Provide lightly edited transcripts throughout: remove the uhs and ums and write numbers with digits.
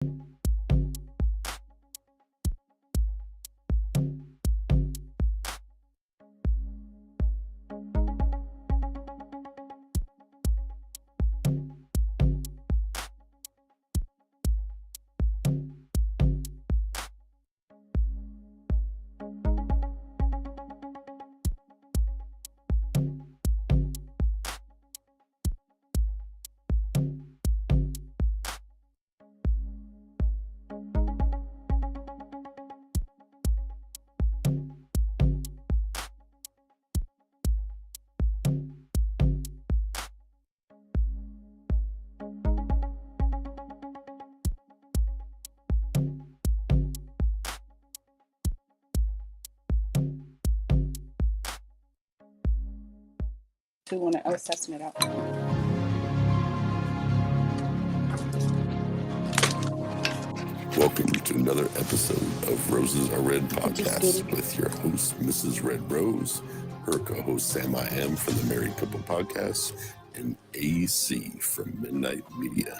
We want to assessment out. Welcome to another episode of Roses Are Red podcast with your host, Mrs. Red Rose, her co-host, Sam I Am from the Married Couple podcast, and AC from Midnight Media.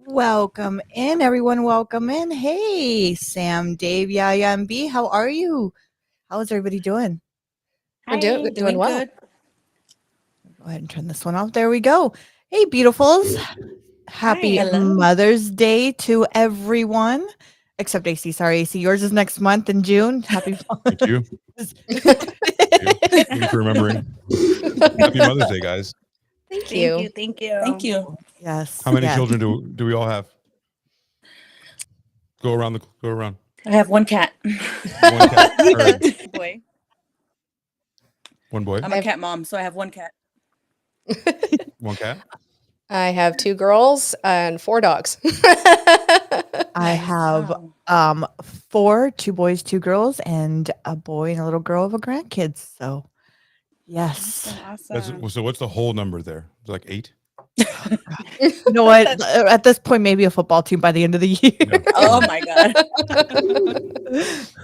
Welcome in, everyone. Welcome in. Hey, Sam, Dave, Yaya, and B. How are you? How is everybody doing? We're doing well. Good. Go ahead and turn this one off. There we go. Hey, beautifuls. Happy Hello. Mother's Day to everyone. Except AC. Sorry, AC. Yours is next month in June. Happy Thank you. Thank you for remembering. Happy Mother's Day, guys. Thank you. Thank you. Thank you. Yes. How many yes. children do we all have? Go around. I have one cat. One cat. All right. Boy. One boy. I'm a cat mom, so I have one cat. One cat. I have 2 girls and 4 dogs. I have 4, 2 boys, 2 girls, and a boy and a little girl of a grandkids. So, yes. Awesome. So what's the whole number there? It's like 8? You know what? At this point, maybe a football team by the end of the year. Yeah. Oh my god.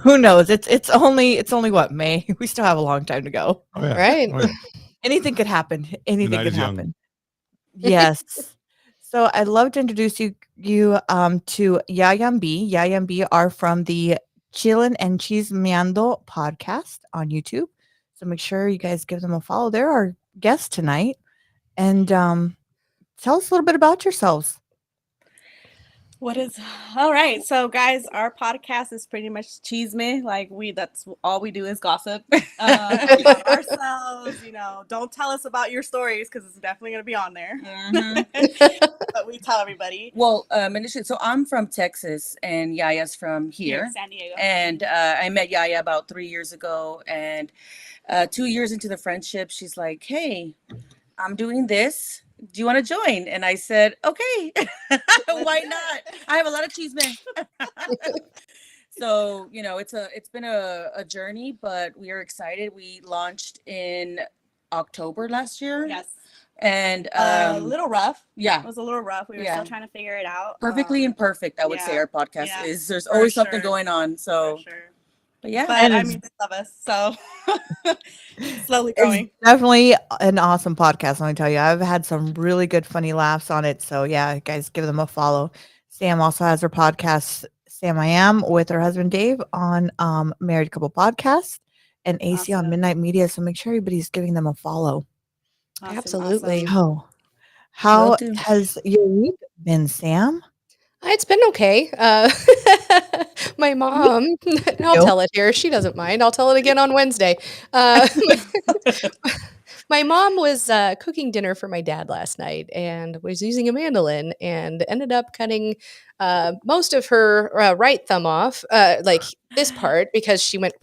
Who knows? It's only what, May? We still have a long time to go. Oh, yeah. Right. Oh, yeah. Anything could happen. Anything night could is young. happen. Yes. So I'd love to introduce you to Yaya and B. Yaya and B are from the Chillin and Chismeando podcast on YouTube. So make sure you guys give them a follow. They're our guests tonight. And tell us a little bit about yourselves. All right. So guys, our podcast is pretty much chisme. That's all we do is gossip about ourselves. Don't tell us about your stories because it's definitely going to be on there. But we tell everybody. Well, initially, so I'm from Texas and Yaya's from here. San Diego. And I met Yaya about 3 years ago. And 2 years into the friendship, she's like, hey, I'm doing this. Do you want to join? And I said, okay, why not? I have a lot of chisme. So, it's been a journey, but we are excited. We launched in October last year. Yes. And A little rough. yeah, It was a little rough. We were still trying to figure it out. perfectly imperfect, I would say yeah, our podcast yeah, is. There's for always something sure. going on. So, For sure. but yeah. But I mean, they love us. So slowly growing. It's definitely an awesome podcast, let me tell you. I've had some really good, funny laughs on it. So, yeah, guys, give them a follow. Sam also has her podcast, Sam I Am, with her husband, Dave, on Married Couple Podcast, and AC on Awesome. Midnight Media. So make sure everybody's giving them a follow. Awesome, Absolutely. awesome. Oh, how Will do. has your week been, Sam? It's been okay. My mom, I'll tell it here. She doesn't mind. I'll tell it again on Wednesday. My mom was cooking dinner for my dad last night and was using a mandolin and ended up cutting most of her right thumb off, like this part, because she went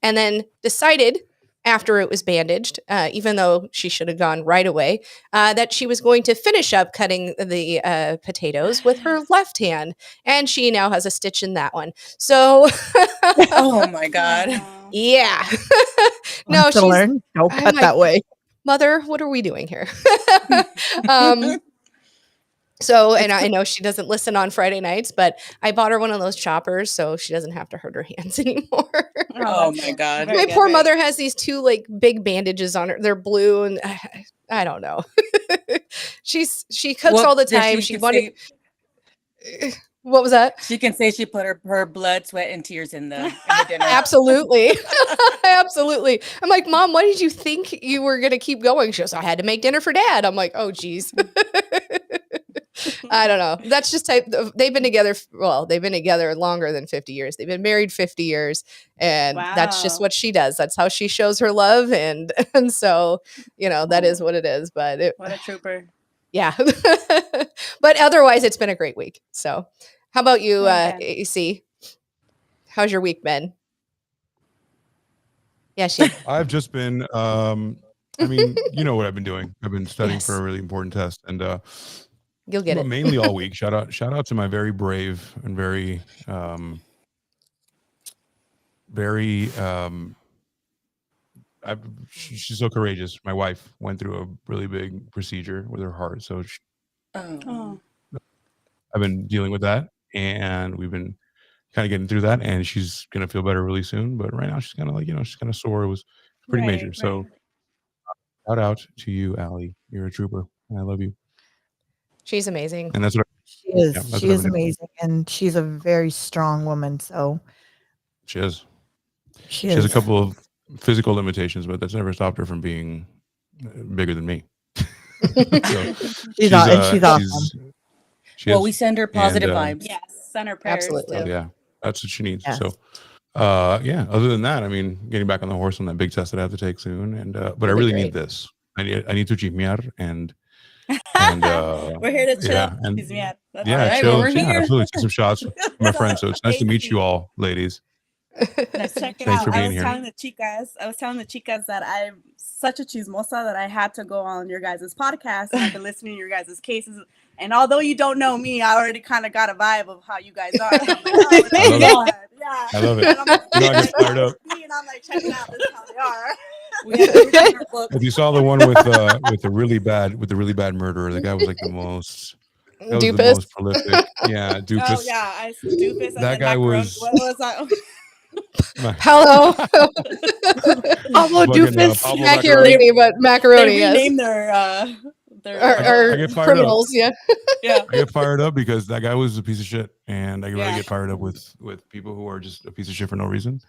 and then decided after it was bandaged, even though she should have gone right away, that she was going to finish up cutting the potatoes with her left hand. And she now has a stitch in that one. So, Oh my God. yeah. No, No, to she's, learn. Don't I'm cut like, that way. Mother, what are we doing here? So, and I know she doesn't listen on Friday nights, but I bought her one of those choppers so she doesn't have to hurt her hands anymore. Oh my God. My poor mother has these two like big bandages on her. They're blue, and I don't know. She cooks Well, all the then time. she She could wanted. say- What was that? She can say she put her blood, sweat, and tears in the dinner. Absolutely. Absolutely. I'm like, Mom, why did you think you were going to keep going? She goes, I had to make dinner for Dad. I'm like, oh, geez. I don't know. That's just they've been together. Well, they've been together longer than 50 years. They've been married 50 years. And that's just Wow. what she does. That's how she shows her love. And so, that is what it is. But What a trooper. yeah. But otherwise, it's been a great week. So how about you, AC? How's your week been? Yeah, I've just been, I mean, you know what I've been doing. I've been studying Yes. for a really important test, and You'll get it. mainly all week. Shout out to my very brave and very, she's so courageous. My wife went through a really big procedure with her heart, so Oh. I've been dealing with that, and we've been kind of getting through that, and she's gonna feel better really soon. But right now, she's kind of like, she's kind of sore. It was pretty major. So shout out to you, Allie. You're a trooper, and I love you. She's amazing. And that's what She is. that's She what I've is been doing. amazing, and she's a very strong woman. So She is. she She has a is. couple of physical limitations, but that's never stopped her from being bigger than me. So She's awesome. Well, we send her positive vibes. Yes, send her prayers. Absolutely. Too. Yeah, that's what she needs. Yes. So yeah, other than that, I mean, getting back on the horse on that big test that I have to take soon, and but I You'll be really great. need this. I need to chismear and We're here to chill. yeah, and Chismear. That's yeah, right. chill. we're Yeah, here. absolutely. Take some shots with my friends. So it's nice to meet you all, ladies. Let's check it Thanks out. for I being was here. telling the chicas that I'm such a chismosa that I had to go on your guys' podcast, and I've been listening to your guys' cases. And although you don't know me, I already kind of got a vibe of how you guys are. And I'm like, oh, it's I love all good. Yeah. I love it. And I'm like, You know, I get fired up. and I'm like checking out this is how they are. We have to read her book. If you saw the one with the really bad murderer, the guy was like the most. That was the Doofus. most prolific. Yeah, Doofus. Oh yeah, Doofus. And That then guy macaroni. was- What was that? Hello. Pablo Fucking, Doofus. Pablo Macaroni, but macaroni, They yes. renamed their I Or get fired up. criminals, yeah. yeah. I get fired up because that guy was a piece of shit, and I really Yeah. get fired up with people who are just a piece of shit for no reason.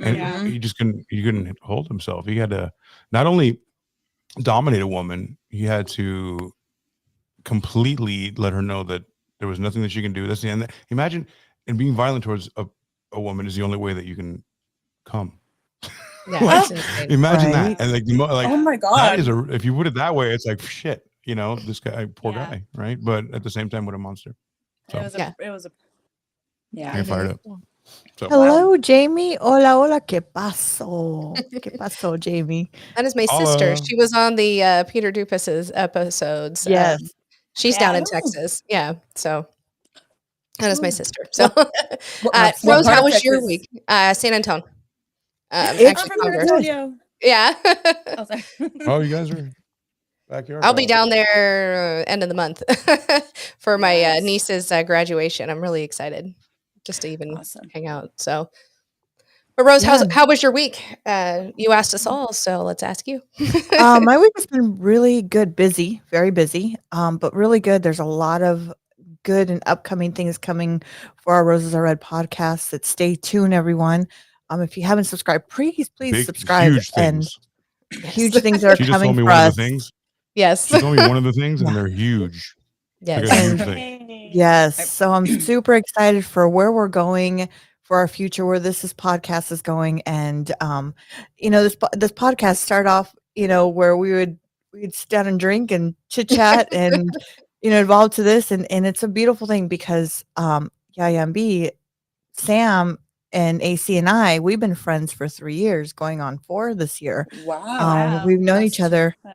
And Yeah. he couldn't hold himself. He had to not only dominate a woman, he had to completely let her know that there was nothing that she can do. That's the end. Imagine, and being violent towards a woman is the only way that you can come. Yeah, Like, it's insane. imagine Right. that, and like Oh my that God. is if you put it that way, it's like shit. This guy, poor Yeah. guy, right? But at the same time, what a monster. So It was Yeah. it was a I Yeah. get fired up. So Hello, Jamie. Hola, hola. ¿Qué pasó? ¿Qué pasó, Jamie? That is my Holla. sister. She was on the Peter Dupas's episodes. Yes. She's down in Yeah. Texas. Yeah. So that is my sister. So What Rose, part how of was your Texas? week? San Antonio. It's Actually, I'm from Congress. San Antonio. Yeah. Oh, sorry. oh, you guys are backyard. I'll be pals. down there end of the month for my Nice. niece's graduation. I'm really excited just to even Awesome. hang out. So, but Rose, Yeah. how was your week? You asked us all, so let's ask you. My week has been really good, busy, very busy, but really good. There's a lot of good and upcoming things coming for our Roses Are Red podcast. So stay tuned, everyone. If you haven't subscribed, please Big, subscribe. huge things. And huge things are She just coming told me for one us. of the things. Yes. She told me one of the things, and they're huge. Yes. Like a huge thing. Hey. Yes. So I'm super excited for where we're going for our future, where this podcast is going. And this podcast started off, where we'd sit down and drink and chit chat and evolve to this. And it's a beautiful thing because Yaya and B, Sam and AC and we've been friends for 3 years, going on 4 this year. Wow. We've known That's each other. true.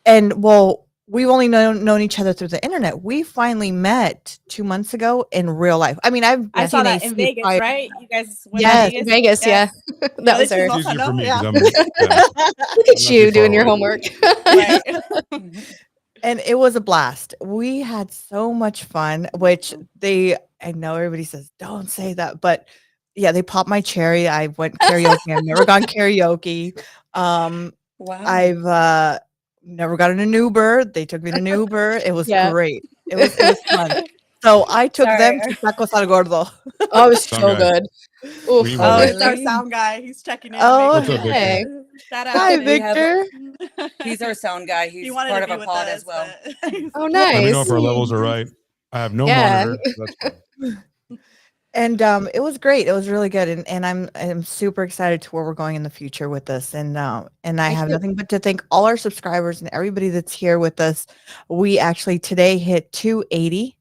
And well, we've only known each other through the internet. We finally met 2 months ago in real life. I mean, I saw seen that in AC Vegas, prior- right? You guys went Yes, to In Vegas, yeah. That was her. Really It's easier no, for me yeah. because I'm Look at not you too doing far your away. homework. Right. And it was a blast. We had so much fun, which I know everybody says, don't say that, but yeah, they popped my cherry. I went karaoke. I've never gone karaoke. Wow. I've never gotten an Uber. They took me to an Uber. It was Yeah. great. It was fun. So I took them to Tacos al Gordo. Oh, it was Sound so guy. good. We need Oof. more Oh, of it's our Really? sound guy. He's checking in. Oh, What's up, Victor? Hey. Shout out. hi, We have- Victor. He's our sound guy. He He's wanted part to of be our with pod us as well. but- Oh, Let me know nice. if our levels are right. I have no Yeah. monitor. So that's fine. And it was great. It was really good, and I'm super excited to where we're going in the future with this. And I have too. nothing but to thank all our subscribers and everybody that's here with us. We actually today hit 280.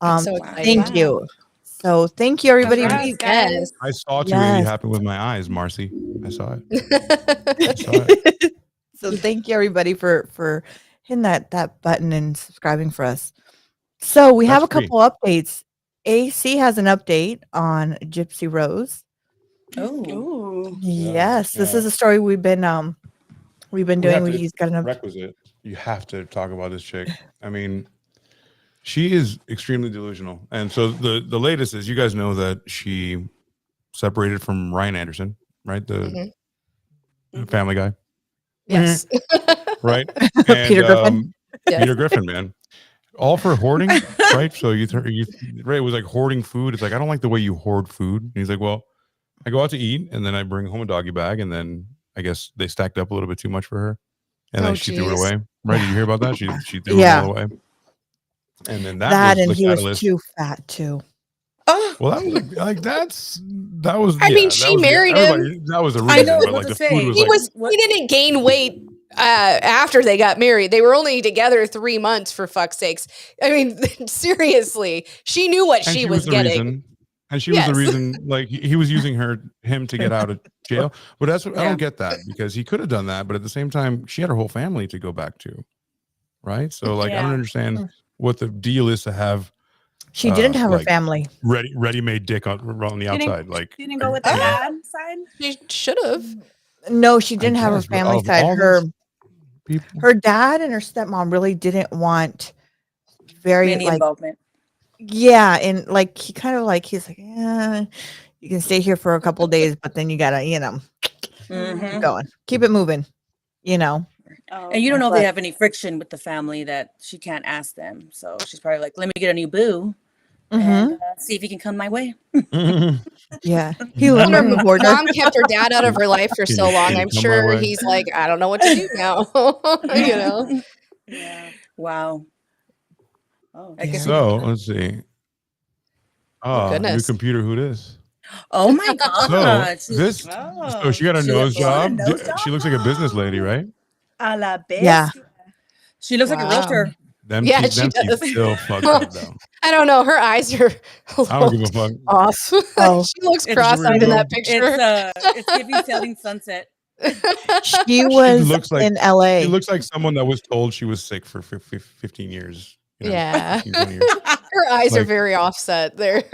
I'm so Wow. excited. Thank you. So thank you, everybody. Congrats, guys. Yes. I saw 280 Yes. happen with my eyes, Marcy. I saw it. Saw it. So thank you, everybody, for hitting that button and subscribing for us. So we have a That's free. couple updates. AC has an update on Gypsy Rose. Oh. Ooh. Yes, this yeah. is a story we've been doing. He's got an requisite. You have to talk about this chick. I mean, she is extremely delusional. And so the latest is, you guys know that she separated from Ryan Anderson, right? The Family Guy, Yes. right? Peter Griffin. Yes. Peter Griffin, man. All for hoarding, right? So you right, it was like hoarding food. It's like, I don't like the way you hoard food. And he's like, well, I go out to eat and then I bring home a doggy bag, and then I guess they stacked up a little bit too much for her, and then Oh, she threw it geez. away. Right? Did you hear about that? She threw Yeah. them all away. And then that That was and the he was catalyst. too fat too. Oh. Well, that was that was. I mean, yeah, she that was married everybody. That was the I know, reason, but what like to the say. food was He like, was What- he didn't gain weight after they got married. They were only together 3 months, for fuck's sakes. I mean, seriously, she knew what and she was was the getting. reason. And she was the Yes. reason, like he was using him to get out of jail. But that's what I Yeah. don't get that, because he could have done that, but at the same time, she had her whole family to go back to, right? So like, I don't Yeah. understand what the deal is to have She didn't have her like family. ready-made dick on the Didn't- outside. Like, She didn't go with the dad side. She should have. No, she didn't have her guess, but family of side. all those people, Her dad and her stepmom really didn't want very Any like involvement. yeah, and like he's like, yeah, you can stay here for a couple days, but then you gotta, Mhm. keep going, keep it moving, Oh, And you don't know if But- they have any friction with the family that she can't ask them. So she's probably like, let me get a new boo and see if he can come my way. Yeah, he When let her me board her. mom kept her dad out of her life for so long, I'm Come my sure way. he's like, I don't know what to do now. You know? Yeah. Wow. Oh, I guess. So let's see. Oh, new goodness. computer, who this? Oh my God. So this, Oh. so she got a She nose got a job. nose job? She looks like a business lady, right? A la Yeah. bestia. She looks like a Wow. realtor. Them Yeah, teeth, she them teeth does. still fucked up though. I don't know. Her eyes are I don't give a fuck. off. Oh. She looks It's cross-eyed in that real. picture. It's giving Selling Sunset. She was looks like- in LA. She looks like someone that was told she was sick for 15 years. Yeah. 15, 20 years. Her eyes are Like- very offset there.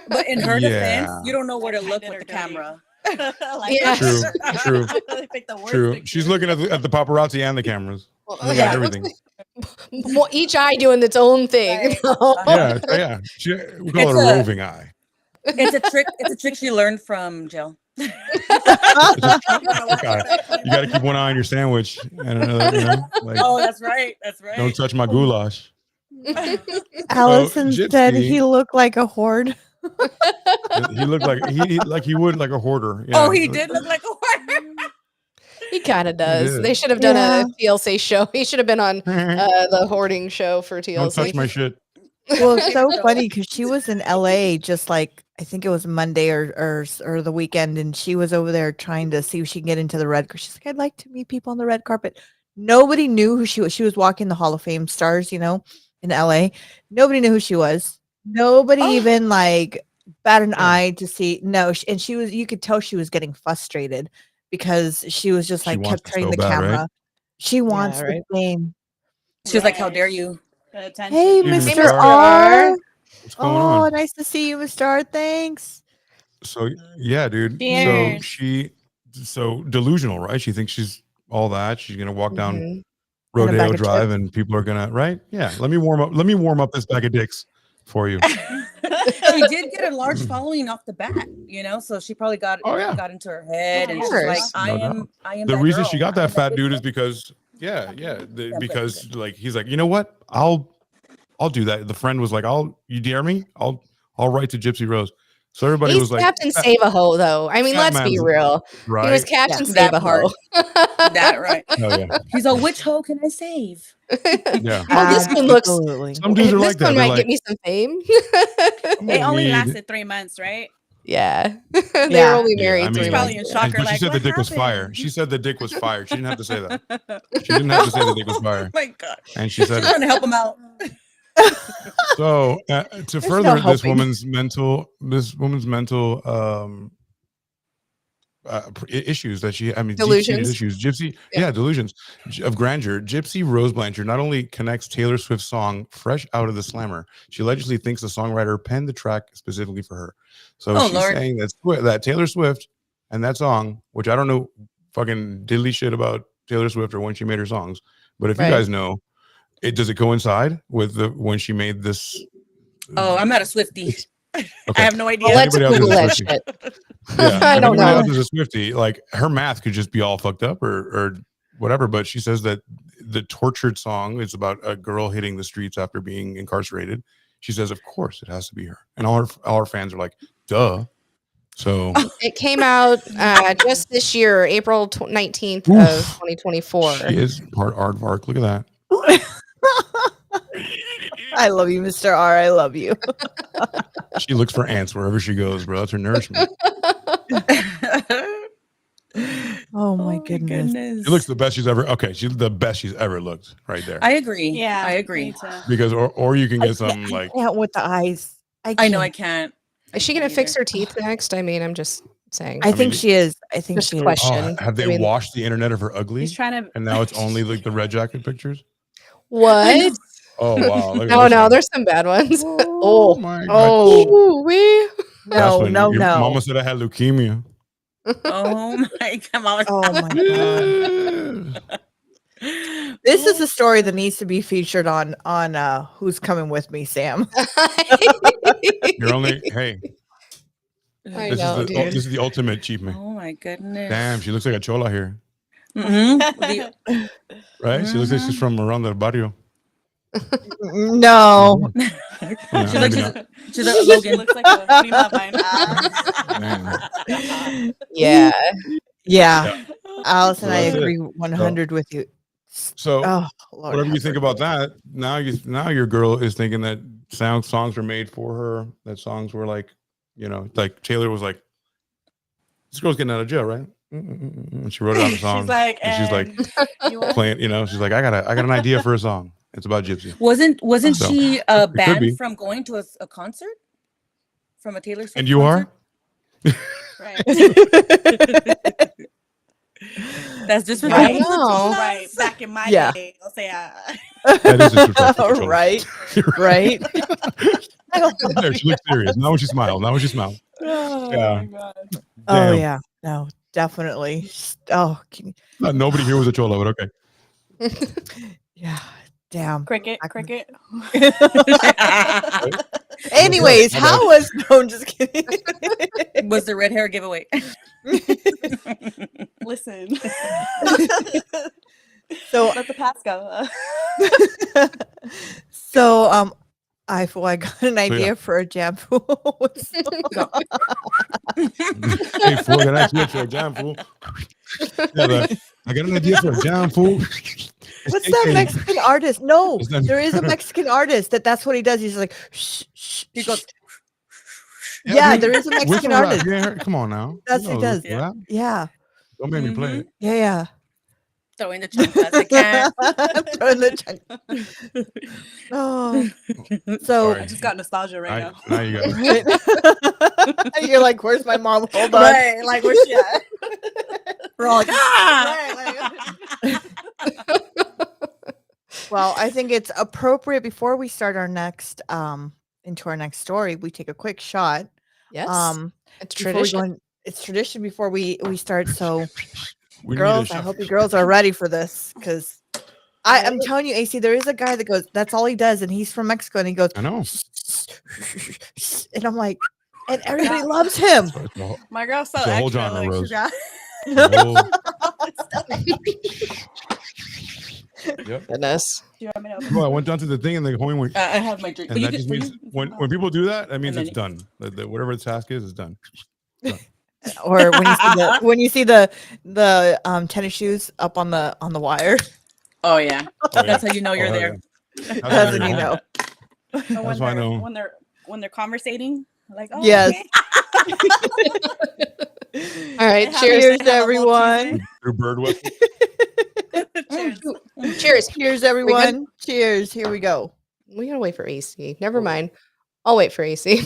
But in her defense, Yeah. you don't know where to Like, look did with or the don't camera. Like, Yeah. True. They picked the worst True. picture. She's looking at the paparazzi and the cameras. They got Yeah. everything. Well, each eye doing its own thing. Right. Yeah, yeah. We call It's it a a- roving eye. It's a trick. It's a trick she learned from jail. Okay. You got to keep one eye on your sandwich and another, like, Oh, that's right. That's right. don't touch my goulash. Allison said Gypsy- he looked like a horde. He looked like he would like a hoarder. Oh, Yeah. he did look like a hoarder. He kind of does. did. They should have done Yeah. a TLC show. He should have been on the hoarding show for TLC. Don't touch my shit. Well, it's so funny because she was in LA just like I think it was Monday or the weekend, and she was over there trying to see if she can get into the red carpet. She's like, I'd like to meet people on the red carpet. Nobody knew who she was. She was walking the Hall of Fame stars, in LA. Nobody knew who she was. Nobody even like bat an eye to see. No, and she was. You could tell she was getting frustrated because she was just She like wants kept it turning so the bad, camera. right? She wants right. the fame. She was like, "How dare you?" The attention. Hey, Hey, Mr. Mr. R. What's going Oh, on? nice to see you, Mr. R. Thanks. So yeah, dude. Cheers. So delusional, right? She thinks she's all that. She's gonna walk down And a bag Rodeo of Drive, chips. and people are gonna let me warm up this bag of dicks for you. She did get a large following off the bat, so she probably got Oh, yeah. got into her head, Yeah, and yeah, she's like, she's I No am The that reason girl. she got I that am fat bitch dude is bitch. because I'm good. because like he's like, you know what? I'll do that. The friend was like, you dare me? I'll write to Gypsy Rose. So everybody He's was like, Captain Save a Ho, though. I mean, fat let's be man's real. He was right. Captain Save That a part. Ho. That right. Oh yeah. He's like, which hoe can I save? Yeah. Oh, this one looks. Absolutely. Some dudes are This like that. one They're might like, get me some fame. I'm They gonna only need- lasted 3 months, right? Yeah, Yeah. they're only Yeah, married I mean, 3 She's months. probably in shock. but she Like, said the what dick was fire. happened? She said the dick was fire. She didn't have to say that. She didn't have to say the dick was fire. Oh my god. And she said She's trying to help him out. so to There's further no this helping. woman's mental issues that deep-seated Delusions. issues. Yeah. Delusions of grandeur. Gypsy Rose Blanchard not only connects Taylor Swift's song "Fresh Out of the Slammer," she allegedly thinks the songwriter penned the track specifically for her. So Oh, she's Lord. saying that Taylor Swift and that song, which I don't know fucking diddly shit about Taylor Swift or when she made her songs, but if Right. you guys know, does it coincide with when she made this? Oh, I'm not a Swiftie. I Okay. have no idea. Well, let's Anybody else Google is a that Swiftie? shit. Yeah, I if don't anybody know. else is a Swiftie, like her math could just be all fucked up or whatever. But she says that the tortured song is about a girl hitting the streets after being incarcerated. She says, of course, it has to be her, and all her fans are like, duh. So It came out just this year, April 19th Oof. of 2024. she is part aardvark. Look at that. I love you, Mr. R. I love you. She looks for ants wherever she goes, bro. That's her nourishment. Oh my goodness. She looks the best she's ever. Okay, she's the best she's ever looked right there. I agree. Yeah, I agree. me too. Because or you can get some like can't with the eyes. I know I can't. Is she going to fix her teeth next? I mean, I'm just saying. I think mean, she is. I think Just she is. question. have they I mean- washed the internet of her ugly? He's trying to. And now it's only like the red jacket pictures. What? Oh wow! Look at No, this no, one. there's some bad ones. Oh my god! Oh Ooh, wee. That's no, when no, your no. Mama said I had leukemia. Oh my god. Oh my god. This is a story that needs to be featured on Who's Coming With Me, Sam. You're only hey. I This know, is dude. this is the ultimate achievement. Oh my goodness. Damn, she looks like a chola here, Mhm. right? She looks like she's from around the barrio. No. Yeah, She's maybe like not. she's a She Logan. looks like a prima of mine. Man. Yeah. Yeah. Allison, So I that's it. agree 100 with you. So Oh, Lord whatever you have think mercy. about that, now your girl is thinking that songs were made for her. That songs were like, like Taylor was like, this girl's getting out of jail, right? And she wrote it on the song. She's like, and she's like you want- playing, she's like, I got an idea for a song. It's about Gypsy. Wasn't So, she it could be. banned from going to a concert? From a Taylor Swift And you concert? right. That's I disrespectful. don't know. Right. Back in my Yeah. day, I'll say That is disrespectful to children. Right. You're Right. There, she looks serious. Not when she smiled. Oh Yeah. my god. Oh Damn. yeah. No, definitely. Oh, can you- Nobody here was a chola, but okay. yeah. Damn. Cricket, cricket. Anyways, how was no? I'm just kidding. Was the red hair giveaway? Listen. So Let the past go. so I got an idea yeah. for a jam pool. Hey, fool, I got an idea for a jam, fool. I got an idea for a jam, fool. What's that Mexican artist? No, It's not- there is a Mexican artist that's what he does. He's like, shh, shh, He shh. goes, Yeah, there is a With Mexican a rap. artist. You ain't heard- Come on now. That's You what he know does. this rap. Yeah, Don't make me play it. yeah. throwing the chanclas. I can't. I'm throwing the oh, so Sorry. I just got nostalgia right now. Now you got it. right. You're like, where's my mom? Hold on. Right, like where's she at? We're all like, ah! Right, like- Well, I think it's appropriate before we start our next into our next story, we take a quick shot. Yes. It's Before we tradition. go in- it's tradition before we start. So We need a girls, I shot. hope you girls are ready for this because I'm telling you, AC, there is a guy that goes, that's all he does, and he's from Mexico, and he goes, I know. and I'm like, and everybody loves him. So it's a whole, My girl's so it's a whole extra. genre, Like, Rose. she's got It's a whole- Yep. Goodness. Do you want me to open Well, I went down to the thing and the going, I have my drink. and You that can- just for means you? when people do that, that means And it's then- done. Whatever the task is done. Or when you see the tennis shoes up on the wire, Oh yeah, Oh, yeah. that's how you know you're Oh, there. yeah. that's how when you you're know. or That's why I know. when they're conversating? Like, oh, Yes. okay. All right. They have- Cheers. they Cheers, have a little everyone. Through bird whistle. Cheers. Cheers. Cheers, everyone. Cheers. Here we go. We gotta wait for AC. Never mind. I'll wait for AC.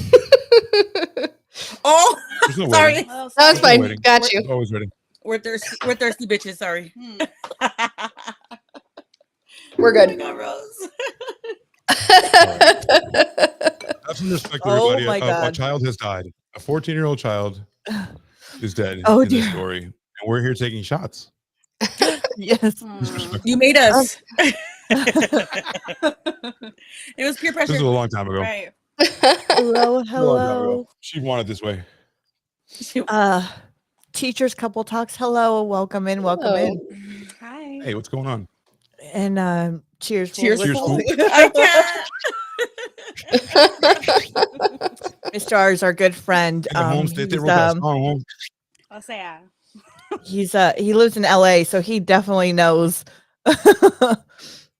Oh, There's no sorry. waiting. Oh, That's sorry. fine. waiting. Got you. It's always waiting. We're thirsty bitches. Sorry. Hmm. We're Oh my good. God, Rose. Have some respect, Oh everybody. my A God. child has died. A 14-year-old child is dead Oh, in this dear. story. And we're here taking shots. Yes. Hmm. Disrespectful. You made us. It was peer This was pressure. a long time ago. Right. Hello, This was a long time hello. ago. She wanted this way. Teachers couple talks. Hello, welcome in, welcome Hello. in. Hi. Hey, what's going on? And cheers. for Cheers, listening. I can't. Mr. R is our good friend. Hey, the home state, they He's, wrote that song home. O sea. he lives in LA, so he definitely knows.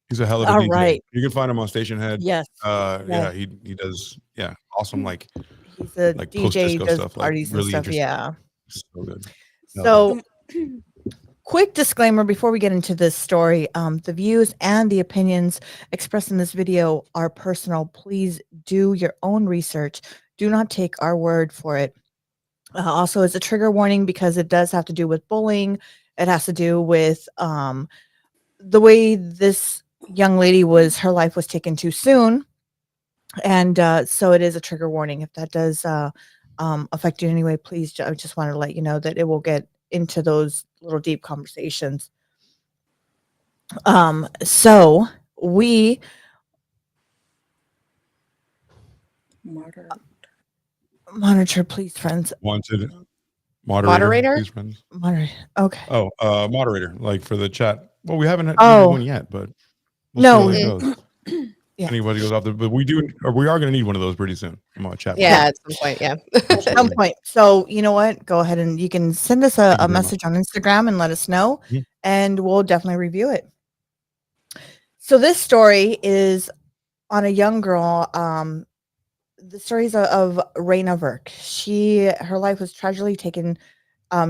He's a hell of a All DJ. right. You can find him on Station Head. Yes, Yeah, he does awesome like he's a like DJ, post-disco does stuff, like, parties really and stuff. interesting. Yeah. so good. So, quick disclaimer before we get into this story: the views and the opinions expressed in this video are personal. Please do your own research. Do not take our word for it. Also, it's a trigger warning because it does have to do with bullying. It has to do with the way this young lady her life was taken too soon. And so it is a trigger warning. If that does affect you in any way, please, I just wanted to let you know that it will get into those little deep conversations. So we monitor, please, friends. Wanted Moderator? please, friends. Monitor. Okay. Oh, moderator, like for the chat. Well, we haven't had Oh. one yet, but No, see how that goes. Yeah. Anybody goes off there, but we are going to need one of those pretty soon. I'm on chat. Yeah, at some point. Yeah. At some point. So you know what? Go ahead and you can send us Thank you a very message on Instagram and let us know, Mhm. and we'll definitely review it. So this story is on a young girl. The stories of Reena Virk. Her life was tragically taken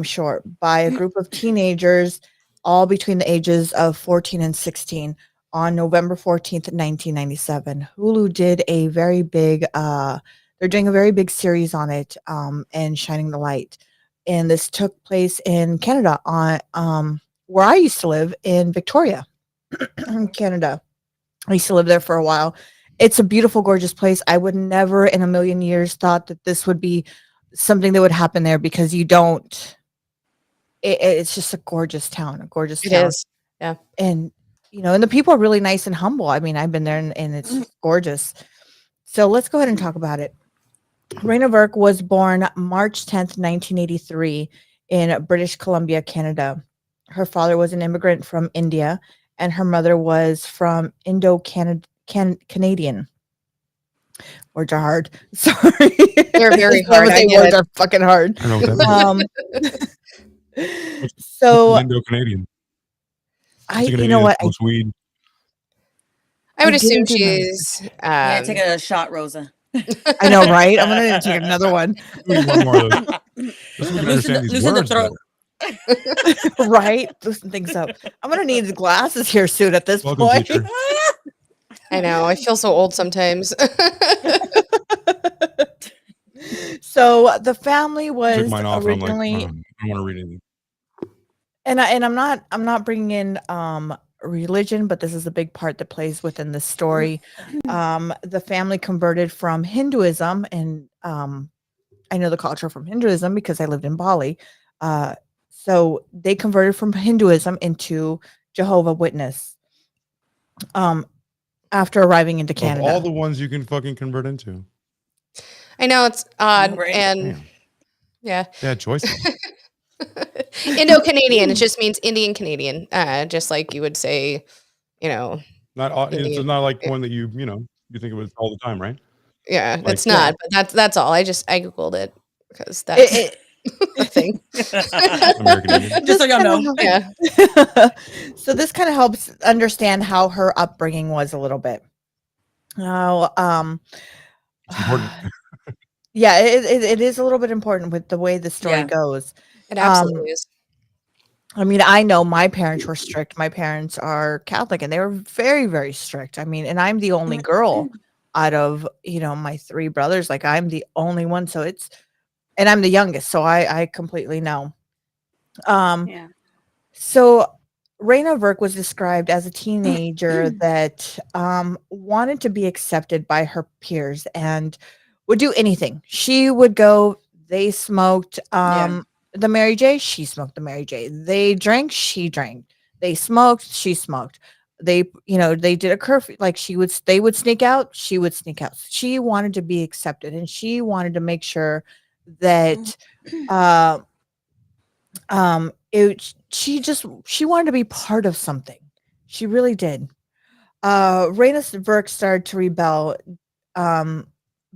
short by a group of teenagers, all between the ages of 14 and 16. On November 14th, 1997, Hulu did a very big, they're doing a very big series on it and shining the light. And this took place in Canada, on where I used to live in Victoria, Canada. I used to live there for a while. It's a beautiful, gorgeous place. I would never in a million years thought that this would be something that would happen there because it's just a gorgeous town, It town. is. Yeah. And and the people are really nice and humble. I mean, I've been there and it's just gorgeous. So let's go ahead and talk about it. Reena Virk was born March 10th, 1983 in British Columbia, Canada. Her father was an immigrant from India and her mother was from Indo-Canadian. Words are hard. Sorry. They're very I hard. would I say get words it. are fucking hard. I know what that means. So Indo-Canadian. you know what? Smokes weed. I would I assume didn't do my- she's. Yeah, take a shot, Rosa. I know, right? I'm gonna take another one. We need one more of those. Just so we can understand these Loosen the words throat. better. Right? Loosen things up. I'm gonna need glasses here soon at this Welcome, point. teacher. I know. I feel so old sometimes. So the family Took was mine off. And I'm like, originally, I don't want to read anything. and I'm not bringing in religion, but this is a big part that plays within the story. The family converted from Hinduism, and I know the culture from Hinduism because I lived in Bali. So they converted from Hinduism into Jehovah's Witness. after arriving into Of Canada. all the ones you can fucking convert into. I know it's odd, Right. and Damn. yeah, They had choices. Indo-Canadian. It just means Indian Canadian, just like you would say, you know, It's Indian. not like one that you think of it all the time, right? Yeah, Like, it's not, but that's all. I googled it because that's It, a thing. American Indian. Just so y'all know. Yeah, So this kind of helps understand how her upbringing was a little bit. Now, It's important. yeah, it is a little bit important with the way the story Yeah. goes. it absolutely is. I mean, I know my parents were strict. My parents are Catholic and they were very, very strict. I mean, and I'm the only girl out of, my three brothers. Like I'm the only one. So and I'm the youngest. So I completely know. Yeah. So Reena Virk was described as a teenager that wanted to be accepted by her peers and would do anything. She would go, they smoked Yeah. the Mary J, she smoked the Mary J. They drank, she drank. They smoked, she smoked. They did a curfew, like they would sneak out, she would sneak out. She wanted to be accepted and she wanted to make sure that uh she wanted to be part of something. She really did. Reina Virk started to rebel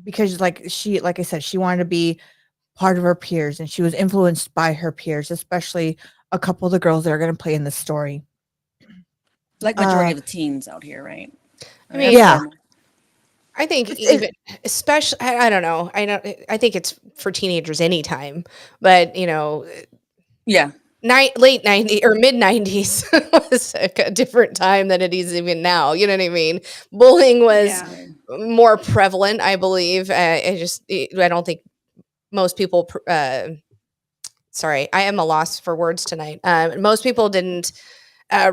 because like I said, she wanted to be part of her peers and she was influenced by her peers, especially a couple of the girls that are going to play in the story. Like majority of the teens out here, right? I mean, Yeah. normal. I think It's- even especially, I don't know. I think it's for teenagers anytime, but Yeah. late 90s or mid 90s was a different time than it is even now. You know what I mean? Bullying was Yeah. more prevalent, I believe. I don't think most people. Sorry, I am a loss for words tonight. Most people didn't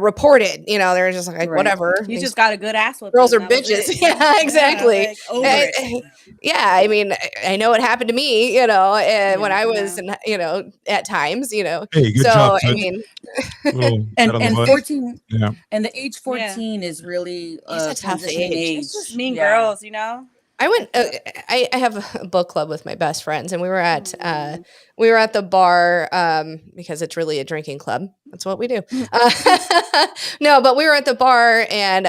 report it. They're just like Right. whatever. You These just got a good ass whipping. girls are that was bitches. it. Yeah, exactly. like, over it. Yeah, I mean, I know it happened to me, when I was, Yeah. at times, Hey, good So, job, I Sid. mean, Little pat on the And butt. 14 Yeah. and the age Yeah. 14 is really It's a a tough transitioning age. age. It's just mean Yeah. girls, I went. That's I have a book club with my best friends, and we were at Mm. the bar because it's really a drinking club. That's what we do. No, but we were at the bar and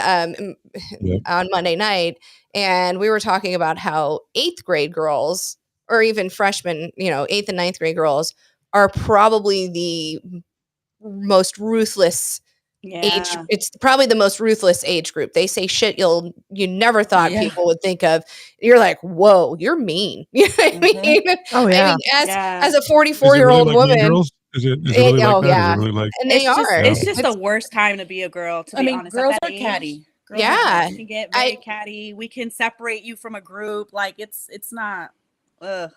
Yep. on Monday night, and we were talking about how 8th grade girls, or even freshmen, 8th and 9th grade girls, are probably the most ruthless age. Yeah. It's probably the most ruthless age group. They say shit you never thought Yeah. people would think of. You're like, whoa, you're mean. You know what I mean? Oh I yeah. mean, Yeah. as a Is it 44-year-old really like Mean woman, Girls? Is it really like oh that? Is it yeah, really like and they It's just are. it's Yeah. just the worst time to be a girl, to I be mean, honest. girls At that are age, catty. Yeah. can get I very catty. We can separate you from a group. Like it's not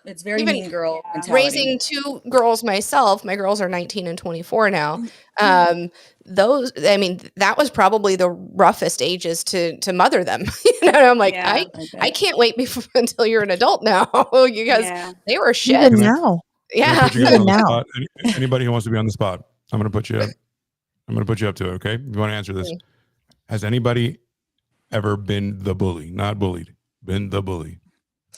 It's very even mean girl Yeah. mentality. raising 2 girls myself. My girls are 19 and 24 now. I mean, that was probably the roughest ages to mother them. And I'm like, Yeah. I can't wait until you're an adult now, because Yeah. they were shit. Even Can I- now. Can I Yeah. put you guys Even on the now. spot? Anybody who wants to be on the spot, I'm going to put you up to it. Okay, if you want to answer this, has anybody ever been the bully? Not bullied, been the bully?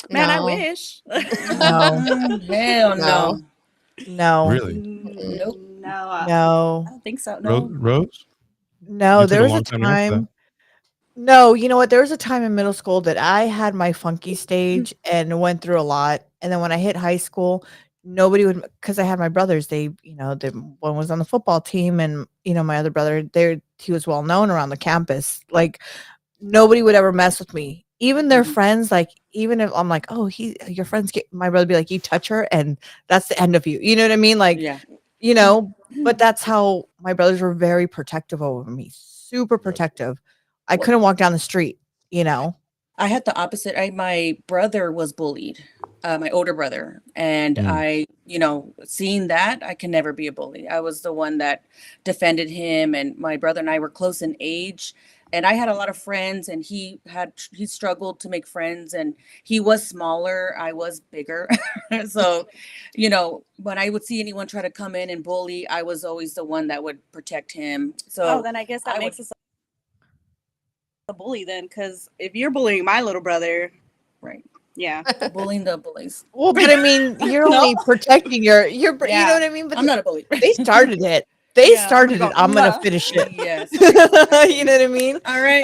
Man, I No. wish. No. Hell no. No. Really? Nope. No. I No. don't think so. No. Rose? No, You took there a was a long time to answer that. time. No, you know what? There was a time in middle school that I had my funky stage and went through a lot. And then when I hit high school, nobody would, because I had my brothers. One was on the football team, and my other brother, he was well known around the campus. Like nobody would ever mess with me. Even their friends, like even if I'm like, oh, your friends get, my brother would be like, you touch her, and that's the end of you. You know what I mean? Like, Yeah. But that's how my brothers were very protective over me, super protective. I couldn't walk down the street. I had the opposite. My brother was bullied, my older brother, and I, seeing that, I can never be a bully. I was the one that defended him, and my brother and I were close in age, and I had a lot of friends, and he struggled to make friends, and he was smaller, I was bigger, so, when I would see anyone try to come in and bully, I was always the one that would protect him. So Oh, then I guess that makes us the bully then, because if you're bullying my little brother, Right. yeah. Bullying the bullies. Well, but I mean, you're No. only protecting your you know Yeah. what I mean? But I'm not a bully. they started it. They Yeah, I'm started gonna it. go, I'm gonna "Mwah." finish it. Yes. You know what I mean? All right.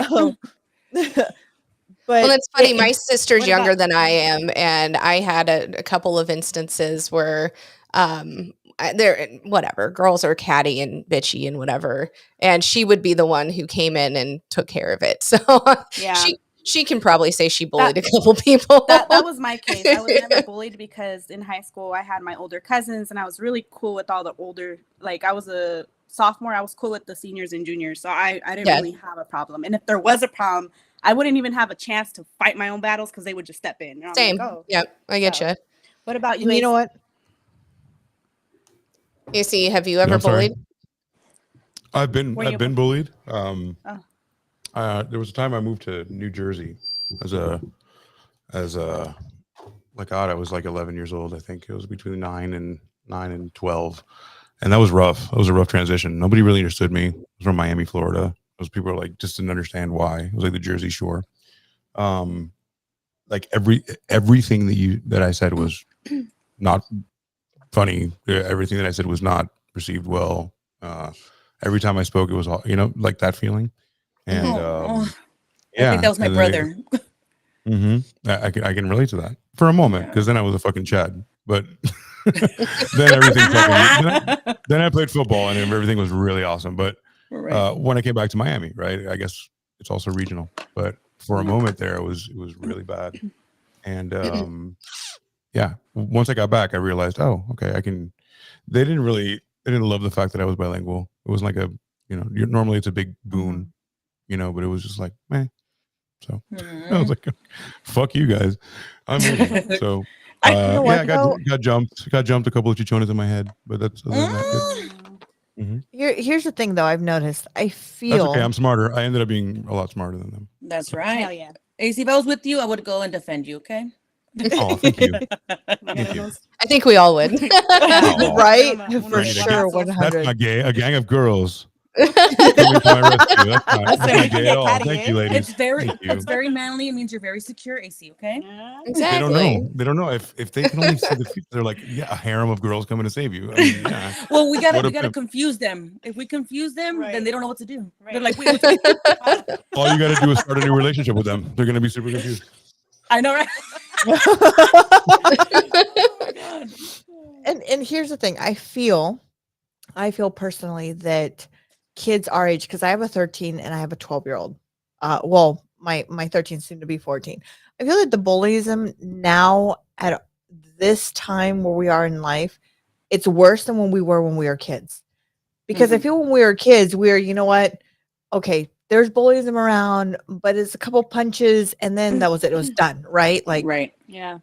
But Well, it's funny. it- My sister's what younger about- than I am, and I had a couple of instances where, there, whatever, girls are catty and bitchy and whatever, and she would be the one who came in and took care of it. So Yeah. she can probably say she bullied a couple people. That was my case. I was never bullied because in high school I had my older cousins and I was really cool with all the older, like I was a sophomore, I was cool with the seniors and juniors. So I didn't Yeah. really have a problem. And if there was a problem, I wouldn't even have a chance to fight my own battles because they would just step in. And I'm Same. like, oh. Yep, I get So, you. What about you? and you know AC? what? AC, have you No, ever I'm sorry. bullied? I've been Were you bullied. Oh. There was a time I moved to New Jersey as a like God, I was like 11 years old. I think it was between 9 and 12, and that was rough. It was a rough transition. Nobody really understood me. I was from Miami, Florida. Those people were like just didn't understand why. It was like the Jersey Shore. Like everything that I said was not funny. Everything that I said was not received well. Every time I spoke, it was all, like that feeling. And I yeah, think that was my and then brother. I can relate to that for a moment because then I was a fucking Chad, but then everything then I played football and everything was really awesome. But Right. when I came back to Miami, right, I guess it's also regional, but for a moment there, it was really bad. And yeah, once I got back, I realized, oh, okay, they didn't love the fact that I was bilingual. It was like normally it's a big boon, but it was just like, man. So I was like, fuck you guys. I'm moving. So You know what, I got jumped a couple of chichones in my head, but that's other than that, good. Here's the thing, though. I've noticed. I That's feel okay. I'm smarter. I ended up being a lot smarter than them. That's right. Hell yeah. AC, if I was with you, I would go and defend you, okay? Oh, thank you. Thank you. I think we all would. Oh. right Uno for de sure. guasos. 100. That's not gay. A gang of girls coming to my rescue. That's Listen, not we can gay get at all. catty, Thank eh? you, ladies. It's Thank you. very manly. It means you're very secure, AC, okay? Yeah. Exactly. They don't know. If they can only see the future, they're like, yeah, a harem of girls coming to save you. I mean, yeah. Well, we What a gotta pimp. confuse them. If we confuse them, then Right. they don't know what to do. Right. They're like, wait, what's it? All you got to do is start a new relationship with them. They're gonna be super confused. I know, right? And here's the thing. I feel personally that kids our age, because I have a 13 and I have a 12-year-old. Well, my 13 soon to be 14. I feel that the bullyism now at this time where we are in life, it's worse than when we were kids. Because I feel when we were kids, you know what? Okay, there's bullyism around, but it's a couple punches and then that was it. It was done, right? Like, Right. Yeah.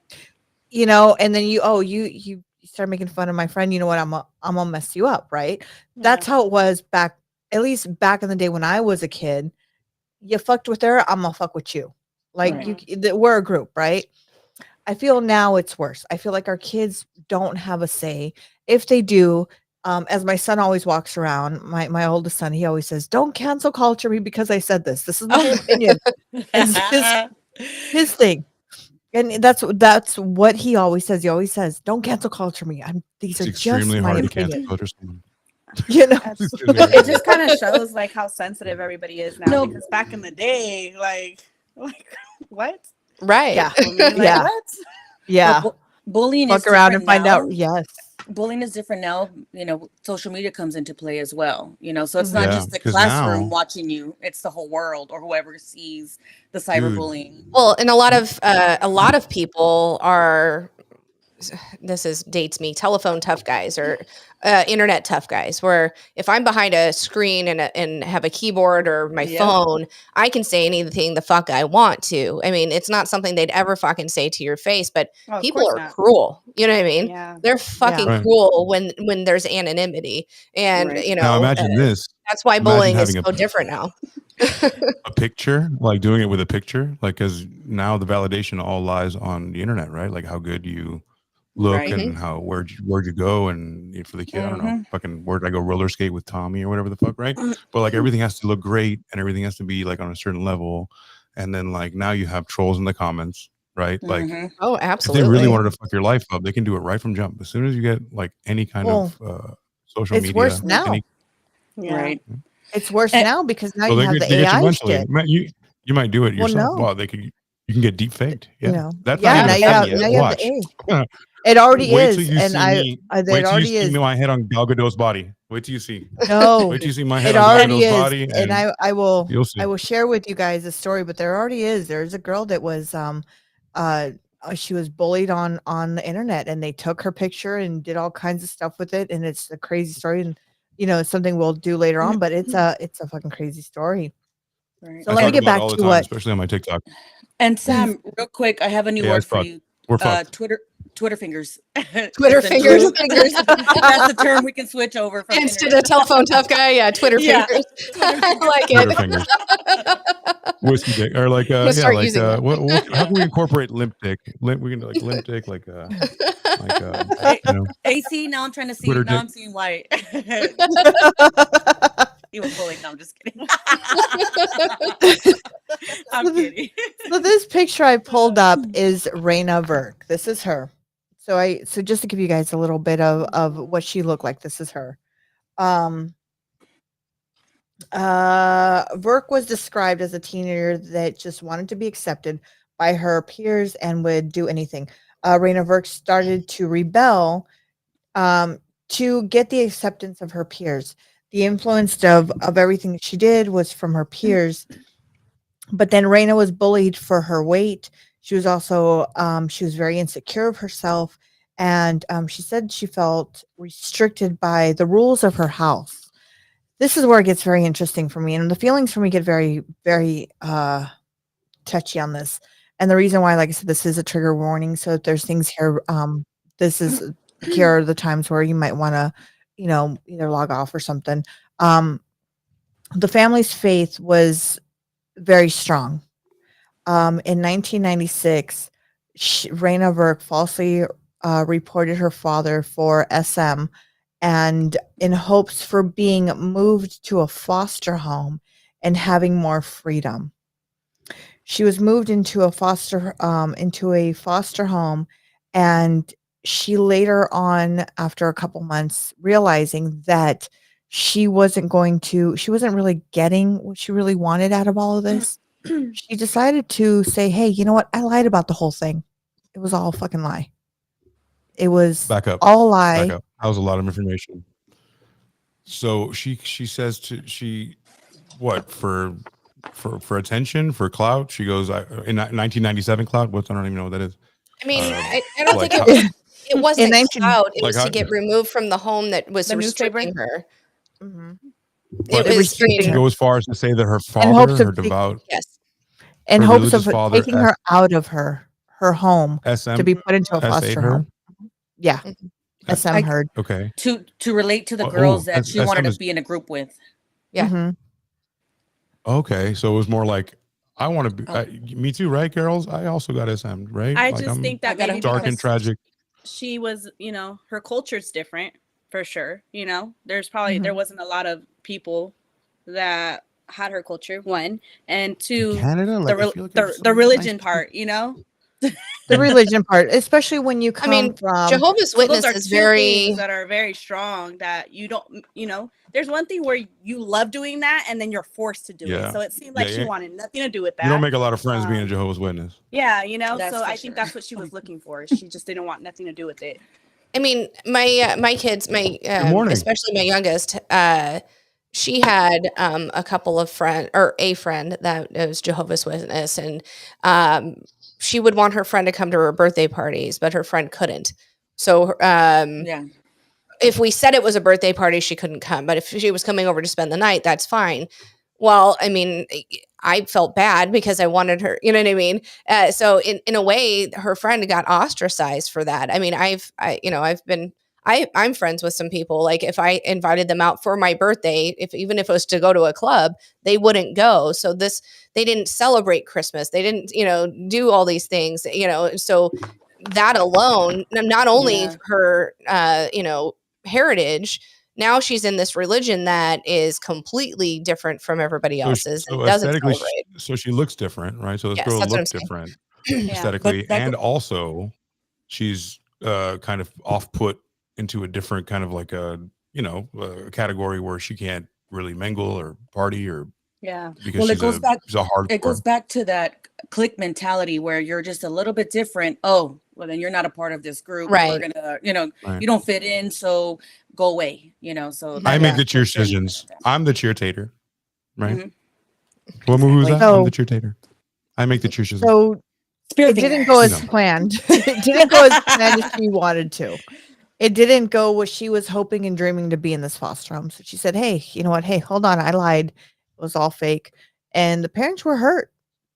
and then you start making fun of my friend. You know what? I'm gonna mess you up, right? That's how it was back, at least back in the day when I was a kid. You fucked with her, I'm gonna fuck with you. Like Right. we're a group, right? I feel now it's worse. I feel like our kids don't have a say. If they do, as my son always walks around, my oldest son, he always says, "Don't cancel culture me because I said this. This is my opinion." It's his thing. And that's what he always says. He always says, "Don't cancel culture me. These It's are just extremely my hard to opinion." cancel culture someone. That's- It's extremely hard it to just kind of shows like how sensitive everybody is now. No. Because back in the day, like what? Right. Yeah. I mean, like, Yeah. what? Yeah. Well, bullying is Fuck around and different find out. now. Yes. Bullying is different now. Social media comes into play as well. So it's not Yeah, just the 'cause classroom now- watching you; it's the whole world or whoever sees the Dude. cyberbullying. Well, and a lot of people are, this dates me, telephone tough guys or internet tough guys, where if I'm behind a screen and have a keyboard or my Yep. phone, I can say anything the fuck I want to. I mean, it's not something they'd ever fucking say to your face, but Oh, of people course are not. cruel. You know what I mean? Yeah. They're fucking Right. cruel when there's anonymity. And, Right. Now imagine this. that's why Imagine bullying is having so different now. a picture, like doing it with a picture, like because now the validation all lies on the internet, right? Like how good you look Right. and how where'd you go, and for the kid, I don't know, fucking where'd I go roller skate with Tommy or whatever the fuck, right? But like everything has to look great and everything has to be like on a certain level, and then like now you have trolls in the comments, right? Like Oh, if they absolutely. really wanted to fuck your life up, they can do it right from jump. As soon as you get like any kind of social it's media, worse now. Yeah. Right. It's worse And- now because now so you they have get the they get you AI mentally. shit. You might do it Well, yourself. no. Wow, you can get deep faked. Yeah, You know, that's yeah. not Now even you a thing have yet. now you have Watch. the AI. It already Wait till is, you and see me. it Wait till you already see is. my head on Gal Gadot's body. Wait till you see. No, Wait till you see my head it on Gal already Gadot's is, body, and and I will you'll see. share with you guys a story. But there already is. There's a girl that was she was bullied on the internet, and they took her picture and did all kinds of stuff with it, and it's a crazy story, and it's something we'll do later on. But it's a fucking crazy story. Right. So I let me talk get about it back all the to time, what. especially on my TikTok. And Sam, real quick, I have a new Yeah, word it's for fucked. you. We're fucked. Twitter fingers. Twitter It's a fingers. new- That's the term we can switch over from Instead internet. of telephone tough guy, yeah, Twitter Yeah. fingers. Twitter I like Twitter it. fingers, whiskey dick, or like I'm gonna start using that. how can we incorporate limp dick? We can do like limp dick, like AC. Now I'm trying to see. Twitter Now dick. I'm seeing white. He was bullying. No, I'm just kidding. I'm kidding. So this picture I pulled up is Reena Virk. This is her. So just to give you guys a little bit of what she looked like, this is her. Virk was described as a teenager that just wanted to be accepted by her peers and would do anything. Reena Virk started to rebel to get the acceptance of her peers. The influence of everything that she did was from her peers. But then Reina was bullied for her weight. She was also she was very insecure of herself, and she said she felt restricted by the rules of her house. This is where it gets very interesting for me, and the feelings for me get very, very touchy on this. And the reason why, like I said, this is a trigger warning. So if there's things here, this is here are the times where you might want to, either log off or something. The family's faith was very strong. In 1996, Reina Virk falsely reported her father for SM and in hopes for being moved to a foster home and having more freedom. She was moved into a foster home, and she later on, after a couple months, realizing that she wasn't really getting what she really wanted out of all of this. She decided to say, "Hey, you know what? I lied about the whole thing. It was all a fucking lie. It was Back up. all a lie." Back up. That was a lot of information. So she says what for attention, for clout. She goes in 1997 clout. I don't even know what that is. I mean, I don't like think it wasn't In 19 clout. It like was how- to get removed from the home that was The newspaper? restricting her. Mhm. It But was restricting to her. go as far as to say that her In hopes father, of her devout, yes. in her hopes of religious father, taking her out of her home SM to be put into a S8 foster her. home. Yeah, Mhm. SM heard. Okay. To relate to the Oh, girls that S- she wanted SM to is be in a group with. Yeah. Mhm. okay. So it was more like I want to be. Oh. Me too, right, girls? I also got SM, right? I Like just I'm think I that got maybe a- dark and because tragic. she was, her culture's different for sure. There's probably there Mhm. wasn't a lot of people that had her culture. One and In two, Canada, like I feel like there's the some religion nice part. The religion part, especially when you I come mean, from Jehovah's So those Witness are is two very. things that are very strong that you don't, there's one thing where you love doing that and then you're forced to do it. Yeah. So it seemed Yeah, like she yeah. wanted nothing to do with that. You don't make a lot of friends being a Um, Jehovah's Witness. Yeah, That's so for I think sure. that's what she was looking for. She just didn't want nothing to do with it. I mean, my kids, Good morning. especially my youngest, she had a couple of a friend that was Jehovah's Witness, and she would want her friend to come to her birthday parties, but her friend couldn't. So Yeah. if we said it was a birthday party, she couldn't come. But if she was coming over to spend the night, that's fine. Well, I mean, I felt bad because I wanted her, you know what I mean? So in a way, her friend got ostracized for that. I mean, I'm friends with some people. Like if I invited them out for my birthday, even if it was to go to a club, they wouldn't go. So they didn't celebrate Christmas. They didn't, do all these things, so that alone, not only Yeah. her, heritage, now she's in this religion that is completely different from everybody else's and doesn't aesthetically, celebrate. so she looks different, right? So this Yes, girl that's what I'm looked saying. different Yeah. aesthetically, But that and go- also she's kind of off put into a different kind of like a category where she can't really mingle or party or Yeah. because Well, she's a hardcore. it goes back to that clique mentality where you're just a little bit different. Oh, well, then you're not a part of this group. Right. We're gonna, Right. you don't fit in, so go away. So Mhm. I that make is the cheer what's really decisions. different. I'm the cheer tater, right? Mhm. What movie was that? So- I'm the cheer tater. I make the cheer decisions. So Spirit it didn't go as You know. planned. It didn't go as planned as she wanted to. It didn't go what she was hoping and dreaming to be in this foster home. So she said, "Hey, you know what? Hey, hold on. I lied. It was all fake." And the parents were hurt.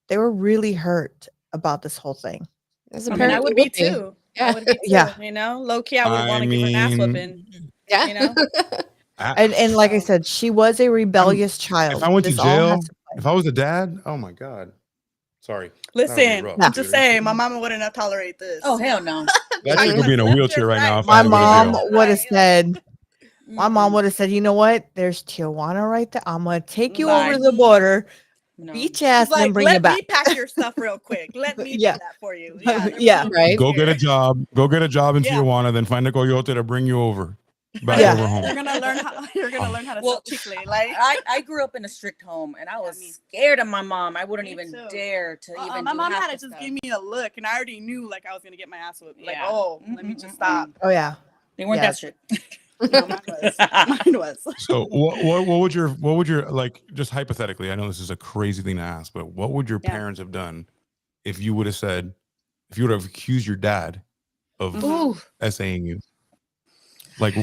They were really hurt about this whole thing. As a I mean, parent, I you would be too. I Yeah. would be too. Yeah. Low key, I would want to give her an ass whipping. Yeah. You know? And like I So- said, she was a rebellious child. If I went to This all has jail, to play. if I was a dad, oh my god. Sorry. Listen, rough, I'm dude. just saying, my mama wouldn't have tolerated this. Oh hell no. That chick would be in a Left wheelchair or right now. right. If My I go to mom jail. would have Right. said, my mom Mm-mm. would have said, "You know what? There's Tijuana right there. I'm gonna take you Bye. over the border, No. beat your ass, She's and then like, bring you let back." me pack your stuff real quick. Let me Yeah. do that for you. Yeah. Yeah. Right. Go get a job. Go get a job in Yeah. Tijuana, then find a coyote to bring you over. Back Yeah. over You're home. gonna learn how. You're gonna learn how to Well, sell chicle. Like, I grew up in a strict home, and I was me- scared of my mom. I wouldn't Me even too. dare to even. my do mom half had to the just stuff. give me a look, and I already knew like I was gonna get my ass whipped. Like, Yeah. oh, let me just Mm-mm-mm-mm. stop. Oh yeah. They weren't Yeah. that strict. No, mine was. Mine was. So what would your like, just hypothetically, I know this is a crazy thing to ask, but what would your Yeah. parents have done if you would have accused your dad of Mhm. Ooh, essaying you? Like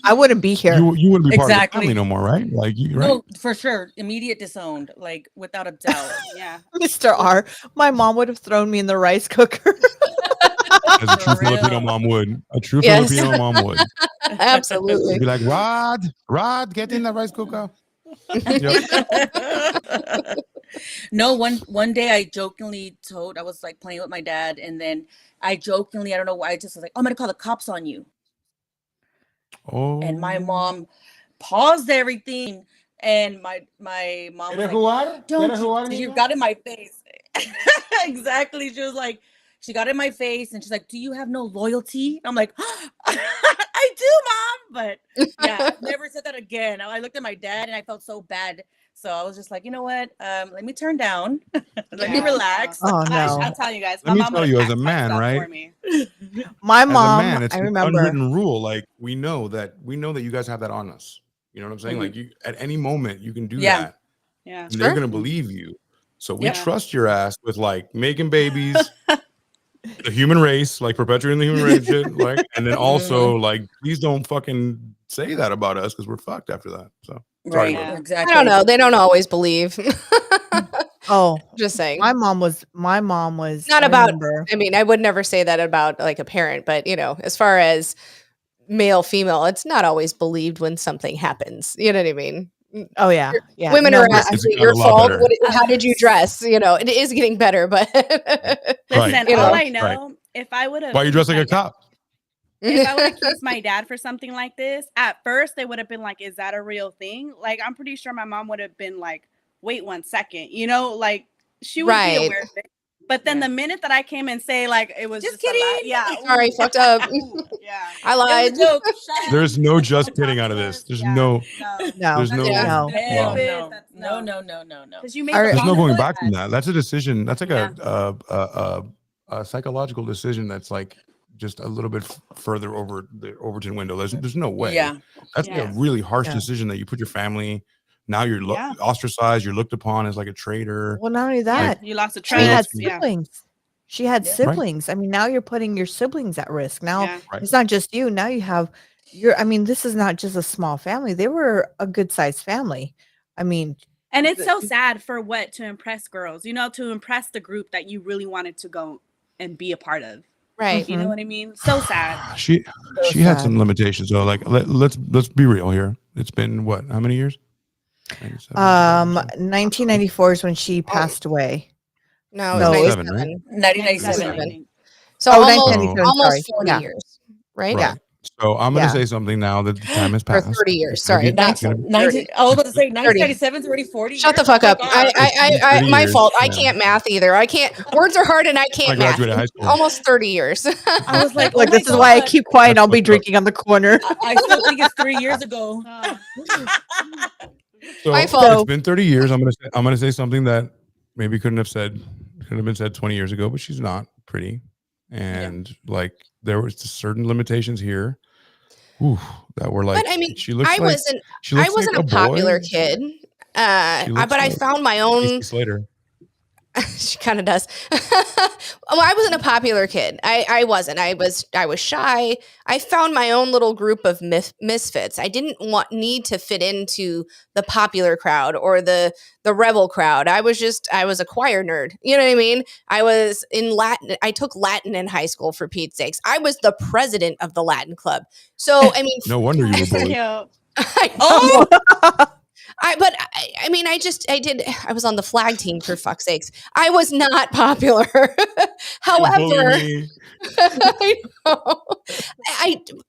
I wouldn't be here. you wouldn't be part of the Exactly. family no more, right? Like you, right? no, for sure, immediate disowned, like without a doubt. Yeah. Mr. R, my mom would have thrown me in the rice cooker. As a true For Filipino real. mom would. A true Yes. Filipino mom would. Absolutely. Be like, Rod, get in the rice cooker. Yep. No, one day I jokingly I was like playing with my dad, and then I jokingly, I don't know why, I just was like, I'm gonna call the cops on you. Oh. And my mom paused everything, and my mom was like, don't you got in my face. Exactly. She was like, she got in my face, and she's like, do you have no loyalty? I'm like, I do, mom. But yeah, I've never said that again. I looked at my dad and I felt so bad. So I was just like, you know what? Let me turn down. Let me Yeah. relax. Oh no. I'm telling you guys, Let me mom tell would've you, as a packed my man, stuff right? for me. My As a mom, man, it's I an remember. unwritten rule. Like we know that you guys have that on us. You know what I'm saying? Mhm. Like you at any moment you can do Yeah. that. Yeah. And they're Sure. gonna believe you. So we Yeah. trust your ass with like making babies, the human race, like perpetuating the human race shit, like, and then also like, please don't fucking say that about us because we're fucked after that. So sorry, Right. brother. Yeah. Exactly. I don't know. They don't always believe. Oh, Just saying. my mom was. Not I about, remember. I mean, I would never say that about like a parent, but as far as male, female, it's not always believed when something happens. You know what I mean? Oh yeah, yeah. Women No, are but asking, It's is it gotten your a lot fault? better. How did you dress? It is getting better, but Listen, You all know. I know, if I would have, Why you dress like a cop? if I would have accused my dad for something like this, at first they would have been like, "Is that a real thing?" Like, I'm pretty sure my mom would have been like, "Wait 1 second," like she would be Right. aware of it. But then the minute that I came and say like it was Just just a lie, kidding. yeah, Sorry, fucked up. yeah, I It lied. was a joke. Shut up. There's no just Don't kidding talk out of to this. us. There's Yeah, no No, there's no Yeah. no. Hell stupid. no. That's No. Because you made All the right. there's no wrong going choice. back from that. That's a decision. That's like Yeah. a psychological decision that's like just a little bit further over the Overton window. There's no way. Yeah. That's like Yeah. a really harsh Yeah. decision that you put your family. Now you're Yeah. ostracized. You're looked upon as like a traitor. Well, not only Yeah, that, you lost a she had trust. Yeah, siblings. She had Yeah. siblings. I mean, now you're putting your siblings at risk. Now yeah. Right. it's not just you. Now you have I mean, this is not just a small family. They were a good sized family. I mean, And it's so sad for what to impress girls, to impress the group that you really wanted to go and be a part of. Right. You know what I mean? So sad. She So had sad. some limitations though. Like let's be real here. It's been what? How many years? 97, 1994 is when she passed away. No, it So was it's 97, right? 97. 1997. 97, I think. So Oh, almost 1997, sorry. 40 Yeah. years, right? Right. Yeah. So I'm going to Yeah. say something now that the time has Or passed. 30 years. It's gonna Sorry, be- not it's gonna be- 19, I was about to say 30. 1997 is already 40 Shut the years. fuck Oh my up. God. It's My years, fault. I yeah. can't math either. I can't. Words are hard and I I can't math. graduated high school. Almost 30 years. I was like, oh Like, my this is why I God. keep quiet and That's I'll be fucked up. drinking on the corner. I still think it's 3 years ago. So My fault. it's been 30 years. I'm gonna say something that maybe couldn't have been said 20 years ago, but she's not pretty. And like there was certain limitations here. Ooh, that were like But I mean, she looks I like wasn't. she looks I wasn't like a popular boy. kid. She looks But I like found my own. Casey Slater. She kind of does. Well, I wasn't a popular kid. I wasn't. I was shy. I found my own little group of misfits. I didn't need to fit into the popular crowd or the rebel crowd. I was a choir nerd. You know what I mean? I was in Latin. I took Latin in high school, for Pete's sakes. I was the president of the Latin club. So I mean, No wonder you were bullied. I know. Oh, I was on the flag team, for fuck's sakes. I was not popular. However, I know.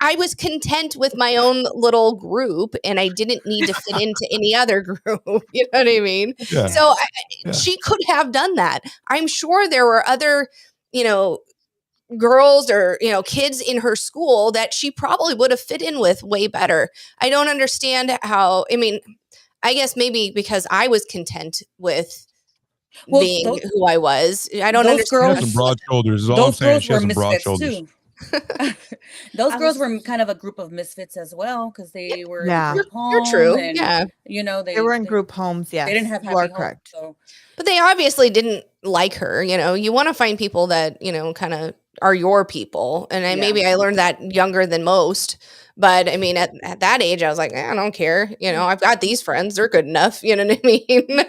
I was content with my own little group and I didn't need to fit into any other group. You know what I mean? Yeah. So Yeah. she could have done that. I'm sure there were other, girls or kids in her school that she probably would have fit in with way better. I don't understand how. I mean, I guess maybe because I was content with being who I was. I don't those understand. She has girls- some broad shoulders. Is all I'm those saying. girls She has were some broad misfits shoulders. too. Those girls were kind of a group of misfits as well because they were Yeah. in group You're true. home and, Yeah. They were in group homes, yes. They didn't have You are happy homes. correct. So But they obviously didn't like her. You want to find people that, kind of are your people. And maybe I learned that younger than most. But I mean, at that age, I was like, I don't care. I've got these friends. They're good enough. You know what I mean?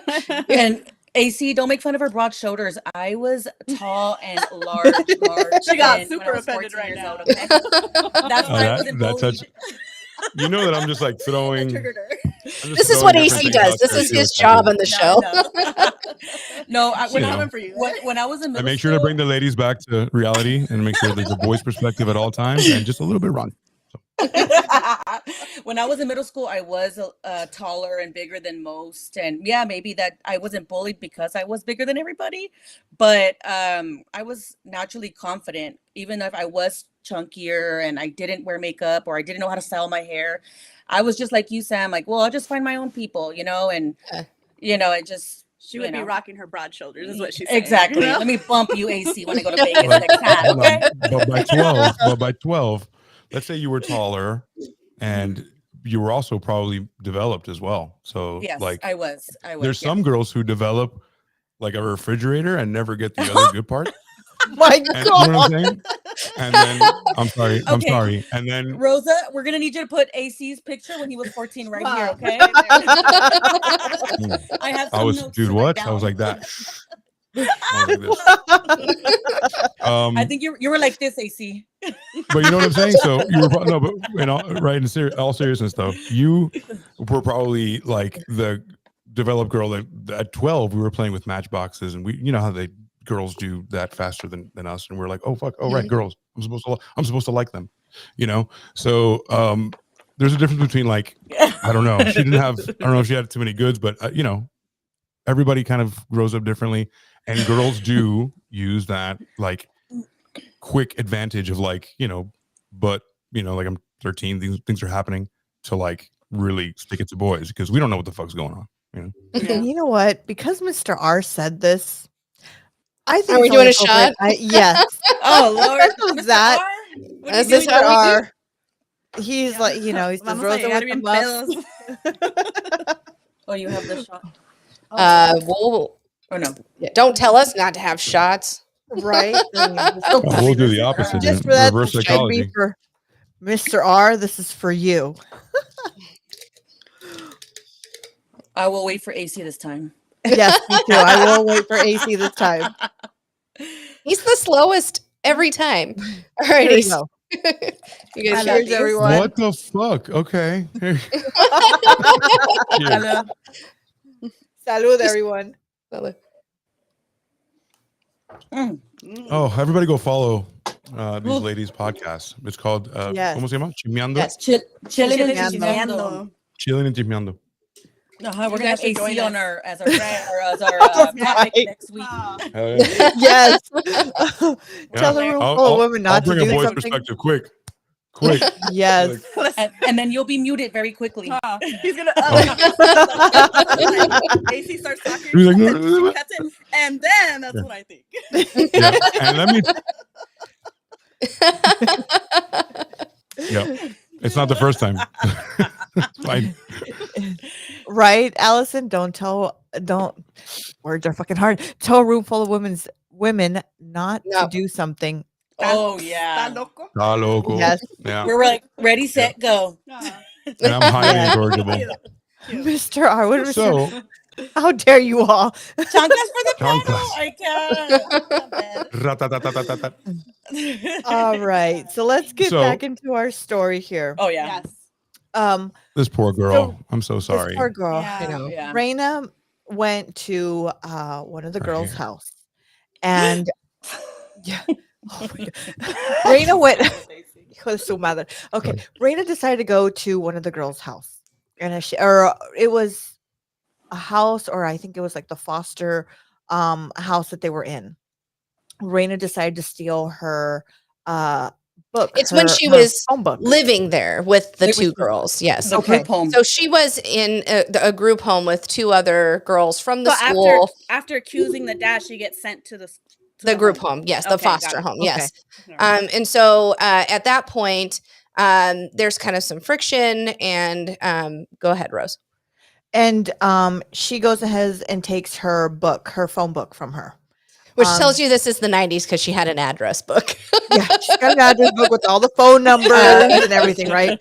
and AC, don't make fun of her broad shoulders. I was tall and large. She got and super when I was offended 14 right years now. old, okay? That's why I wasn't that touched. bullied. You know that I'm just like throwing. Triggered her. This is what AC does. This is his job on the show. No, We're You coming know. for you. when I was in I middle make sure to school- bring the ladies back to reality and make sure there's a boy's perspective at all times and just a little bit wrong. when I was in middle school, I was taller and bigger than most, and maybe that I wasn't bullied because I was bigger than everybody, but I was naturally confident, even if I was chunkier and I didn't wear makeup or I didn't know how to style my hair. I was just like you, Sam. Like, well, I'll just find my own people, and it just. She would be rocking her broad shoulders, is what she's saying. Exactly. Let me bump you, AC, when I go to Vegas next time. Hold Okay. on. But by 12, let's say you were taller and you were also probably developed as well. So Yes, like I was. there's some girls who develop like a refrigerator and never get the other good part. My And, you know what I'm saying? And then I'm sorry. Okay. And then Rosa, we're gonna need you to put AC's picture when he was 14 right here, okay? I have some notes to write I was down. like that. I was like this. I think you were like this, AC. But you know what I'm saying? So you were no, but in all seriousness though, you were probably like the developed girl that at 12 we were playing with matchboxes and we how girls do that faster than us and we're like, oh fuck, oh right, girls. I'm supposed to like them. So there's a difference between like I don't know. I don't know if she had too many goods, but everybody kind of grows up differently and girls do use that like quick advantage of like but like I'm 13, things are happening to like really stick it to boys because we don't know what the fuck's going on. And you know what? Because Mr. R said this, I think Are we it's doing only a shot? appropriate- yes. Oh Lord, Mr. Mr. that. R? What That's are you Mr. doing? what we do? R. He's like, he's Mama's the like, Rosa you gotta with be the in muffs. pills. Oh, you have the shot. Well, Or no? don't tell us not to have shots. Right? We'll do the opposite. Just then. for that, Reverse this should be psychology. for Mr. R. This is for you. I will wait for AC this time. Yes, me too. I will wait for AC this time. He's the slowest every time. All Here right, we AC. go. You guys Cheers, these? everyone. What the fuck? Okay. Cheers. Hello. Salud, everyone. Mm. Oh, everybody go follow these ladies' podcast. It's called Yes. ¿Cómo se llama? Chismeando. Yes. Chillin and Chismeando. Chismeando. Chilling and Chismeando. We're gonna have guys should join AC on us. our as our brand or as our topic Right. next week. Hell yeah. Yes. Yeah. Tell the room I'll- full of I'll- women not I'll to bring a do voice something. perspective. Quick. Yes. And then you'll be muted very quickly. He's gonna. AC starts talking. He's like, and no. she cuts it, and then that's what I think. Yeah. And let me. Yeah. It's not the first time. It's fine. Right, Allison? Don't words are fucking hard. Tell a room full of women not No. to do something. Oh Está yeah. loco. Ah, loco. Yes. Yeah. We're like ready, set, go. And I'm highly incorrigible. Mr. Arwood, So, how dare you all? Chanclas for the panel. Chanclas. I can't. ratatatatatatat. All right. So let's get So- back into our story here. Oh yeah. Yes. This poor girl. I'm so sorry. This poor girl. Yeah. I know. Yeah. Reina went to one of the Her girls' hair. house. And yeah. Oh my God. Reina went. Hijo de su madre. Okay. Reina decided to go to one of the girls' house. And it was a house, or I think it was like the foster house that they were in. Reina decided to steal her book. It's when she her was phone book. living there with the It was two the- girls. Yes. The Okay. group home. So she was in a group home with two other girls from the So school. after accusing the dad, she gets sent to The group home. Yes. The Okay, got foster it. home. Okay. Yes. And so at that point, there's kind of some friction. And go ahead, Rose. And she goes ahead and takes her phone book from her. Which tells you this is the 90s because she had an address book. Yeah, she's got an address book with all the phone numbers and everything, right?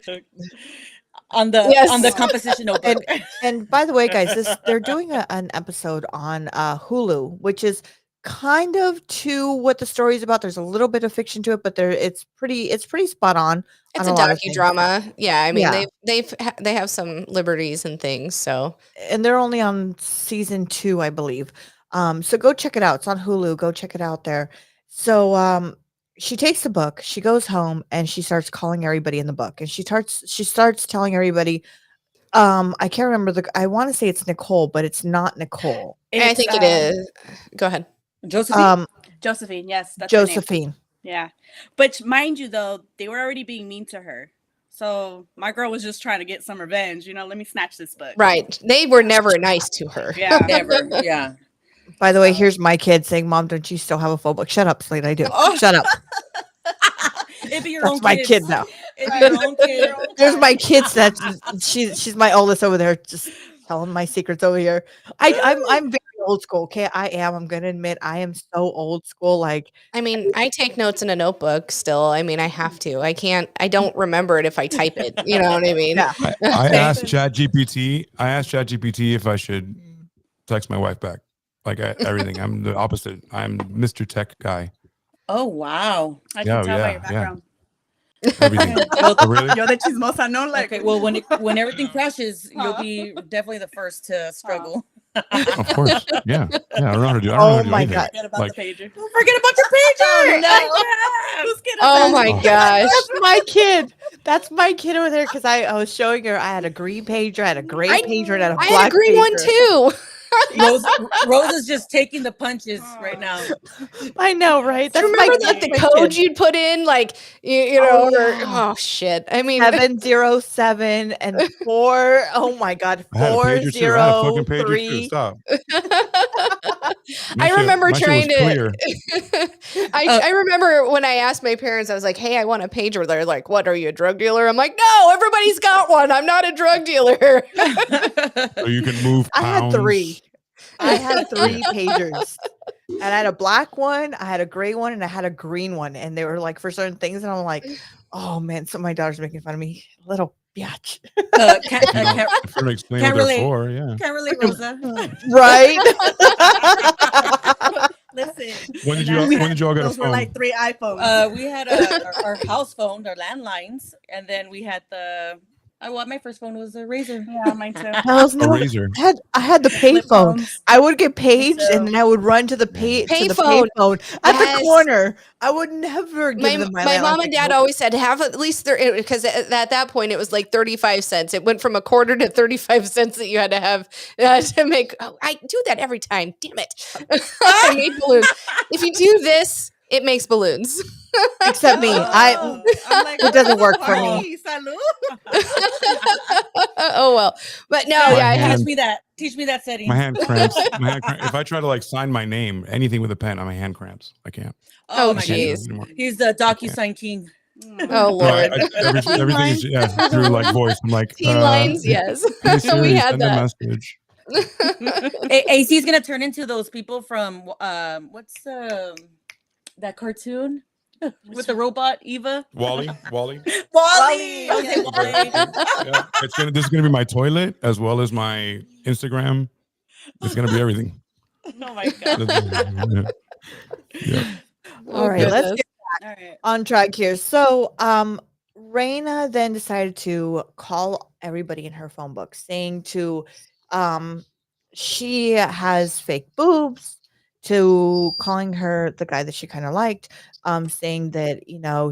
on the Yes. on the composition notebook. And by the way, guys, they're doing an episode on Hulu, which is kind of to what the story is about. There's a little bit of fiction to it, but it's pretty spot on. It's on a lot of things. docudrama. Yeah, I mean Yeah. they have some liberties and things. So And they're only on season 2, I believe. So go check it out. It's on Hulu. Go check it out there. So she takes the book, she goes home, and she starts calling everybody in the book. And she starts telling everybody, I can't remember I want to say it's Nicole, but it's not Nicole. I think it is. Go ahead. Josephine. Josephine. Yes, that's her name. Josephine. Yeah, but mind you, though, they were already being mean to her. So my girl was just trying to get some revenge. Let me snatch this book. Right. They were never nice to her. Yeah. Never. Yeah. By the way, here's my kid saying, "Mom, don't you still have a phone book?" Shut up, Slade. I do. Oh. Shut up. It'd be your That's own my kids. kid now. It'd be your own kid. There's my kids. She's my oldest over there, just telling my secrets over here. I'm very old school. Okay, I am. I'm gonna admit I am so old school. Like, I mean, I take notes in a notebook still. I mean, I have to. I don't remember it if I type it. You know what I mean? Yeah. I asked ChatGPT. if I should text my wife back. Like everything. I'm the opposite. I'm Mr. Tech guy. Oh wow. I Yeah, can tell by yeah, your background. Everything. Well, Oh, really? Yo de chismosa, no, like. okay. Well, when everything crashes, you'll be definitely the first to struggle. Of course. Yeah. Yeah. I don't know how to do. I don't know Oh how to do my anything. God. Forget about Like- the pager. Don't forget about your pager. No. Whose kid is Oh that? my Oh. gosh. that's my kid. That's my kid over there. Because I was showing her. I had a green pager, I had a gray pager, and I had a I black had a green one pager. too. Rose is just taking the punches right now. I know, right? Do That's you my remember like the my code kid. you'd put in, like you know, Oh, or yeah. oh shit. I mean, 707 and 4. Oh my God, I had a pager too. I had a fucking pager too. 403. Stop. I remember my shit trying was to. clear. I remember when I asked my parents, I was like, "Hey, I want a pager." They're like, "What? Are you a drug dealer?" I'm like, "No, everybody's got one. I'm not a drug dealer." So you can move I had pounds. 3. I had 3 pagers. And I had a black one, I had a gray one, and I had a green one. And they were like for certain things. And I'm like, oh man, so my daughter's making fun of me. Little bitch. If you don't explain Can't what relate. they're for, yeah. Can't relate, Rosa. Right? Listen. When did and you all get a those were phone? like 3 iPhones. We had our house phone, our landlines, and then we had the My first phone was a Razor. Yeah, mine too. Hell's A no. razor. I had the Flip payphone. phones. I would get paged, too. and then I would run to the Payphone. payphone at the Yes. corner. I would never give My them my mom landline. and dad always said have at least because at that point it was like 35 cents. It went from a quarter to 35 cents that you had to have to make. Oh, I do that every time. Damn it! I made balloons. If you do this, it makes balloons. Except me. I'm like, It doesn't where's work the for me. party? Salud. Oh well, but no, Hey, yeah, I hand- had teach me that. Teach me that setting. My hand cramps. If I try to like sign my name, anything with a pen, my hand cramps. I can't. Oh, my I can't do it jeez. anymore. He's the DocuSign king. Oh No, Lord. everything is through like voice. I'm like Teen lines, yes. Hey Siri, We had send a that. message. AC's gonna turn into those people from what's that cartoon with the robot Eva? Wally. Wally. Wally. Okay, Yeah. Wally. Yeah, this is gonna be my toilet as well as my Instagram. It's gonna be everything. Oh my god. Yeah. All right, let's get All right. on track here. So, Reina then decided to call everybody in her phone book, saying to, she has fake boobs, to calling her the guy that she kind of liked, saying that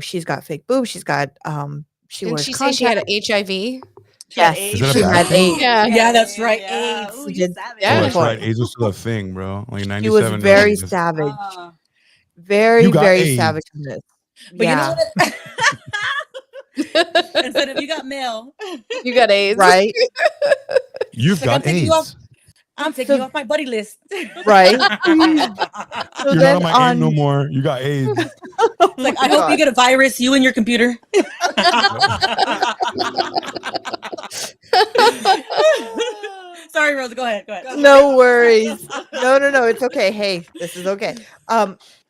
she's got fake boobs, she's got she Didn't wears she say she had contacts. HIV? She had Yes, AIDS. Is that a she bad had thing? AIDS. Yeah. that's right, Yeah. AIDS. Ooh, She you did. savage. Oh, Yeah. that's Boy. right. AIDS was still a thing, bro. Like 97. She was very was- savage, Uh, very You got very AIDS. savage in this. But Yeah, you know what? Instead of you got mail, You got AIDS. right, You've Like, I'm got taking you AIDS. I'm taking you off my buddy list. right. So You're not then on my aim no more. You got AIDS. It's like, I hope you get a virus, you and your computer. Sorry, Rosa. Go ahead. No worries. No. It's okay. Hey, this is okay.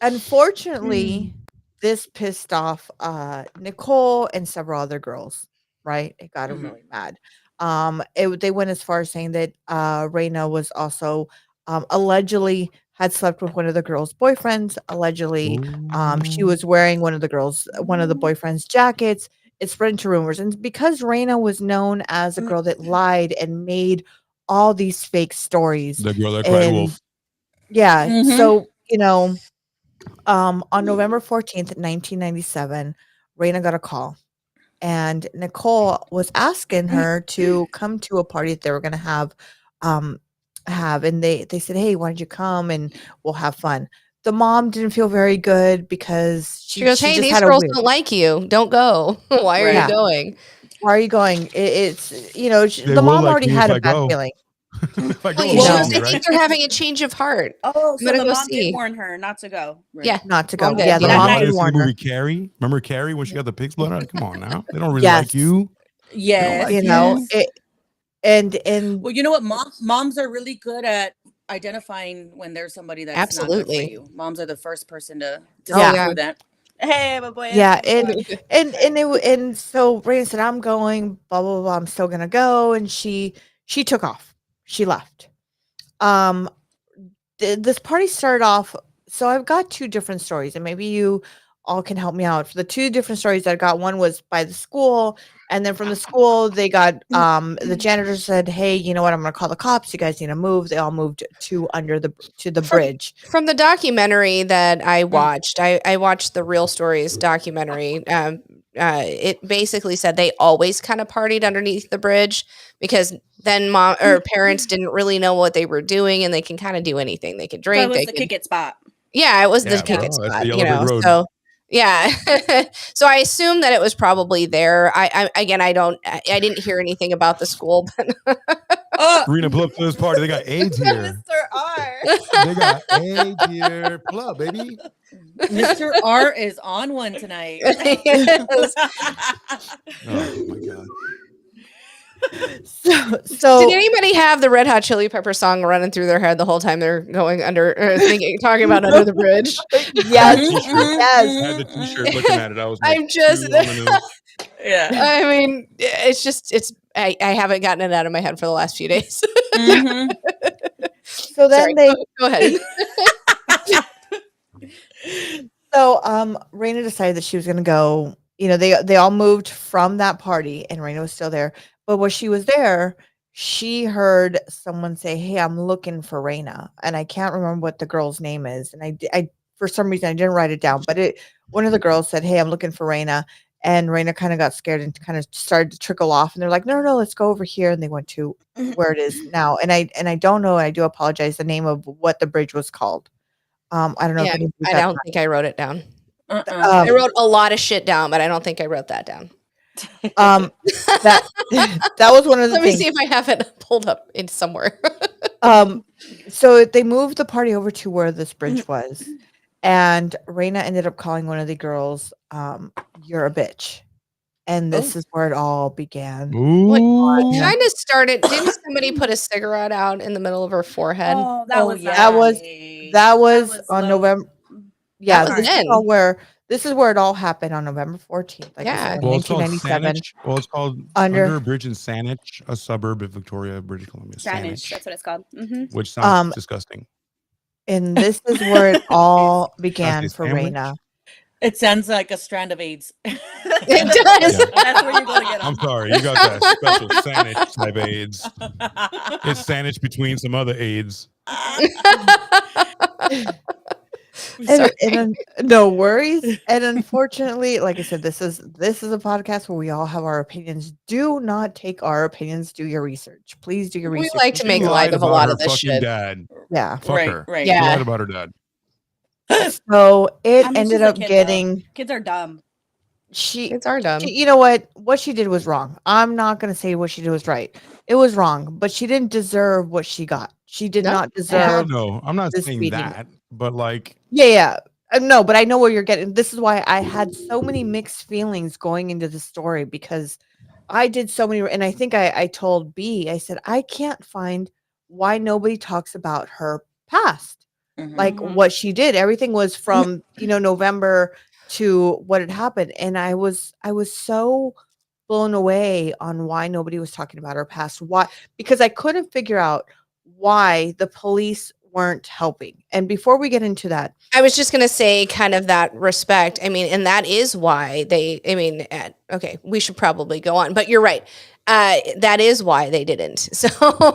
Unfortunately, this pissed off Nicole and several other girls, right? It got them Mhm. really mad. They went as far as saying that Reina was also allegedly had slept with one of the girls' boyfriends. Allegedly, she was wearing one of the boyfriend's jackets. It spread into rumors. And because Reina was known as a girl that lied and made all these fake stories. The girl that cried And wolf. yeah, Mhm. so on November 14th, 1997, Reina got a call, and Nicole was asking her to come to a party that they were gonna have, and they said, "Hey, why don't you come and we'll have fun." The mom didn't feel very good because She goes, "Hey, just these had a girls weird. don't like you. Don't go. Why are Right. you Yeah. going?" Why are you going? It's They the will mom like already me had if a I bad go. feeling. If I go, Well, you she know. goes, me, "I think right? they're having a change of heart." Oh, I'm so gonna the go mom see. did warn her not to go. Yeah. Not to go. Mom did. Yeah, the Yeah. You mom want did to see warn the her. movie Carrie? Remember Carrie when she got the pig's blood out? Come on now. They don't really Yes. like you. Yes. like It and Well, you know what? Moms are really good at identifying when there's somebody that's not good Absolutely. for you. Moms are the first person to Oh, Yeah. see yeah. through that. Hey, my boy. yeah, Okay. and so Raina said, "I'm going, blah blah blah. I'm still gonna go," and she took off. She left. Um, this party started off. So I've got two different stories, and maybe you all can help me out. For the two different stories that I got, one was by the school, and then from the school they got the janitor said, "Hey, you know what? I'm gonna call the cops. You guys need to move." They all moved to the bridge. From the documentary that I watched, I watched the Real Stories documentary. It basically said they always kind of partied underneath the bridge because then mom or parents didn't really know what they were doing, and they can kind of do anything. They could So it drink. was They the could, kick it spot. yeah, it was the Yeah, kick bro, it that's spot, the Yellow Brick Road. So yeah, so I assume that it was probably there. I again, I didn't hear anything about the school, but Reena, pull up to this party. They got AIDS here. Mr. R. They got AIDS here. Pull up, baby. Mr. R is on one tonight. Yes. Oh my god. So Did anybody have the Red Hot Chili Pepper song running through their head the whole time they're going under, talking about under the bridge? yes, Mhm, yes. I had the T-shirt looking at it. I was like, I'm just- "Two on the nose." Yeah. I mean, I haven't gotten it out of my head for the last few days. Mhm. So then Sorry, go ahead. So Raina decided that she was gonna go they all moved from that party, and Raina was still there. But when she was there, she heard someone say, "Hey, I'm looking for Raina," and I can't remember what the girl's name is. And I for some reason I didn't write it down, but one of the girls said, "Hey, I'm looking for Raina," and Raina kind of got scared and kind of started to trickle off. And they're like, "No, no, let's go over here." And they went to where it is now. And I don't know. I do apologize. The name of what the bridge was called. I don't know if Yeah, anybody I got don't think I wrote it down. Uh-uh. I wrote a lot of shit down, but I don't think I wrote that down. that that was one of the Let me things. see if I have it pulled up in somewhere. So they moved the party over to where this bridge was, and Raina ended up calling one of the girls, "You're a bitch," and this is where it all began. Ooh. Yeah. Kind of started. Didn't somebody put a cigarette out in the middle of her forehead? Oh, that Oh, was yeah. That was nice. that was on little- November. Yeah, was this is then. all where it all happened on November 14th. Like I Yeah. said, in Well, it's called 1997. Saanich. Well, it's called Under- Under a Bridge in Saanich, a suburb of Victoria, British Columbia. Spanish. Saanich, That's what it's called. Mm-hmm. which sounds disgusting. And this is where it all That's began a for sandwich? Raina. It sounds like a strand of AIDS. It does. Yeah. That's where you're going to get I'm them. sorry, you got that special Saanich type AIDS. It's Saanich between some other AIDS. Sorry. And no worries. And unfortunately, like I said, this is a podcast where we all have our opinions. Do not take our opinions. Do your research. Please do your We research. like to She make lied light of a about lot her of this fucking shit. dad. Yeah. Fuck her. Right. She Yeah. lied about her dad. So it I mean, ended she's a up kid, though. getting Kids are dumb. It's our dumb. you know what she did was wrong. I'm not going to say what she did was right. It was wrong, but she didn't deserve what she got. She did No. not Oh, deserve. hell no. I'm not this saying beating. that, but like, Yeah. No, but I know where you're getting. This is why I had so many mixed feelings going into the story, because I did so many, and I think I told B, I said, I can't find why nobody talks about her past, like Mhm. what she did. Everything was from, November to what had happened. And I was so blown away on why nobody was talking about her past. Why? Because I couldn't figure out why the police weren't helping. And before we get into that, I was just going to say kind of that respect. I mean, and that is why okay, we should probably go on, but you're right. That is why they didn't. So,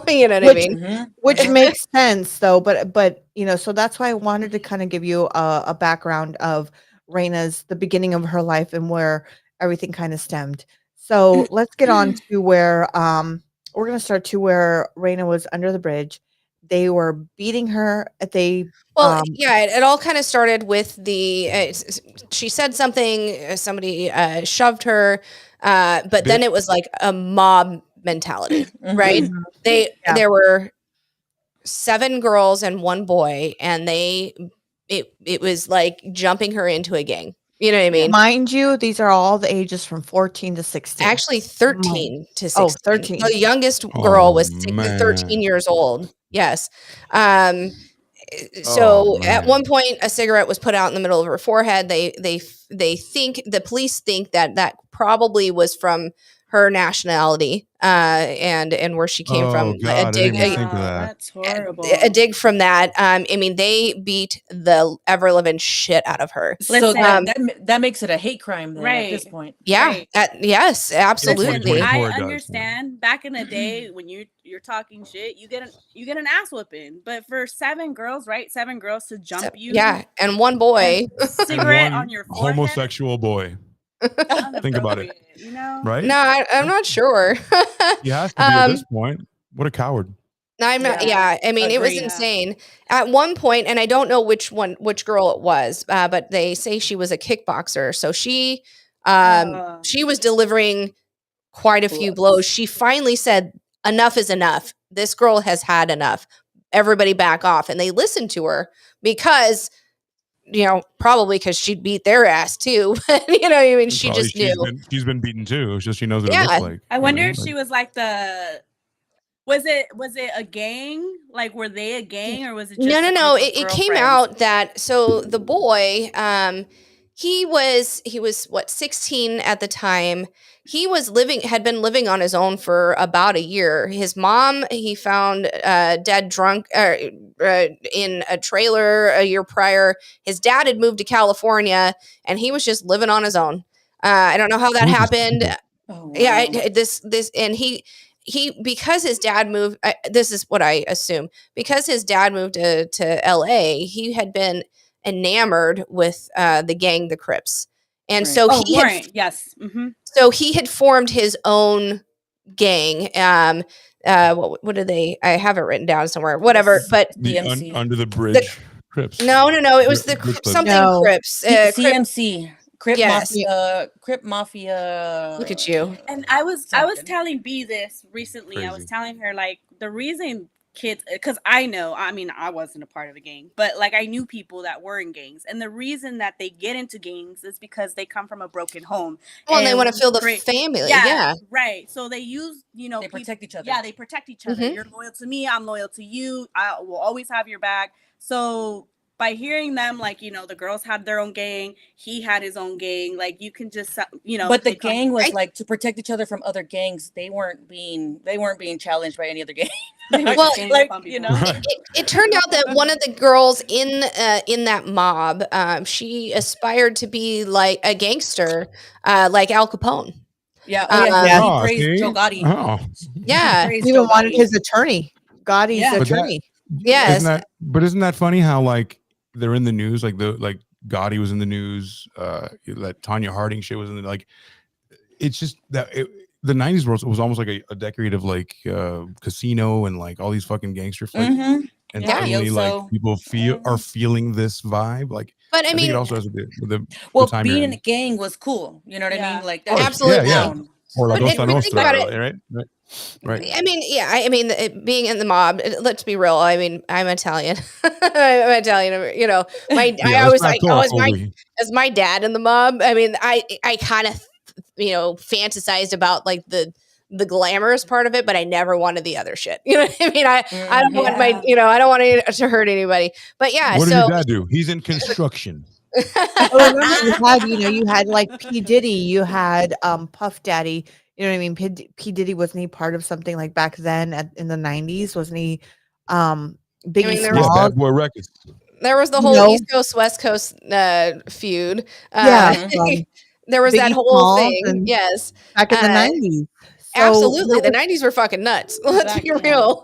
you know what I mean? which makes sense though, but so that's why I wanted to kind of give you a background of Raina's, the beginning of her life and where everything kind of stemmed. So let's get on to where we're going to start to where Raina was under the bridge. They were beating her. Well, yeah, it all kind of started with she said something, somebody shoved her, but then it was like a mob mentality, right? There were 7 girls and 1 boy, and it was like jumping her into a gang. You know what I mean? Mind you, these are all the ages from 14 to 16. Actually, 13 to 16. Oh, 13. The youngest girl was man. 13 years old. Yes. So at one point, a cigarette was put out in the middle of her forehead. They think, the police think that probably was from her nationality and where she came from. God, I didn't even think of that. That's horrible. A dig from that. I mean, they beat the ever living shit out of her. So Listen, that makes it a hate crime then at this Right. point. Yeah. Right. Yes, absolutely. Listen, 2024 I it does. understand. Back in the day, when you're talking shit, you get an ass whupping. But for 7 girls, right? 7 girls to jump you, Yeah, and 1 boy. And cigarette one on your forehead, homosexual boy. Think about it. inappropriate, Right? No, I'm not sure. He has to be at this point. What a coward. I'm not. Yeah. Yeah, I mean, it was Agreed. insane. At one point, and I don't know which girl it was, but they say she was a kickboxer. So she was delivering quite a few blows. She finally said, "Enough is enough. This girl has had enough. Everybody back off." And they listened to her because, probably because she beat their ass too. You know, I mean, she Probably just knew. She's been beaten too. It's just she knows what Yeah. it looks like. I wonder if Like, she was like was it a gang? Like, were they a gang, or was it just No. a group of It came girlfriends? out that the boy, he was what, 16 at the time. He had been living on his own for about a year. His mom, he found dead drunk in a trailer a year prior. His dad had moved to California, and he was just living on his own. I don't know how that Who is this happened. people? Oh, wow. Yeah, this and he because his dad moved. This is what I assume, because his dad moved to L.A. He had been enamored with the gang, the Crips, and Right. so Oh, he had Warrant. Yes. Mm-hmm. so he had formed his own gang. What do they? I have it written down somewhere. Whatever, Yes. but The DMC. under the bridge Crips. no, it was the Bridge Clips. something No. Crips. Crip, CMC. Crip yes. Mafia. Crip Mafia. Look at you. And I was something. telling B this recently. I was Crazy. telling her like the reason kids, because I know, I mean, I wasn't a part of a gang, but like I knew people that were in gangs, and the reason that they get into gangs is because they come from a broken home. Well, and they want to we feel the create- family. Yeah, Yeah. right. So they use, They protect each other. Yeah, they protect each other. Mhm. You're loyal to me, I'm loyal to you. I will always have your back. So by hearing them, like, the girls had their own gang, he had his own gang, like you can just, But the they come- gang was I- like to protect each other from other gangs. They weren't being challenged by any other gang. they were Well, just ganging like, up on you people. know? Right. It turned out that one of the girls in that mob, she aspired to be like a gangster, like Al Capone. Yeah. Oh yeah. Yeah. He Oh, praised see? Joe Gotti. Oh. Yeah. Praised He even Joe wanted Gotti. his attorney, Gotti's Yeah. But that- attorney. Yes. Isn't that funny how like they're in the news, like Gotti was in the news, that Tanya Harding shit was in the, like, it's just that the 90s was almost like a decade of like casino and like all these fucking gangster flicks. Mhm. And Yeah. suddenly like Mafioso. people are feeling this vibe. Like But I I think mean, it also has to do with the Well, time being you're in a gang was cool. You know what I Yeah. mean? Like Of course. Absolutely. Yeah, down. or La But if Cosa we think Nostra, about it- right? Right. I mean, yeah. I mean, being in the mob. Let's be real. I mean, I'm Italian. I'm Italian. You know, Yeah, I always let's like, not oh, talk over as my dad in the mob. I mean, I kind of, fantasized about like the glamorous part of it, but I never wanted the other shit. You know what I mean? I don't want my, Yeah. I don't want to hurt anybody. But yeah, What did so your dad do? He's in construction. Well, remember you had like P Diddy, you had Puff Daddy. You know what I mean? P Diddy, wasn't he part of something like back then in the 90s? Wasn't he Biggie mean, there Yeah, was- Smalls? Bad Boy Records. there was the You whole know? East Coast West Coast feud. Yeah, There was that Biggie whole Smalls thing. and- Yes. back in the Uh, 90s. So Absolutely. The there 90s were fucking nuts. Let's be Exactly. real.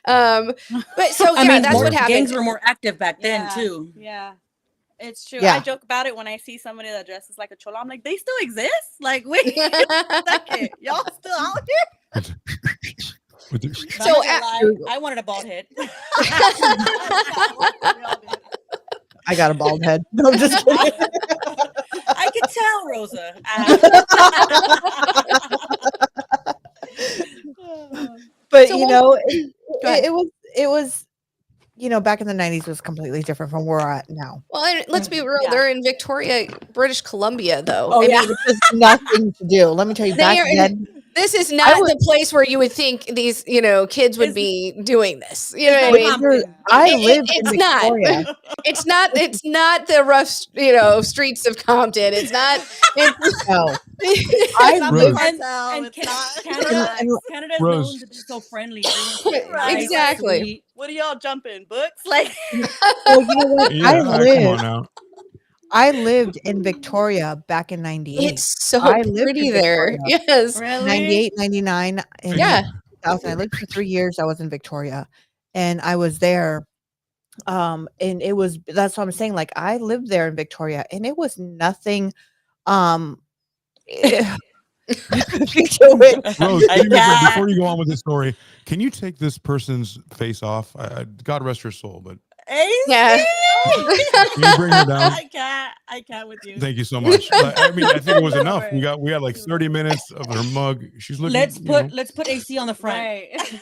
But so, yeah, I mean, that's what happened. gangs were more active back then Yeah, too. Yeah. It's true. Yeah. I joke about it when I see somebody that dresses like a cholo. I'm like, they still exist? Like, wait a second. Y'all still out here? With the- But So, I'm not gonna lie, I wanted a bald head. I got a bald head. No, I'm just kidding. I could tell, Rosa. But So you we'll- know, Go ahead. it was back in the 90s was completely different from where we're at now. Well, and let's be real. Yeah. They're in Victoria, British Columbia, though. Oh, I yeah. mean, Which is nothing to do. Let me tell you, They back are- then, this is not would- the place where you would think these, kids would It's- be doing this. You know what I not mean? Compton. I It- lived in it's not. Victoria. It's not the rough, streets of Compton. It's not. No, It's I not Rose. the cartel. And It's not. Canada's Rose. known to be so friendly. Everyone's nice, Exactly. sweet. What are y'all jumping? Books? Like, well, you know what? Yeah, come on now. I lived in Victoria back in 98. It's so I lived pretty in there. Victoria. Yes. really? 98, 99. And Yeah. 2000. I lived for 3 years. I was in Victoria and I was there. And that's what I'm saying. Like I lived there in Victoria and it was nothing. To it. Rose, I can you make that- can't. before you go on with this story, can you take this person's face off? God rest her soul, but Yeah. can you bring her down? I can't with you. Thank you so much. I mean, I think it was enough. We got like 30 minutes of her mug. She's looking. Let's you know. put AC on the front. Right.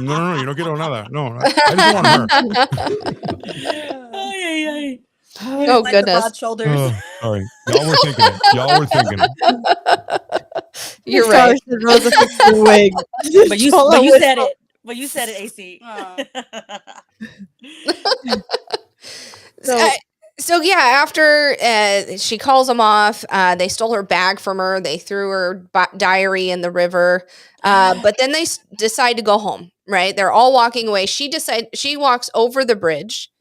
No, you don't get on nada. No, I just want her. Ay, ay, ay. Oh, Like goodness. The broad shoulders. Oh, sorry, y'all were thinking it. Y'all were thinking it. You're Sorry, right. said Rosa fixed the wig. But you Told her with- said it. But you said it, AC. Oh. So- So yeah, after she calls them off, they stole her bag from her. They threw her diary in the river. But then they decide to go home. Right? They're all walking away. She walks over the bridge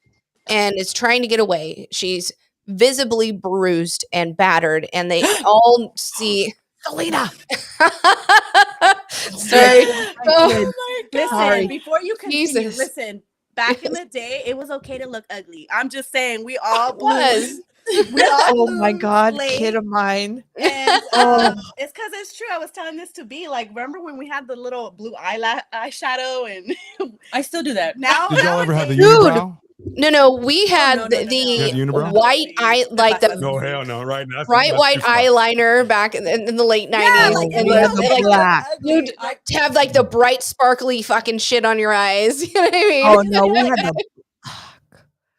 and is trying to get away. She's visibly bruised and battered, and they all see Selena. sorry. Oh, Listen, Sorry. before you continue, Jesus. listen. Back in the day, it was okay to look ugly. I'm just saying, we all was. we all Oh my bloomed God, late. kid of mine. And Oh. it's because it's true. I was telling this to B. Like, remember when we had the little blue eyeshadow? And I still do that. now, Did y'all ever have the nowadays- Dude. unibrow? No, we had no, no, no, the You had the unibrow? white eye, like the No, hell no. Right. That's bright that's white too far. eyeliner back in the late 90s. Yeah, like, and it we was had the, the okay like, to look black. ugly. You'd to have like the bright, sparkly fucking shit on your eyes. You know what I mean? Oh no, we had the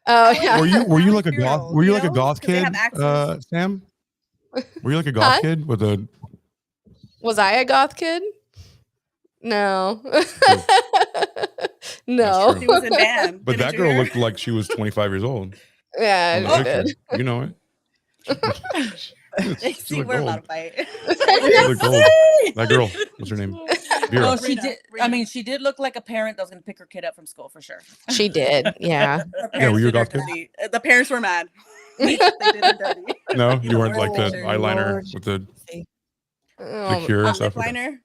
Oh, yeah. Were you like a goth? Girls, Were you you like a know? goth 'Cause they kid, have accents. Sam? Were you like a goth Huh? kid with a? Was I a goth kid? No. no. true. She was in band. But Didn't that you girl hear? looked like she was 25 years old. Yeah, On the I picture. did. You know it. They She see looked we're old. about to fight. She looked old. That girl. What's her name? Vera. Oh, she Reena, did. I Reena. mean, she did look like a parent that was going to pick her kid up from school for sure. She did. Yeah. Her Yeah, were parents you a did her goth kid? dirty. The parents were mad. They did her dirty. No, you weren't like the Lord. eyeliner with the Oh, cure and Lip stuff. Okay. liner.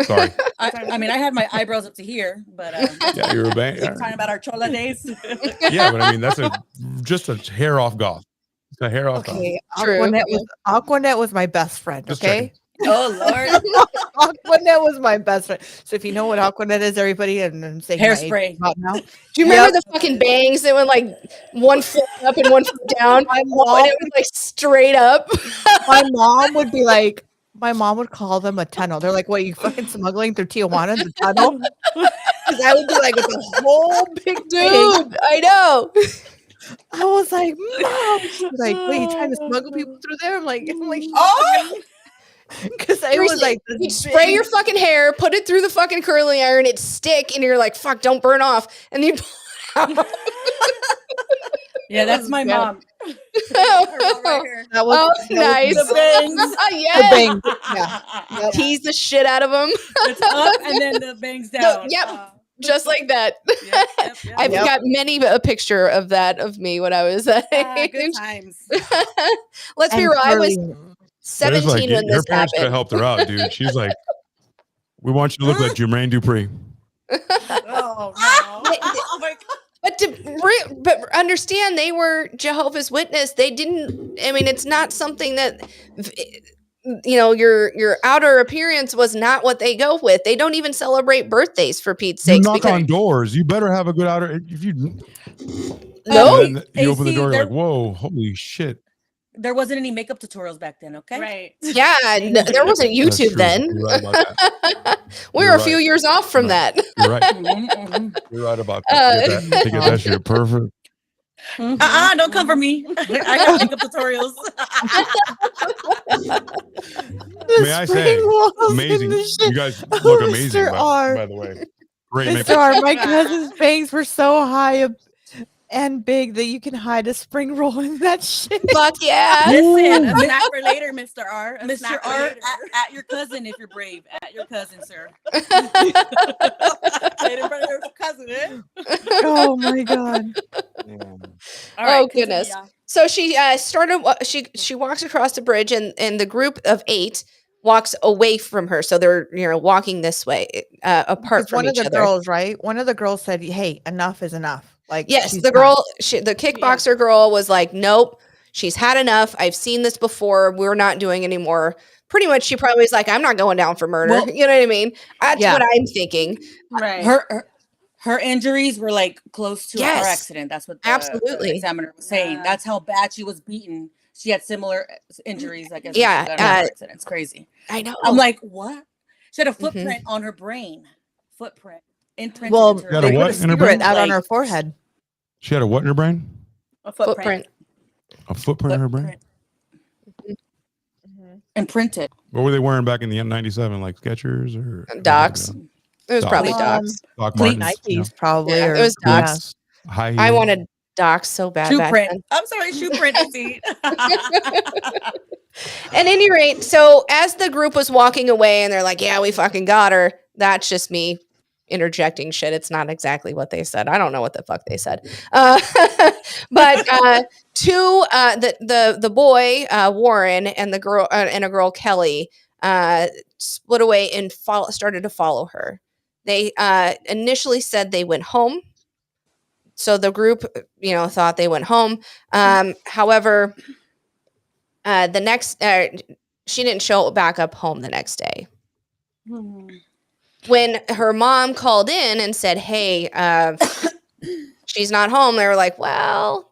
Sorry. I mean, I had my eyebrows up to here, but Yeah, you were a bang. Talking about our chola days. Yeah, but I mean that's just a hair off goth. It's a hair off goth. okay. True. Aquanet was my best friend. Just Okay. Oh Lord. Aquanet was my best friend. So if you know what Aquanet is, everybody, and I'm saying my age Hairspray. about now. do you remember Yep. the fucking bangs that went like 1 foot up and 1 foot down? My And mom, it was like straight up. my mom would be like, my mom would call them a tunnel. They're like, what, you fucking smuggling through Tijuana, the tunnel? Because I would be like, with a whole big thing. Dude, I know. I was like, Mom. She's like, wait, you trying to smuggle people through there? I'm like, Oh. because it was like, this You'd spray big- your fucking hair, put it through the fucking curling iron, it'd stick, and you're like, fuck, don't burn off. And then you pull it out. yeah, that's my Yeah. mom. Right here. that was, Oh, that was nice. The bangs. the Yes. bang. Yeah. Yep. Tease the shit out of them. It's up and then the bangs down. Yep. Just like that. Yep, yep. I've Yep. got many a picture of that of me when I was that Good age. times. Let's be And real. I was curly. 17 There's like, when her this parents could have happened. helped her out, dude. She's like, we want you to look like Jermaine Dupri. Oh no. Oh my God. But understand, they were Jehovah's Witness. They didn't. I mean, it's not something that your outer appearance was not what they go with. They don't even celebrate birthdays, for Pete's You sakes. knock on doors. You better have a good outer. If you No. and then you open the AC, door, you're there- like, whoa, holy shit. There wasn't any makeup tutorials back then, okay? Right. Yeah, there wasn't That's YouTube true. then. You're right about that. We You're were a few right. years off from Right. that. You're right. Mhm, mhm. You're right about that. To get that shit perfect. Don't come for me. I have makeup tutorials. May I say, amazing. You guys look amazing, Mr. R. by the way. Great Mr. makeup. R, my cousin's bangs were so high and big that you can hide a spring roll in that shit. Fuck yeah. Listen, a snack for later, Mr. R. A Mr. snack for R, later. at your cousin if you're brave. At your cousin, sir. Say it in front of your cousin, eh? Oh my God. All Oh, continue, goodness. y'all. So she she walks across the bridge, and the group of 8 walks away from her. So they're walking this way, apart Because from one of each the other. girls, right? One of the girls said, hey, enough is enough. Like, Yes, she's the done. girl, the kickboxer girl was like, nope, she's had enough. I've seen this before. We're not doing anymore. Pretty much, she probably was like, I'm not going down for murder. Well- You know what I mean? That's Yeah. what I'm thinking. Right. Her injuries were like close to a Yes. car accident. That's what the Absolutely. examiner was saying. Yeah. That's how bad she was beaten. She had similar injuries, I guess. Yeah, when she got in a car accident. It's crazy. I know. I'm like, what? She had a Mhm. footprint on her brain. Footprint. Imprinted Well, into her Got a they brain. put what a in her cigarette brain? out on Like- her forehead. She had a what in her brain? A footprint. A footprint in her brain? Imprinted. What were they wearing back in the N97? Like Skechers or Docs. It was Docs. probably Um, Docs. Doc Clean Martens? Nikes, probably. Yeah, or, it was Docs. High I heels? wanted Docs so bad Shoe back print. then. I'm sorry, shoe print. See? At any rate, so as the group was walking away and they're like, yeah, we fucking got her. That's just me interjecting shit. It's not exactly what they said. I don't know what the fuck they said. But the boy Warren and the girl and a girl Kelly split away and started to follow her. They initially said they went home. So the group, thought they went home. However, the next she didn't show back up home the next day. When her mom called in and said, hey, she's not home, they were like, well,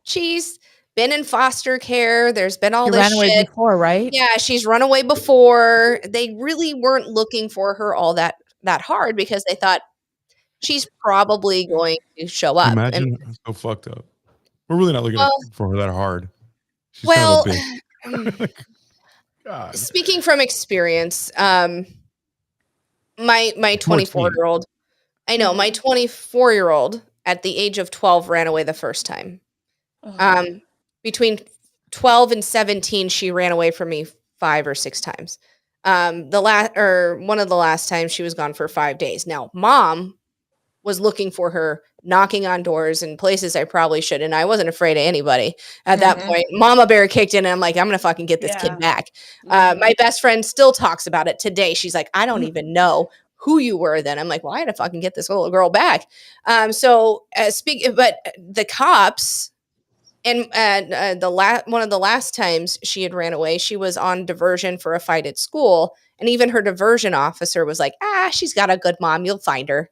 she's been in foster care. There's been all She this ran away shit before, right? Yeah, she's run away before. They really weren't looking for her all that hard because they thought she's probably going to show up. Imagine so fucked up. We're really not looking for her that hard. She's well, kind of a bitch. God. Speaking from experience, my 24-year-old, I know my 24-year-old at the age of 12 ran away the first time. Between 12 and 17, she ran away from me 5 or 6 times. One of the last times she was gone for 5 days. Now, mom was looking for her, knocking on doors in places I probably should, and I wasn't afraid of anybody at that point. Mama bear kicked in, and I'm like, I'm gonna fucking get this kid back. My best friend still talks about it today. She's like, I don't even know who you were then. I'm like, well, I had to fucking get this little girl back. But the cops. And one of the last times she had ran away, she was on diversion for a fight at school, and even her diversion officer was like, she's got a good mom, you'll find her.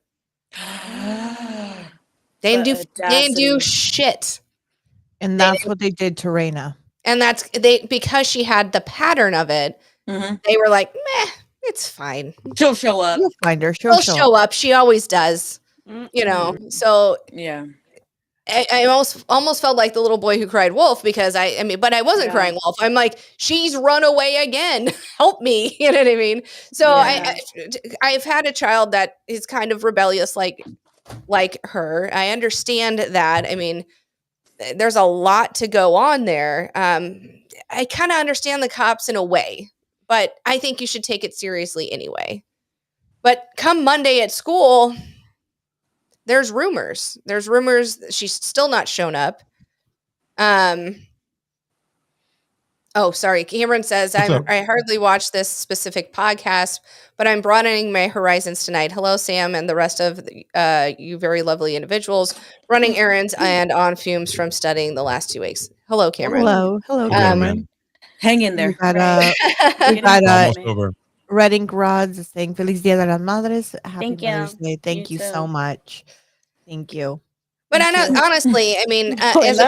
They didn't do shit. And that's what they did to Reena. And because she had the pattern of it, they were like, meh, it's fine. She'll show up. You'll find her. She'll show up. She always does. So yeah. I almost felt like the little boy who cried wolf because but I wasn't crying wolf. I'm like, she's run away again. Help me. You know what I mean? So I've had a child that is kind of rebellious like her. I understand that. I mean, there's a lot to go on there. I kind of understand the cops in a way, but I think you should take it seriously anyway. But come Monday at school, there's rumors. There's rumors that she's still not shown up. Oh, sorry. Cameron says, I hardly watch this specific podcast, but I'm broadening my horizons tonight. Hello, Sam, and the rest of you very lovely individuals running errands and on fumes from studying the last 2 weeks. Hello, Cameron. Hello, Cameron. Hang in there. We got Almost over. Redding Rods saying Feliz Dia de las Madres. Happy Thank you. Mother's Day. Thank you You so too. much. Thank you. But honestly, I mean, as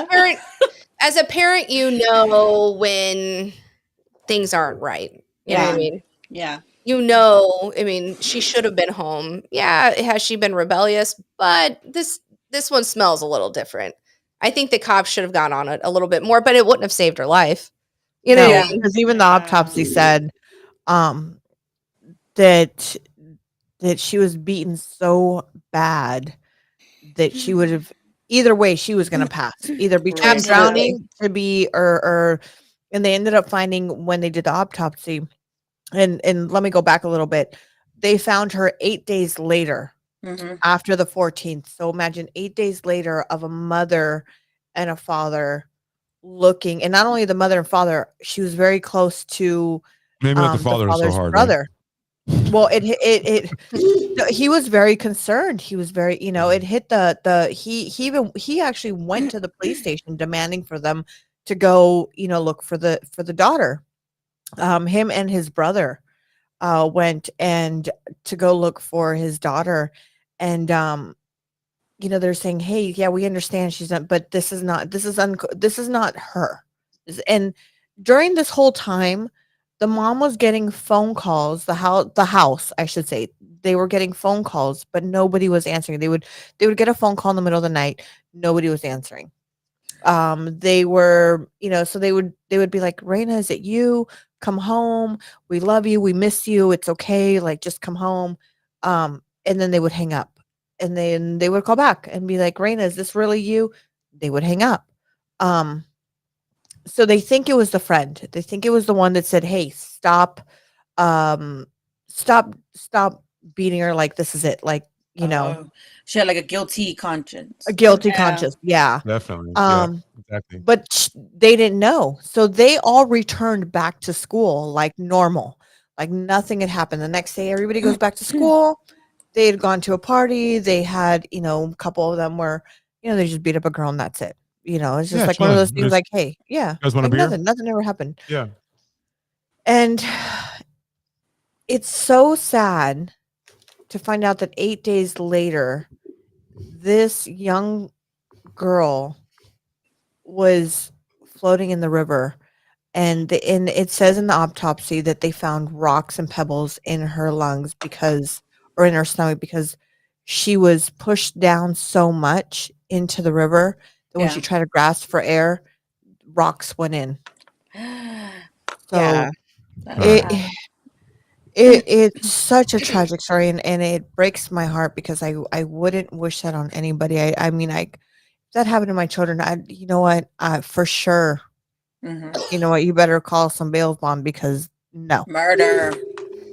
a parent, you know when things aren't right. You know what I mean? Yeah. I mean, she should have been home. Yeah, has she been rebellious? But this one smells a little different. I think the cops should have gone on it a little bit more, but it wouldn't have saved her life. You know, because even the autopsy said that she was beaten so bad that she would have either way she was going to pass, either between drowning to be or and they ended up finding when they did the autopsy, and let me go back a little bit. They found her 8 days later after the 14th. So imagine 8 days later of a mother and a father looking, and not only the mother and father, she was very close to maybe not the father's so hard, brother. Right? Well, he was very concerned. He was very, it hit he actually went to the police station demanding for them to go, look for the daughter. Him and his brother went and to go look for his daughter, and they're saying, hey, yeah, we understand she's not, but this is not her. And during this whole time, the mom was getting phone calls, the house, I should say. They were getting phone calls, but nobody was answering. They would get a phone call in the middle of the night. Nobody was answering. They were, so they would be like, Reena, is it you? Come home. We love you. We miss you. It's okay. Like, just come home. And then they would hang up, and then they would call back and be like, Reena, is this really you? They would hang up. So they think it was the friend. They think it was the one that said, hey, stop beating her like this is it, like, you know, Oh, she had like a guilty conscience. a guilty Yeah. conscience. Yeah. Definitely. Yeah, Um, exactly. but they didn't know. So they all returned back to school like normal. Like nothing had happened. The next day, everybody goes back to school. They had gone to a party. They had, you know, a couple of them were, you know, they just beat up a girl and that's it. You know, it's just Yeah, like one of those chilling. things Just, like, hey, yeah, you guys want a like beer? nothing ever happened. Yeah. And it's so sad to find out that 8 days later, this young girl was floating in the river. And it says in the autopsy that they found rocks and pebbles in her lungs or in her stomach because she was pushed down so much into the river that when Yeah. she tried to grasp for air, rocks went in. So Yeah. That's it, sad. it's such a tragic story, and it breaks my heart because I wouldn't wish that on anybody. I mean, if that happened to my children, you know what, for sure, Mhm. you know what, you better call some bail bond because no, Murder.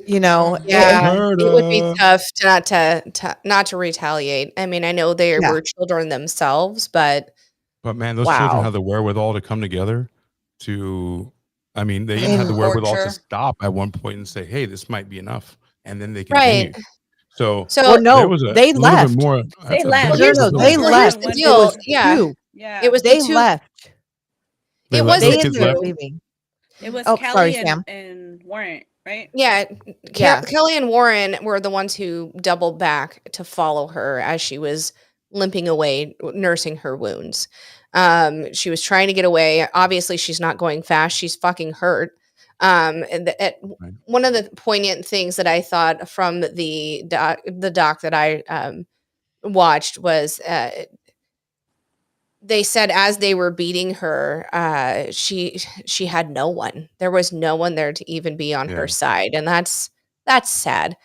you know, Mhm. Yeah, it would be Murder. tough to not to retaliate. I mean, I know they yeah, were children themselves, but But man, those children wow. have the wherewithal to come together to, I mean, they even had the and wherewithal to Torture. stop at one point and say, hey, this might be enough. And then they Right. continued. So well, So there no, was a they little bit left. more. They That's a left. well, big No, here's no, One they responsibility. person, left. the one It was deal. kid. Yeah, 2. Yeah. it was the They two. left. They It let was those They the kids ended up left. two. leaving. It was Oh, Kelly sorry, Sam. and Warrant, right? Yeah, Yeah. Kelly and Warren were the ones who doubled back to follow her as she was limping away, nursing her wounds. She was trying to get away. Obviously, she's not going fast. She's fucking hurt. Right. One of the poignant things that I thought from the doc that I watched was they said as they were beating her, she had no one. There was no one there to even be on her Yeah. side, and that's sad.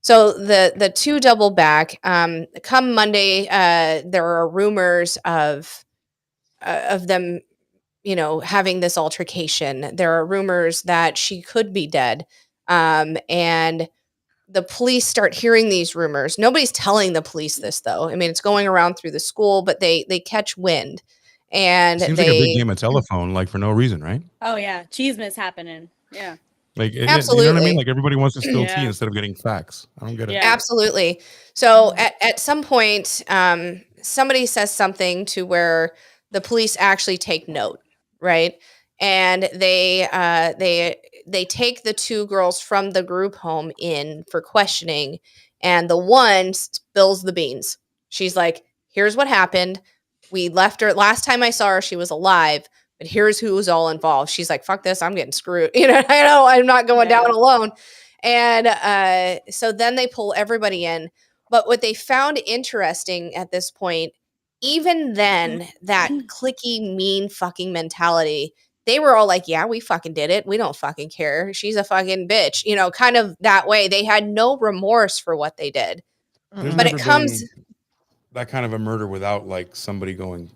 So the two double back. Come Monday, there are rumors of them, you know, having this altercation. There are rumors that she could be dead, and the police start hearing these rumors. Nobody's telling the police this though. I mean, it's going around through the school, but they catch wind, and It seems like a big game of telephone, like for no reason, right? Oh yeah, Chisme's happening. Yeah. Like, you know what I mean? absolutely. Like everybody wants to spill tea Yeah. instead of getting facts. I don't get it. Yeah. Absolutely. So at some point, somebody says something to where the police actually take note, right? And they take the two girls from the group home in for questioning, and the one spills the beans. She's like, "Here's what happened. We left her last time I saw her. She was alive." But here's who was all involved. She's like, fuck this, I'm getting screwed. You know, I'm not going down Yeah. alone. And so then they pull everybody in. But what they found interesting at this point, even then, that clicky, mean fucking mentality, they were all like, yeah, we fucking did it. We don't fucking care. She's a fucking bitch. You know, kind of that way. They had no remorse for what they did. There's But Mm-mm. it never comes, been that kind of a murder without like somebody going,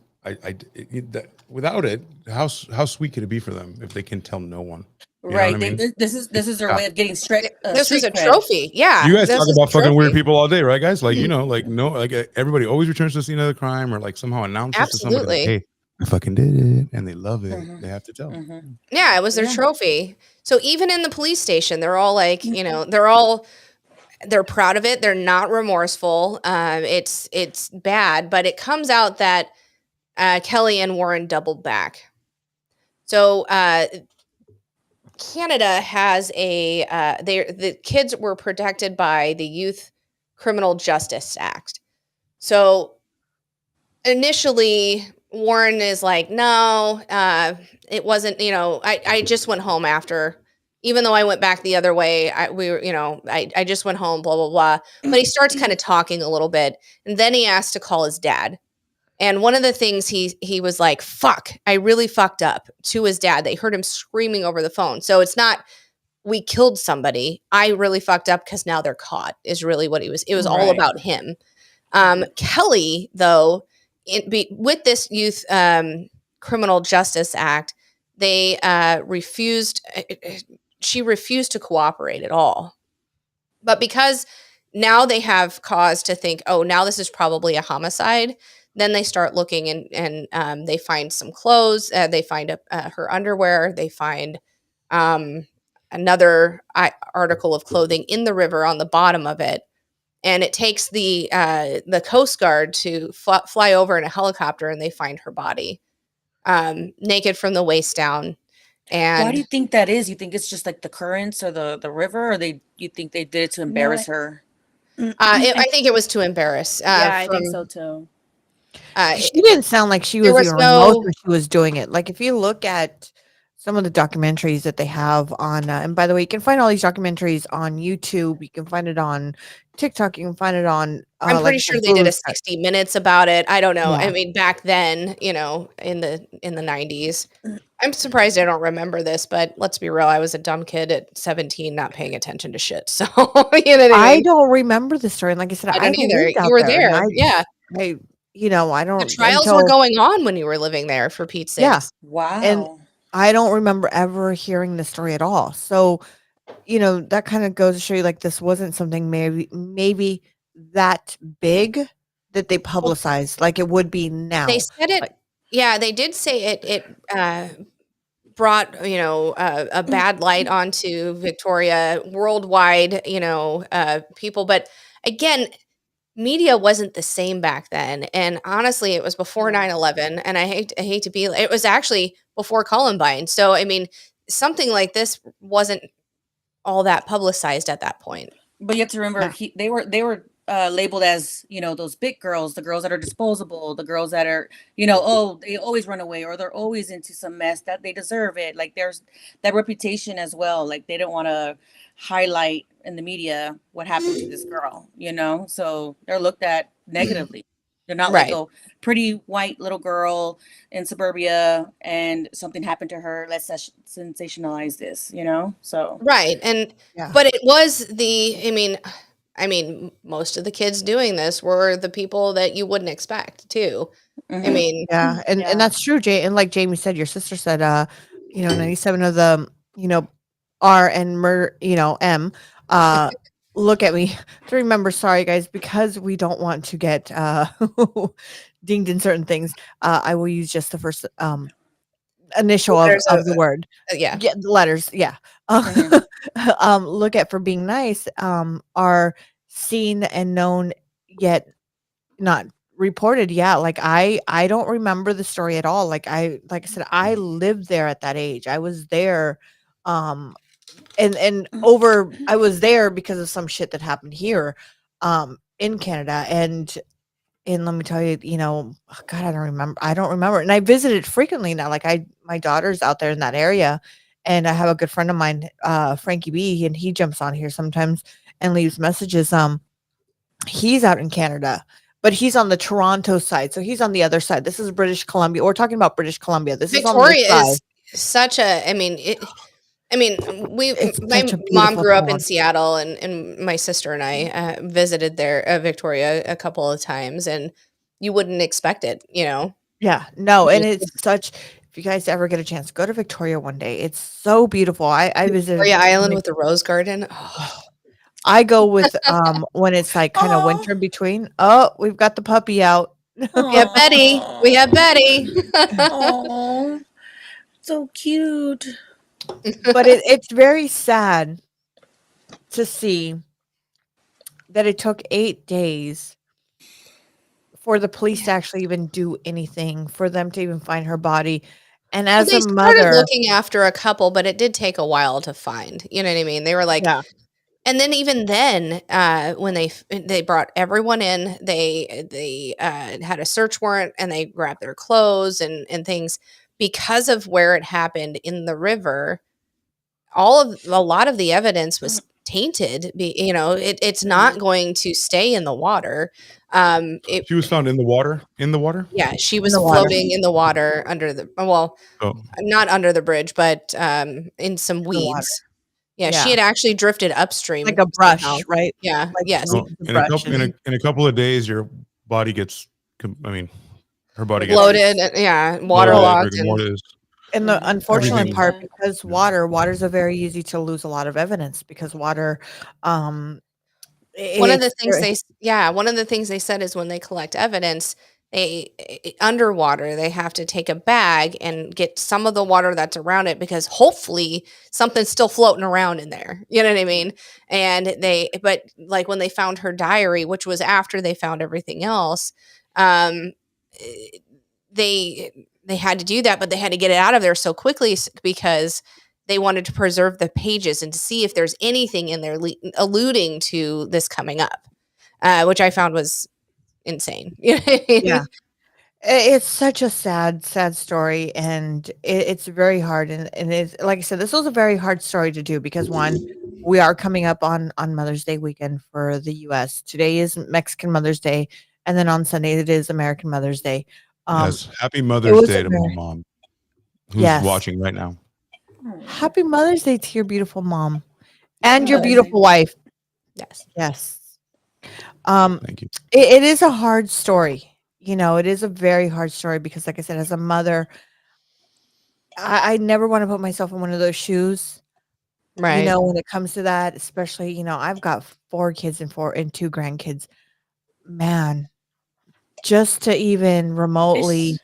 without it, how sweet could it be for them if they can tell no one? You know what I Right. mean? This is their Yeah. way of getting strict this is street a cred. trophy. Yeah. You guys This talk is a about fucking weird trophy. people all day, right, guys? Like, you know, like no, like everybody always returns to the scene of the crime or like somehow announces to somebody like, Absolutely. hey, I fucking did it, and they love it. Mhm. They have to tell. Mhm. Yeah, it was their Yeah. trophy. So even in the police station, they're all like, you know, they're proud of it. They're not remorseful. It's bad, but it comes out that Kelly and Warren doubled back. So Canada has the kids were protected by the Youth Criminal Justice Act. So initially Warren is like, no, it wasn't, you know, I just went home after, even though I went back the other way, we were, you know, I just went home, blah, blah, blah. But he starts kind of talking a little bit. And then he asked to call his dad. And one of the things he was like, fuck, I really fucked up to his dad. They heard him screaming over the phone. So it's not, we killed somebody. I really fucked up because now they're caught is really what it was all Right. about him. Kelly, though, with this Youth Criminal Justice Act, they refused. She refused to cooperate at all. But because now they have cause to think, oh, now this is probably a homicide. Then they start looking and they find some clothes. They find her underwear. They find um, another article of clothing in the river on the bottom of it. And it takes the Coast Guard to fly over in a helicopter, and they find her body naked from the waist down. And why do you think that is? You think it's just like the currents or the river, or you think they did it to embarrass her? I think it was to embarrass. Yeah, I think so too. She didn't sound like she there was was even remote no- when she was doing it. Like if you look at some of the documentaries that they have on, and by the way, you can find all these documentaries on YouTube. You can find it on TikTok. You can find it on. I'm like pretty the sure they did Hulu a site. 60 minutes about it. I don't know. Yeah. I mean, back then, in the 90s. I'm surprised I don't remember this, but let's be real. I was a dumb kid at 17, not paying attention to shit. So, you know what I I mean? don't remember the story. And like I said, I I don't either. lived out You were there, and there. Yeah. I, I The don't trials were going on when you were living there, for Pete's yeah, sakes. and Wow. I don't remember ever hearing the story at all. So, that kind of goes to show you like this wasn't something maybe that big that they publicized like it would be now. They said it. Like, Yeah, they did say it brought a bad light onto Victoria worldwide, people. But again, media wasn't the same back then, and honestly, it was before 9/11. And I hate to be. It was actually before Columbine. So I mean, something like this wasn't all that publicized at that point. But you have to remember, Yeah. they were labeled as, those big girls, the girls that are disposable, the girls that are, they always run away, or they're always into some mess, that they deserve it. Like there's that reputation as well. Like they don't want to highlight in the media what happened to this girl, so they're looked at negatively. They're not like, Right. oh, pretty white little girl in suburbia and something happened to her. Let's sensationalize this, so. Right. And Yeah. but it was I mean, most of the kids doing this were the people that you wouldn't expect too. I Mhm. mean, Yeah, and Yeah. that's true, Jay. And like Jamie said, your sister said, 97 of them, R and M, look at me to remember. Sorry, guys, because we don't want to get dinged in certain things. I will use just the first initial there's of the word. yeah. Yeah, the letters. Yeah. Mhm. Look at for being nice. Are seen and known yet not reported. Yeah, like I don't remember the story at all. Like I said, I lived there at that age. I was there, and over I was there because of some shit that happened here, in Canada. And let me tell you, God, I don't remember. And I visited frequently now. Like my daughter's out there in that area, and I have a good friend of mine, Frankie B, and he jumps on here sometimes and leaves messages. He's out in Canada, but he's on the Toronto side. So he's on the other side. This is British Columbia. We're talking about British Columbia. This is on this Victoria side. is such a It's my such a mom beautiful grew up in town. Seattle, and my sister and I visited there, Victoria, a couple of times, and you wouldn't expect it, Yeah, no, and Just it's such. If you guys ever get a chance, go to Victoria one day. It's so beautiful. I visited. Victoria Island with the rose garden. Oh, I go with when it's like kind of Aw. winter in between. Oh, we've got the puppy out. we have Betty. We have Betty. Oh, so cute. But it's very sad to see that it took 8 days for the police to actually even do anything, for them to even find her body. And Well, as they a started mother, looking after a couple, but it did take a while to find. You know what I mean? They were like, yeah, and then even then, when they brought everyone in, they had a search warrant, and they grabbed their clothes and things because of where it happened in the river. A lot of the evidence was tainted. It's not going to stay in the water. It She was found in the water. In the water. Yeah, she in was the water. floating in the water under the Oh, not under the bridge, but in some The water. weeds. Yeah, she Yeah. had actually drifted upstream Like a brush, somehow. right? Yeah, Like yes. leaves oh, the in a brush couple and in a couple of days, your body gets. I mean, her body gets Bloated, yeah, bloated, waterlogged, rigor and mortis, and the unfortunate everything. part, because water's a very easy to lose a lot of evidence because water, um, One of the It's things one of the things they said is when they collect evidence, underwater, they have to take a bag and get some of the water that's around it because hopefully something's still floating around in there. You know what I mean? And but like when they found her diary, which was after they found everything else, um, eh, they had to do that, but they had to get it out of there so quickly because they wanted to preserve the pages and to see if there's anything in there alluding to this coming up, which I found was insane. You know what I mean? yeah. It's such a sad, sad story, and it's very hard. And it's like I said, this was a very hard story to do because one, we are coming up on Mother's Day weekend for the U.S. Today is Mexican Mother's Day, and then on Sunday it is American Mother's Day. Yes. Happy It Mother's was a Day to my very mom, who's yes. watching right now. Happy Mother's Day to your beautiful mom and your Mother's Day. beautiful wife. Yes. Yes. Um, Thank you. it is a hard story. You know, it is a very hard story because, like I said, as a mother, I never want to put myself in one of those shoes. You Right. know, when it comes to that, especially, you know, I've got 4 kids and 2 grandkids. Man, just to even remotely,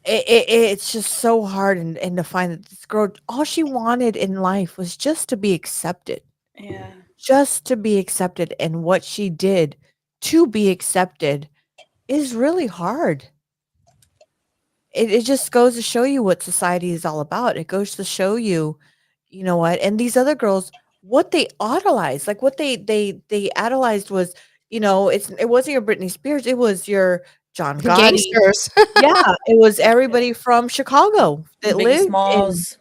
it's just so hard, and to find that this girl, all she wanted in life was just to be accepted. Yeah. Just to be accepted, and what she did to be accepted is really hard. It just goes to show you what society is all about. It goes to show you, you know what, and these other girls, what they idolized, like what they idolized was, you know, it wasn't your Britney Spears, it was your John Gotti. Gangsters. Yeah, it was everybody from Chicago that Biggie lived in, Smalls.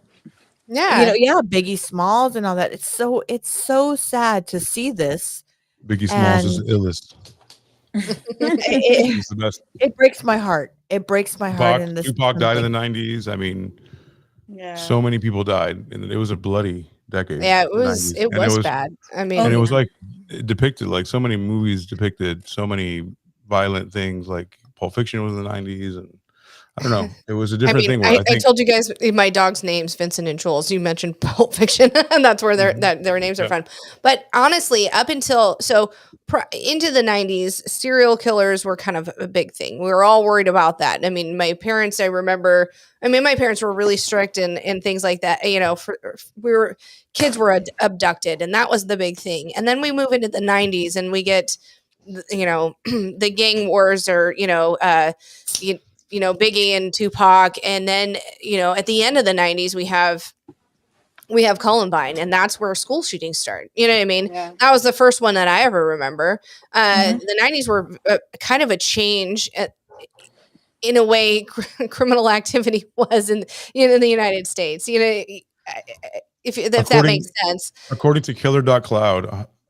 you know, Yeah. yeah, Biggie Smalls and all that. It's so sad to see this, Biggie Smalls is and the illest. it, He's the best. it breaks my heart. It breaks my heart, and this is Tupac died in the something. 90s. I mean, Yeah. so many people died, and it was a bloody decade. Yeah, the 90s. it And was bad. I mean, and it was yeah. like depicted, like so many movies depicted so many violent things, like Pulp Fiction was in the 90s, and I don't know, it was a I different mean, thing where I I think told you guys my dog's name's Vincent and Jules. You mentioned Pulp Fiction, and that's where Mhm. their names are Yeah. from. But honestly, up until into the 90s, serial killers were kind of a big thing. We were all worried about that. I mean, my parents, I remember, my parents were really strict and things like that. You know, kids were abducted, and that was the big thing. And then we move into the 90s, and we get, you know, the gang wars, or you know, Biggie and Tupac, and then, you know, at the end of the 90s we have Columbine, and that's where school shootings start. You know what I mean? Yeah. That was the first one that I ever remember. Mhm. The 90s were kind of a change in a way criminal activity was in the United States. You know, if that makes sense. According to Killer.Cloud,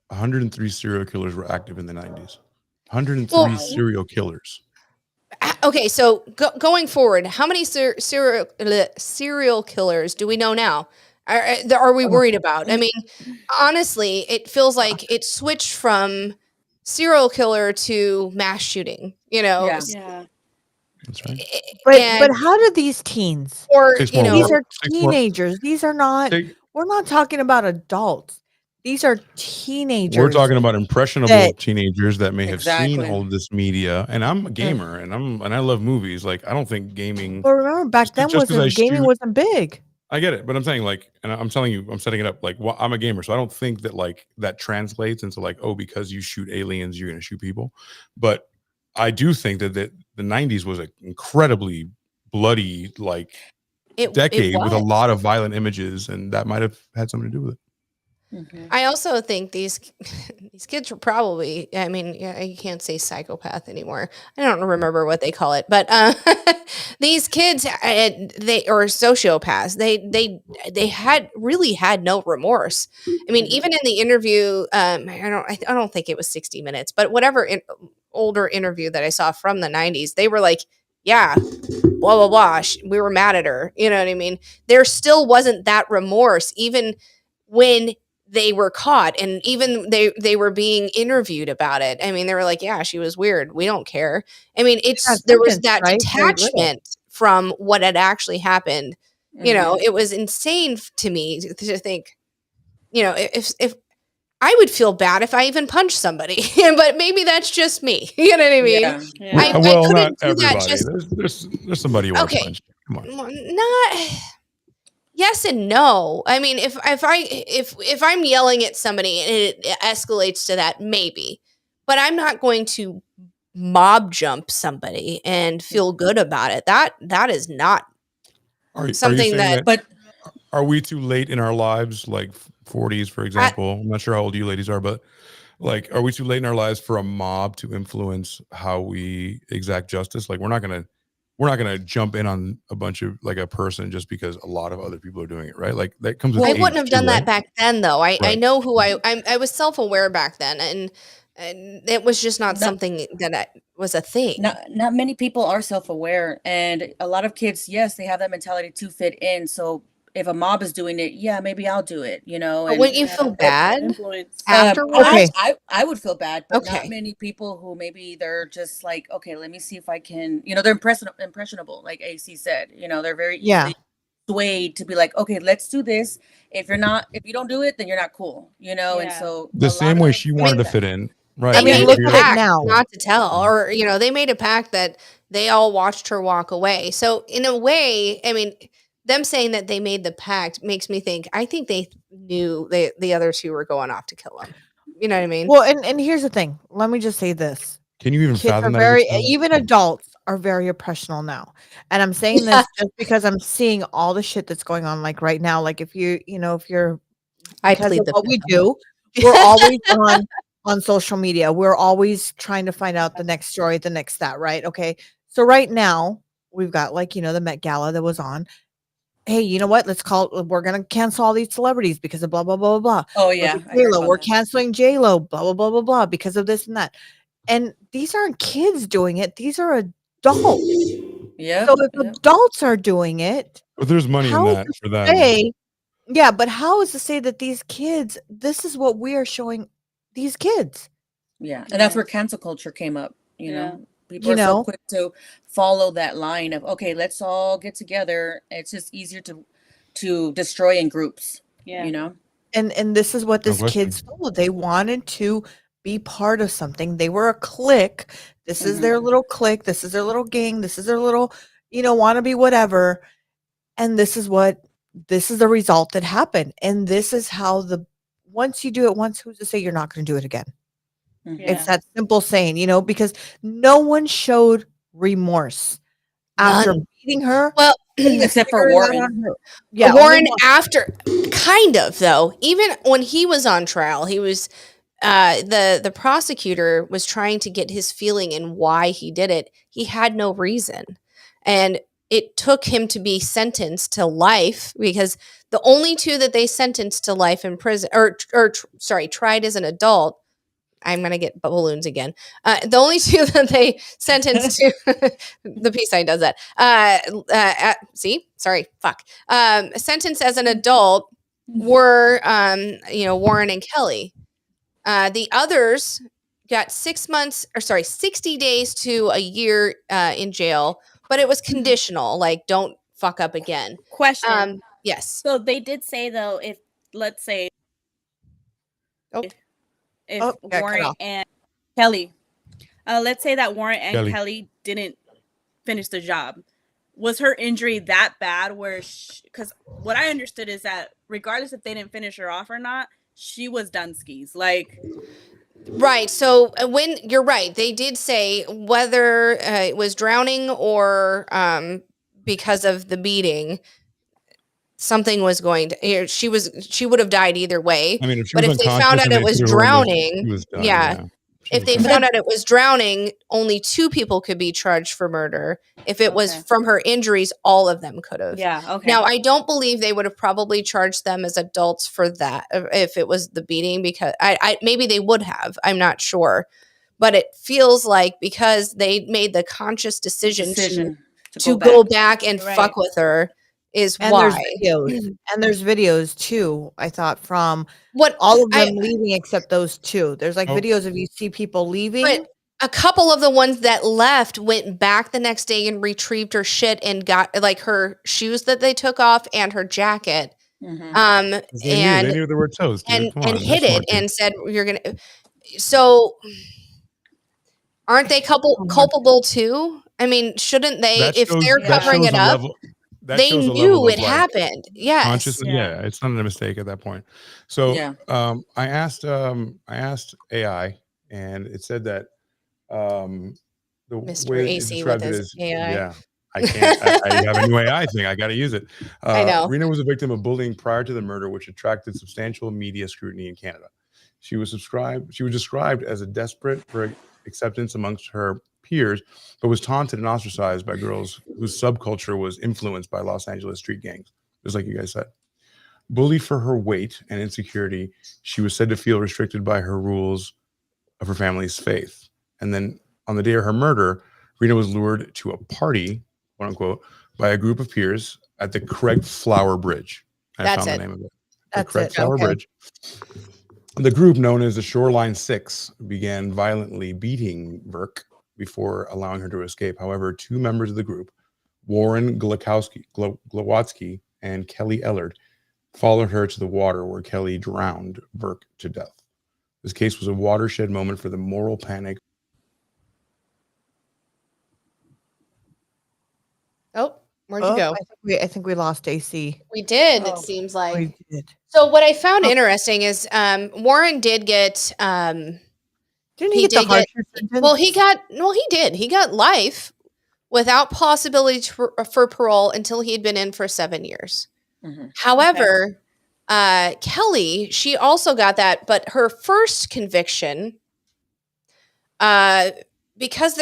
103 serial killers were active in the 90s. 103 Well, serial killers. Okay, so going forward, how many serial killers do we know now? Are we worried about? I mean, honestly, it feels like it switched from serial killer to mass shooting. You know, Yeah. Yeah. That's right. But how do these teens, or Takes you more know, these are Takes more- teenagers, these are not, take- we're not talking about adults. These are We're teenagers talking about impressionable that teenagers that may have seen Exactly. all of this media. And I'm a gamer, and I love movies. Like, I don't think gaming. well, remember back then just 'cause I gaming shoot- wasn't big. I get it, but I'm saying, like, and I'm telling you, I'm setting it up. Like, well, I'm a gamer, so I don't think that like that translates into like, oh, because you shoot aliens, you're gonna shoot people. But I do think that the 90s was an incredibly bloody like it decade with a was. lot of violent images, and that might have had something to do with it. Mhm. I also think these kids were probably, I mean, yeah, you can't say psychopath anymore. I don't remember what they call it, but these kids, they or sociopaths. They had no remorse. I mean, even in the interview, I don't think it was 60 Minutes, but whatever older interview that I saw from the 90s, they were like, yeah, blah blah blah. We were mad at her. You know what I mean? There still wasn't that remorse, even when they were caught, and even they were being interviewed about it. I mean, they were like, yeah, she was weird, we don't care. I mean, there was that detachment from what had actually happened. You know, it was insane to me to think, you know, if I would feel bad if I even punched somebody, but maybe that's just me. You know what I mean? Yeah. Yeah. I Well, not couldn't do that everybody. just There's somebody you want to okay. punch. Come on. Not yes and no. I mean, if I'm yelling at somebody and it escalates to that, maybe, but I'm not going to mob jump somebody and feel good about it. That is not Are you something saying that that? But Are we too late in our lives, like 40s, for example? I'm not sure how old you ladies are, but like, are we too late in our lives for a mob to influence how we exact justice? Like, we're not gonna jump in on a bunch of like a person just because a lot of other people are doing it, right? Like that comes with I age wouldn't have too, done that right? back then, though. I Right. know who I was self-aware back then, and it was just not not something that was a thing. not many people are self-aware, and a lot of kids, yes, they have that mentality to fit in. So if a mob is doing it, yeah, maybe I'll do it, But and wouldn't you feel Yeah. bad Influence. afterwards? I would feel bad, but not Okay. many people who maybe they're just like, okay, let me see if I can, they're impressionable, like AC said, they're very Yeah. easily swayed to be like, okay, let's do this. If you don't do it, then you're not cool, and Yeah. so The a same lot way of she I wanted mean, to fit in, right? they I mean, made Like look a if at you're, it pact now. not to tell, Mhm. or they made a pact that they all watched her walk away. So in a way, I mean, them saying that they made the pact makes me think. I think they knew the other two were going off to kill him. You know what I mean? Well, and here's the thing. Let me just say this. Can you even Kids are fathom that as a very child? even adults are very impressionable now. And I'm saying Yeah, this just because I'm seeing all the shit that's going on like right now. Like if if you're I because plead of the what we fifth. do, we're always on social media. We're always trying to find out the next story, the next that, right? Okay. So right now, we've got the Met Gala that was on. Hey, you know what? We're gonna cancel all these celebrities because of blah blah blah blah blah. Oh Look yeah, at I heard J-Lo. about We're that. canceling J-Lo, blah blah blah blah blah because of this and that. And these aren't kids doing it. These are adults. Yep, So if yep. adults are doing it, But there's money in how is that to for them. say yeah, but how is to say that these kids, this is what we are showing these kids, Yeah, and that's Yeah. where cancel culture came up. Yeah. People you are so know? quick to follow that line of, okay, let's all get together. It's just easier to destroy in groups. Yeah. You know. And this is what No this kids question. followed. They wanted to be part of something. They were a clique. This is Hmm. their little clique. This is their little gang. This is their little, wanna be whatever. And this is the result that happened. And this is how once you do it once, who's to say you're not gonna do it again? Hmm. It's Yeah. that simple saying, because no one showed remorse after None. beating her Well, and Except for figuring out Warren. on her. Yeah, only Warren one. after kind of though. Even when he was on trial, he was the prosecutor was trying to get his feeling in why he did it. He had no reason. And it took him to be sentenced to life because the only two that they sentenced to life in prison or tried as an adult. I'm gonna get balloons again. The only two that they sentenced to the peace sign does that. See, sorry, fuck. Sentenced as an adult were Warren and Kelly. The others got 6 months, or sorry, 60 days to a year in jail, but it was conditional. Like, don't fuck up again. Question. Yes. So they did say though, if let's say Oh, if Oh, got cut Warren off. and Kelly, let's say that Warren and Kelly. Kelly didn't finish the job, was her injury that bad where because what I understood is that regardless if they didn't finish her off or not, she was done skis. Like, right. So when you're right, they did say whether it was drowning or because of the beating, something was going to. She would have died either way. I mean, if she But was if they found unconscious out and it they was threw her in this, she drowning, was done. yeah. Yeah. She If was they done. found out it was drowning, only two people could be charged for murder. If it was Okay. from her injuries, all of them could have. yeah, okay. Now, I don't believe they would have probably charged them as adults for that if it was the beating, because I maybe they would have. I'm not sure. But it feels like because they made the conscious decision to go back and Right. fuck with her is And there's why. videos. And there's videos too, I thought, from What all of I them leaving except those two. There's like Oh. videos of you see people leaving. But a couple of the ones that left went back the next day and retrieved her shit and got like her shoes that they took off and her jacket They knew the word toast, dude. Come on, and they're hid it smart, dude. and said you're gonna. So, aren't they culpable too? I mean, shouldn't they? That If shows they're that covering shows it a up, level. That they shows a level knew of it like happened. Yes. consciousness. Yeah, it's not a mistake at that point. So, Yeah. I asked AI, and it said that the Mr. way it AC with described it his is, AI. yeah, I can't. I have a new AI thing. I got to use it. I know. Reena was a victim of bullying prior to the murder, which attracted substantial media scrutiny in Canada. She was described as a desperate for acceptance amongst her peers, but was taunted and ostracized by girls whose subculture was influenced by Los Angeles street gangs, just like you guys said. Bullied for her weight and insecurity, she was said to feel restricted by her rules of her family's faith. And then on the day of her murder, Reena was lured to a party, quote unquote, by a group of peers at the Craig Flower Bridge. I That's found it. the name of it. The That's Craig it. Flower Okay. Bridge. The group, known as the Shoreline Six, began violently beating Virk before allowing her to escape. However, two members of the group, Warren Glowatsky and Kelly Ellard, followed her to the water where Kelly drowned Virk to death. This case was a watershed moment for the moral panic. Oh, where'd you go? I think we lost AC. We did. Oh. It seems like. We did. So what I found interesting is Warren did get. Didn't He he get the did get- harsher sentence? Well, he did. He got life without possibility for parole until he had been in for 7 years. Mhm. However, Kelly, she also got that, but her first conviction, because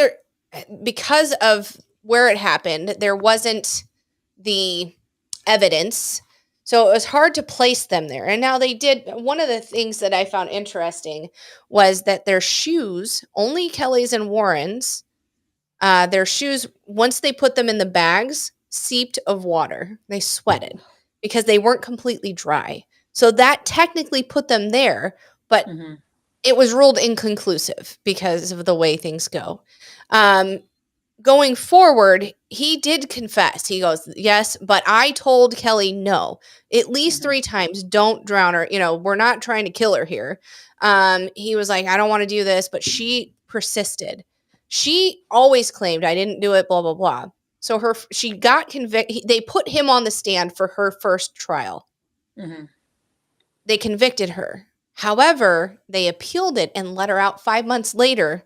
of where it happened, there wasn't the evidence, so it was hard to place them there. And now they did. One of the things that I found interesting was that their shoes, only Kelly's and Warren's, their shoes, once they put them in the bags, seeped of water. They sweated because they weren't completely dry. So that technically put them there, but Mhm. it was ruled inconclusive because of the way things go. Going forward, he did confess. He goes, yes, but I told Kelly no, at least 3 times, don't drown her. We're not trying to kill her here. He was like, I don't want to do this, but she persisted. She always claimed I didn't do it, blah, blah, blah. So she got convicted. They put him on the stand for her first trial. Mhm. They convicted her. However, they appealed it and let her out 5 months later.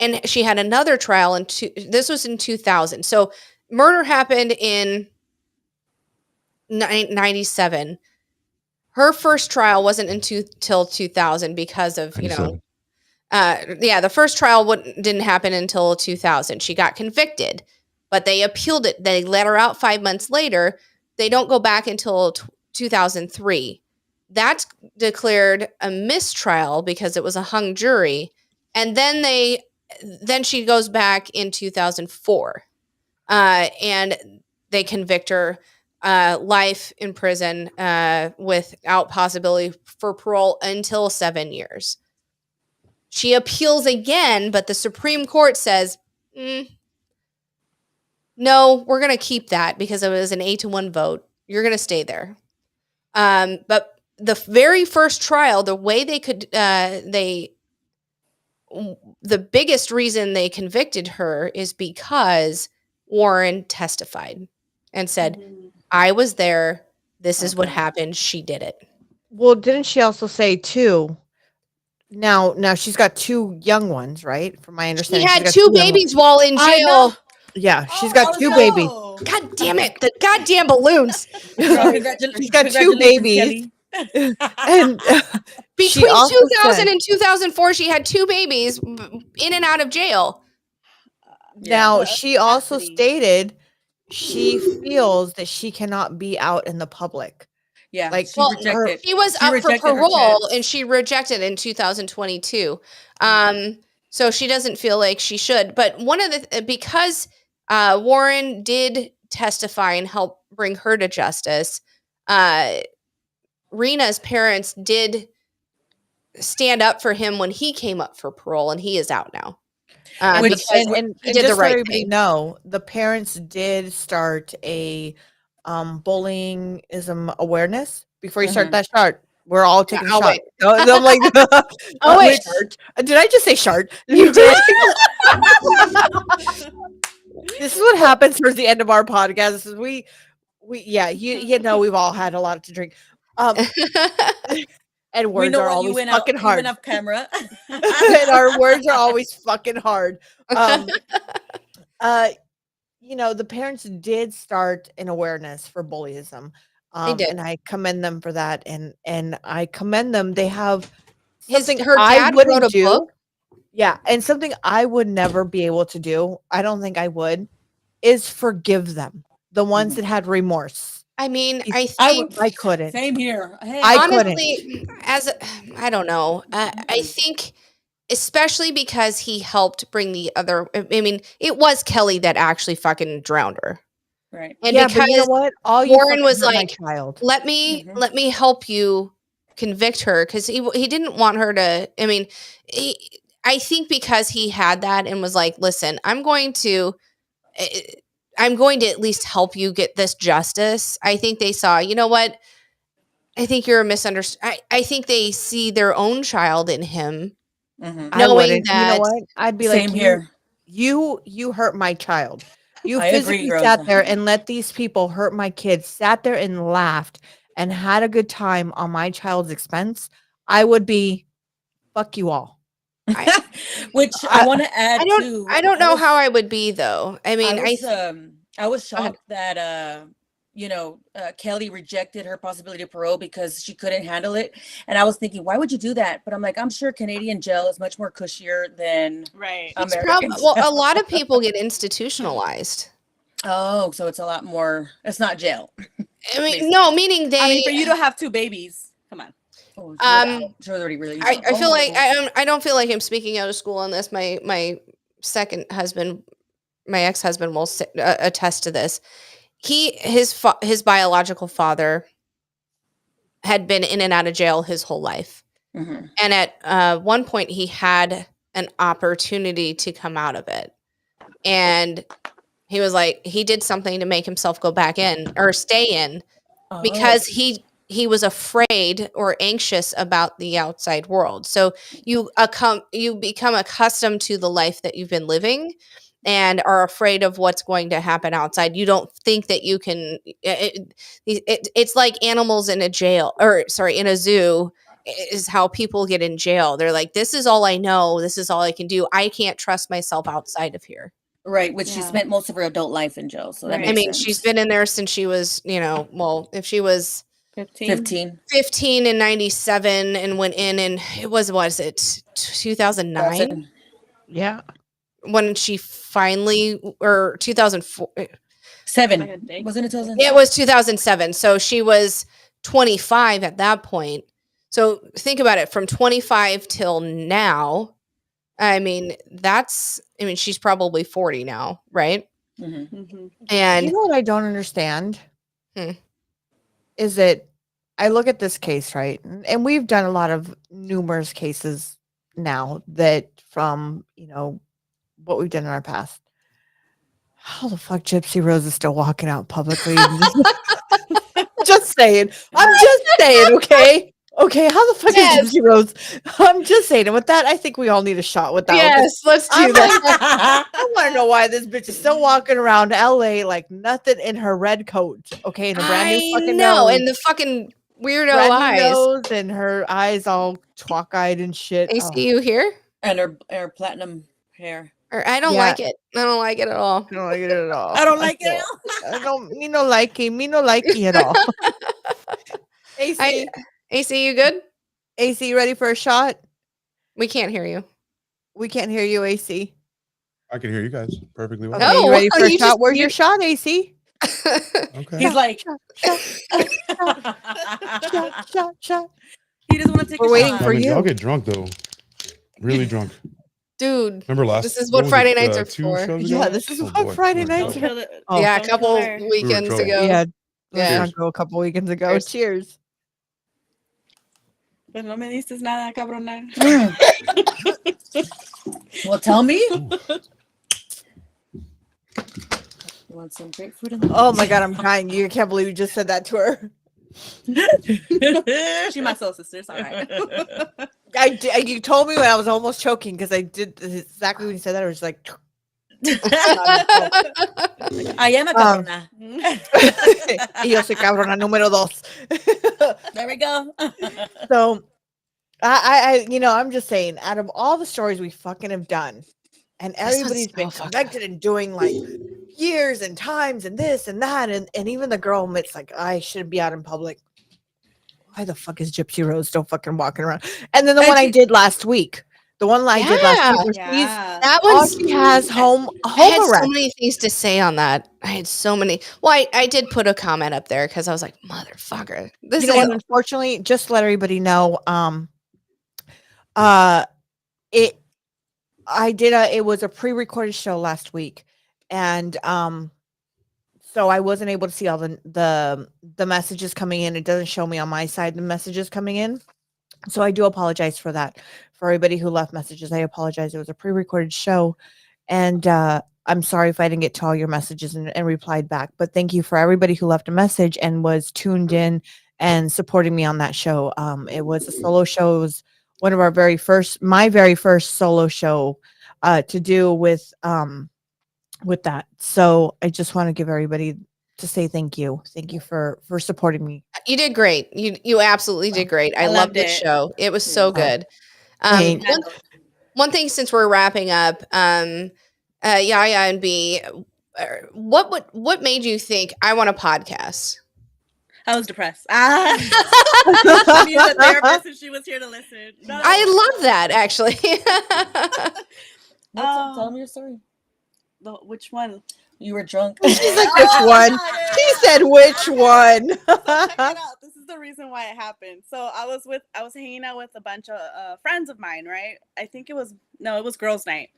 And she had another trial this was in 2000. So murder happened in 97. Her first trial wasn't until 2000 because of, 97. the first trial didn't happen until 2000. She got convicted, but they appealed it. They let her out 5 months later. They don't go back until 2003. That's declared a mistrial because it was a hung jury. And then she goes back in 2004, and they convict her life in prison without possibility for parole until 7 years. She appeals again, but the Supreme Court says, no, we're going to keep that because it was an 8-1 vote. You're going to stay there. But the very first trial, the way the biggest reason they convicted her is because Warren testified and said, I was there. This is what happened. She did it. Well, didn't she also say too? Now she's got 2 young ones, right? From my She understanding, had she's got 2 young ones. babies while in I jail. know. Yeah, she's Oh, got let's 2 go. babies. God damn it. The goddamn balloons. She's got 2 babies. Kelly. And she Between also 2000 said, and 2004, she had 2 babies in and out of jail. now the she also audacity. stated she feels that she cannot be out in the public. Yeah, Like, she well, rejected. She was She up for rejected her parole chance. and she rejected in 2022. So she doesn't feel like she should. But because Warren did testify and help bring her to justice, Reena's parents did stand up for him when he came up for parole, and he is out now. Which- Because and he did the just so right everybody thing. know, the parents did start a bullyingism awareness before you start Mhm. that shot. We're all taking a I'll shot. wait. No, I'm like, Oh, wait. shart. Did I just say shart? You did. This is what happens towards the end of our podcast. Is yeah, you know we've all had a lot to drink. And We words know are what you always went fucking out, you went hard. off camera. And our words are always fucking hard. You know, the parents did start an awareness for bullyism. They did. And I commend them for that. And I commend them. They have something Her I dad wouldn't wrote a do. book. Yeah, and something I would never be able to do, I don't think I would, is forgive them. The ones that had remorse. I mean, Is- I I think I couldn't. Same here. Hey, I couldn't. honestly, I don't know. I think especially because he helped bring the other. I mean, it was Kelly that actually fucking drowned her, right. and Yeah, but you know because what? All you Warren fucking was hurt my like, child. let me help you convict her because he didn't want her to. I mean, I think because he had that and was like, listen, I'm going to at least help you get this justice. I think they saw, you know what? I think you're a misunderstood. I think they see their own child in him, Mhm. I knowing wouldn't. You know that what? I'd be Same like, here. you hurt my child. You I agree, physically Rosa. sat there and let these people hurt my kids, sat there and laughed and had a good time on my child's expense. I would be, fuck you all. Which I want to add too. I don't know how I would be though. I mean, I was Go ahead. shocked that Kelly rejected her possibility of parole because she couldn't handle it, and I was thinking, why would you do that? But I'm like, I'm sure Canadian jail is much more cushier than Right. it's American well, a jail. lot of people get institutionalized. Oh, so it's a lot more. It's not jail. I mean, no, meaning they. I mean, for you to have 2 babies, come on. Oh, she was already released. I feel like Oh. I don't feel like I'm speaking out of school on this. My second husband, my ex-husband, will attest to this. His biological father had been in and out of jail his whole life, Mhm. and at one point he had an opportunity to come out of it, and he was like, he did something to make himself go back in or stay in because he was afraid or anxious about the outside world. So you become accustomed to the life that you've been living and are afraid of what's going to happen outside. You don't think that you can it's like animals in a jail, or sorry, in a zoo is how people get in jail. They're like, this is all I know, this is all I can do. I can't trust myself outside of here. Right, which she Yeah. spent most of her adult life in jail, so that Right. I makes mean, sense. she's been in there since she was, if she was 15. 15 in 97 and went in, and it was 2009 Yeah. when she finally, or 2004. 7. Like a day. Wasn't it 2000? It was 2007. So she was 25 at that point. So think about it, from 25 till now. I mean, she's probably 40 now, right? Mhm. Mhm. And You know what I don't understand? Hmm. Is that I look at this case, right? And we've done a lot of numerous cases now that from, what we've done in our past. How the fuck Gypsy Rose is still walking out publicly? Just saying. I'm just saying, okay? Okay, how the fuck Yes. is Gypsy Rose? I'm just saying. And with that, I think we all need a shot with that one, 'cause let's do I'm that. I want to know why this bitch is still walking around LA like nothing in her red coat. Okay, and a brand new fucking know, nose. and the fucking weirdo Brand new eyes. nose and her eyes all twalk-eyed and shit. AC, you here? And her platinum hair. Or I don't Yeah. like it. I don't like it at all. I don't like it at all. I don't like it at I don't. Me no likey. Me no likey at all. AC, AC, you good? AC, you ready for a shot? We can't hear you. We can't hear you, AC. I can hear you guys perfectly well. Okay, you ready for a you shot? just- Where's you- your shot, AC? Okay. He's like, Shot, shot. he doesn't want to take We're a waiting shot. for you. Y'all get drunk though. Really drunk. Dude. Remember last? This is what was Friday it, nights are 2 for. shows Yeah, ago? this is Oh, what boy. Friday We were nights drunk. are. Oh, Yeah, a Don't couple kill her. weekends drunk. ago. Yeah, Yeah. let's not go a couple weekends ago. Cheers. Cheers. Pues no me dices nada, cabrona. Well, tell me. You want some grapefruit in the Oh my god, I'm dying. You can't believe you just said that to her. She's my soul sister. It's all right. You told me when I was almost choking because I did exactly when you said that. I was like, I am a Um, cabrona. y yo soy cabrona número dos. There we go. So, I'm just saying, out of all the stories we fucking have done, and This one's everybody's so been fucked connected and doing like years and times and this and that, and even the girl admits like I shouldn't be out in public. Why the fuck is Gypsy Rose still fucking walking around? And then the one I did last week, the one I did last week, where Yeah. That all one's she has home I had so arrest. many things to say on that. I had so many. Well, I did put a comment up there because I was like, motherfucker. This You know is what? Unfortunately, just to let everybody know, uh, it it was a pre-recorded show last week, and so I wasn't able to see all the messages coming in. It doesn't show me on my side the messages coming in. So I do apologize for that. For everybody who left messages, I apologize. It was a pre-recorded show, and I'm sorry if I didn't get to all your messages and replied back. But thank you for everybody who left a message and was tuned in and supporting me on that show. It was a solo show. It was one of my very first solo show to do with that. So I just want to give everybody to say thank you. Thank you for supporting me. you did great. You absolutely did great. I I loved loved this it. show. It was so Oh, good. thanks. One thing since we're wrapping up, Yaya and B, what made you think I want a podcast? I was depressed. I needed a therapist and she was here to listen. No. I love that actually. Tell me your story. Which one? You were drunk. She's like, which one? She said, which one? So check it out. This is the reason why it happened. So I was hanging out with a bunch of friends of mine, right? It was girls' night.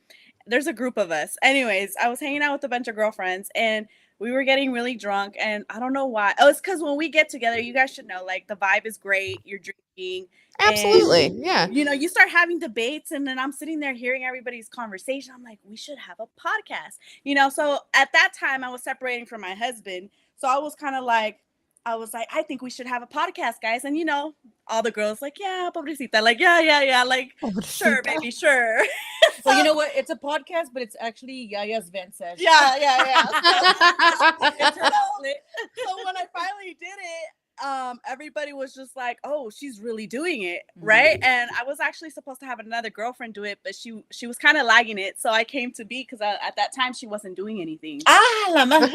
There's a group of us. Anyways, I was hanging out with a bunch of girlfriends and we were getting really drunk, and I don't know why. Oh, it's because when we get together, you guys should know, like, the vibe is great. You're drinking. Absolutely. And, yeah. you start having debates, and then I'm sitting there hearing everybody's conversation. I'm like, we should have a podcast. So at that time, I was separating from my husband. So I was kind of like, I think we should have a podcast, guys. And, all the girls like, yeah, pobrecita. Like, yeah. Like, sure, baby, sure. Well, you know what? It's a podcast, but it's actually Yaya's vent session. Yeah. It's her outlet. So when I finally did it, everybody was just like, oh, she's really doing it, right? And I was actually supposed to have another girlfriend do it, but she was kind of lagging it. So I came to be because at that time she wasn't doing anything. La madre.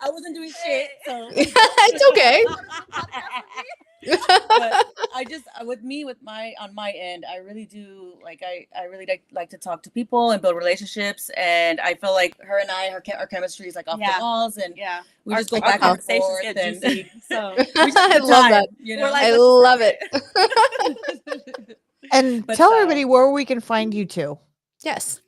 I wasn't doing shit, so It's okay. But I just on my end, I really do I really like to talk to people and build relationships, and I feel like her and our chemistry is like off the walls, and we just go back and forth, and so I love that. I love it. And tell everybody where we can find you too. Yes.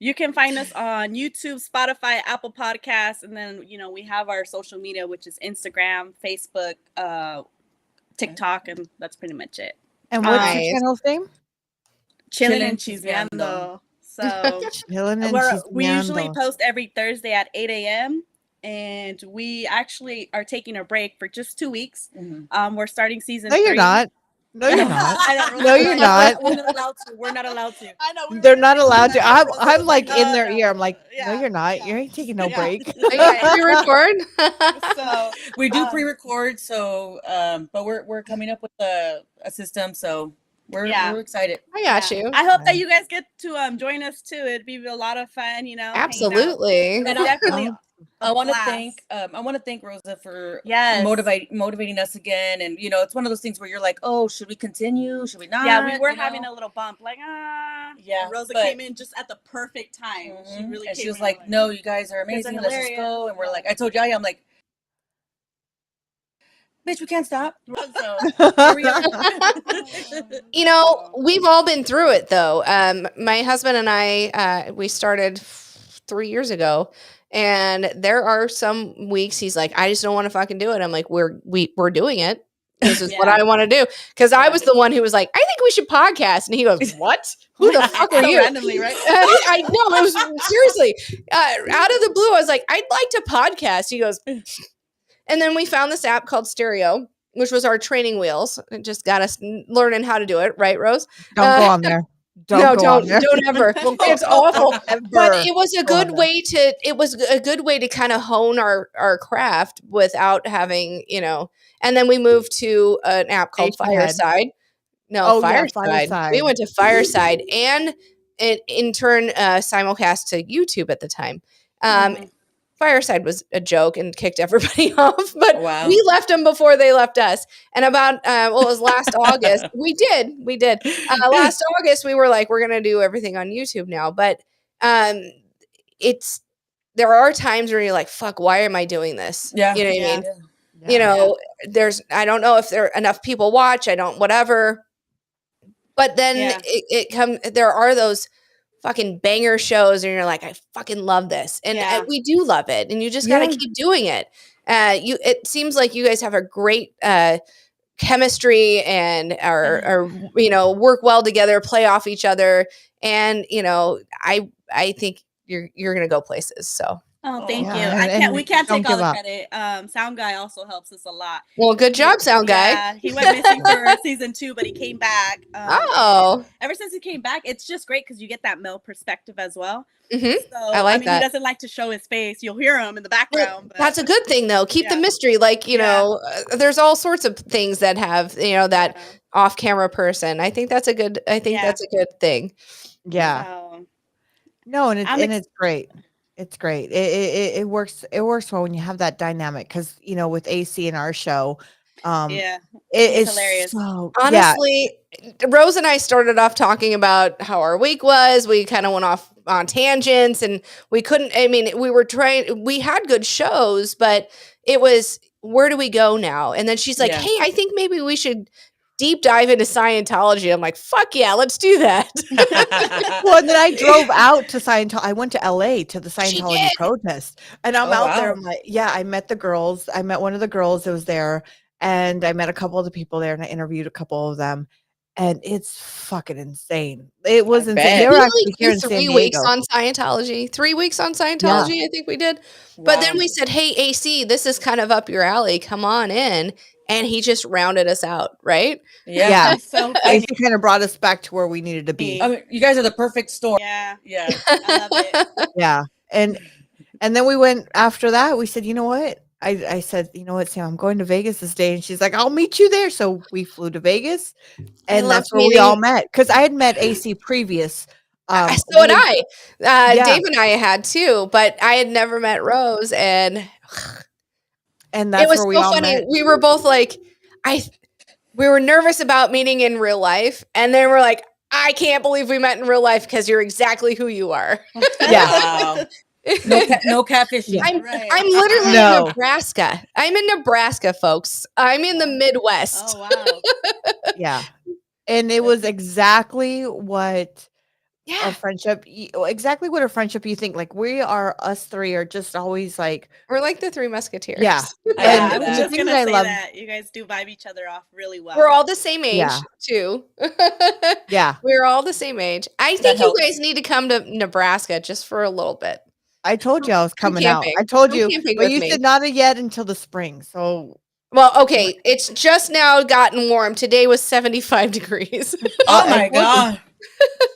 You can find us on YouTube, Spotify, Apple Podcasts, and then we have our social media, which is Instagram, Facebook, TikTok, and that's pretty much it. And what's your channel's name? Chillin and Chismeando. So Chillin and Chismeando. We usually post every Thursday at 8 a.m. And we actually are taking a break for just 2 weeks. We're starting season 3. No, you're not. No, you're not. No, you're not. We're not allowed to. We're not allowed to. I know. They're not allowed to. I'm like in their ear. I'm like, no, you're not. You ain't taking no break. You record? So we do pre-record. So, but we're coming up with a system. So we're excited. I got you. I hope that you guys get to join us too. It'd be a lot of fun. Absolutely. And definitely. I want to thank Rosa for motivating us again, and it's one of those things where you're like, oh, should we continue? Should we not? Yeah, we were having a little bump, like yeah. And Rosa came in just at the perfect time. She really and came she was like, no, you guys are amazing. Let's just go. And we're like, I told Yaya, I'm like, bitch, we can't stop. So, here we are. We've all been through it though. My husband and I, we started 3 years ago. And there are some weeks he's like, I just don't want to fucking do it. I'm like, we're doing it. This is what I want to do. Because I was the one who was like, I think we should podcast. And he goes, what? Who the fuck are So you? randomly, right? I know. It was seriously out of the blue. I was like, I'd like to podcast. He goes, and then we found this app called Stereo, which was our training wheels. It just got us learning how to do it. Right, Rose? Don't go on there. Don't ever. It's awful. Ever. But it was a Go on good there. way to. It was a good way to kind of hone our craft without having, And then we moved to an app called Shake your head. Fireside. No, Oh, yeah, Fireside. Fireside. We went to Fireside, and it in turn simulcast to YouTube at the time. Fireside was a joke and kicked everybody off, but we left them before they left us. And about it was last August. We did. Last August we were like, we're gonna do everything on YouTube now. But there are times where you're like, fuck, why am I doing this? Yeah. You know what I mean? Yeah. I don't know if there are enough people watch. I don't whatever. But then there are those fucking banger shows and you're like, I fucking love this. And we do love it. And you just got to keep doing it. It seems like you guys have a great chemistry and are work well together, play off each other. And, I think you're going to go places. So. Oh, thank you. and We can't don't take all give the up. credit. Sound Guy also helps us a lot. Well, good job, Sound Guy. Yeah, he went missing for season 2, but he came back. Ever since he came back, it's just great because you get that male perspective as well. Mm-hmm. So, I like that. He doesn't like to show his face. You'll hear him in the background. But that's a good thing, though. Keep the mystery. Like, there's all sorts of things that have, that off-camera person. I think that's a good thing. Yeah. No, and it's great. It's great. It works. It works well when you have that dynamic because with AC in our show, it's hilarious. Honestly, Rose and I started off talking about how our week was. We kind of went off on tangents, and we couldn't. I mean, we were trying. We had good shows, but it was where do we go now? And then she's like, "Hey, I think maybe we should." Deep dive into Scientology. I'm like, fuck yeah, let's do that. Well, and then I drove out to Scientology. I went to LA to the Scientology protest, and I'm out there. I'm like, I met the girls. I met one of the girls that was there, and I met a couple of the people there, and I interviewed a couple of them. And it's fucking insane. It was insane. They were actually here in San Diego. 3 weeks on Scientology. 3 weeks on Scientology, I think we did. Wow. But then we said, hey, AC, this is kind of up your alley. Come on in. And he just rounded us out, right? Yeah. So AC kind of brought us back to where we needed to be. I mean, you guys are the perfect storm. Yeah. I love it. Yeah. And then we went after that. We said, you know what? I said, you know what, Sam, I'm going to Vegas this day. And she's like, I'll meet you there. So we flew to Vegas. And that's where we all met. Because I had met AC previous. So had I. Dave and I had too. But I had never met Rose. And that's it was where we so all funny. met. We were both like, we were nervous about meeting in real life. And then we're like, I can't believe we met in real life because you're exactly who you are. Yeah. Wow. No catfishing. I'm literally in Nebraska. I'm in Nebraska, folks. I'm in the Midwest. Oh, wow. Yeah. And it was exactly what a friendship, you think. Like, us three are just always like. We're like the Three Musketeers. Yeah. I was just going to say that. You guys do vibe each other off really well. We're all the same age, too. Yeah. We're all the same age. I think you guys need to come to Nebraska just for a little bit. I told you I was coming out. I told you, but you said not yet until the spring. So, well, okay, it's just now gotten warm. Today was 75 degrees. Oh my god!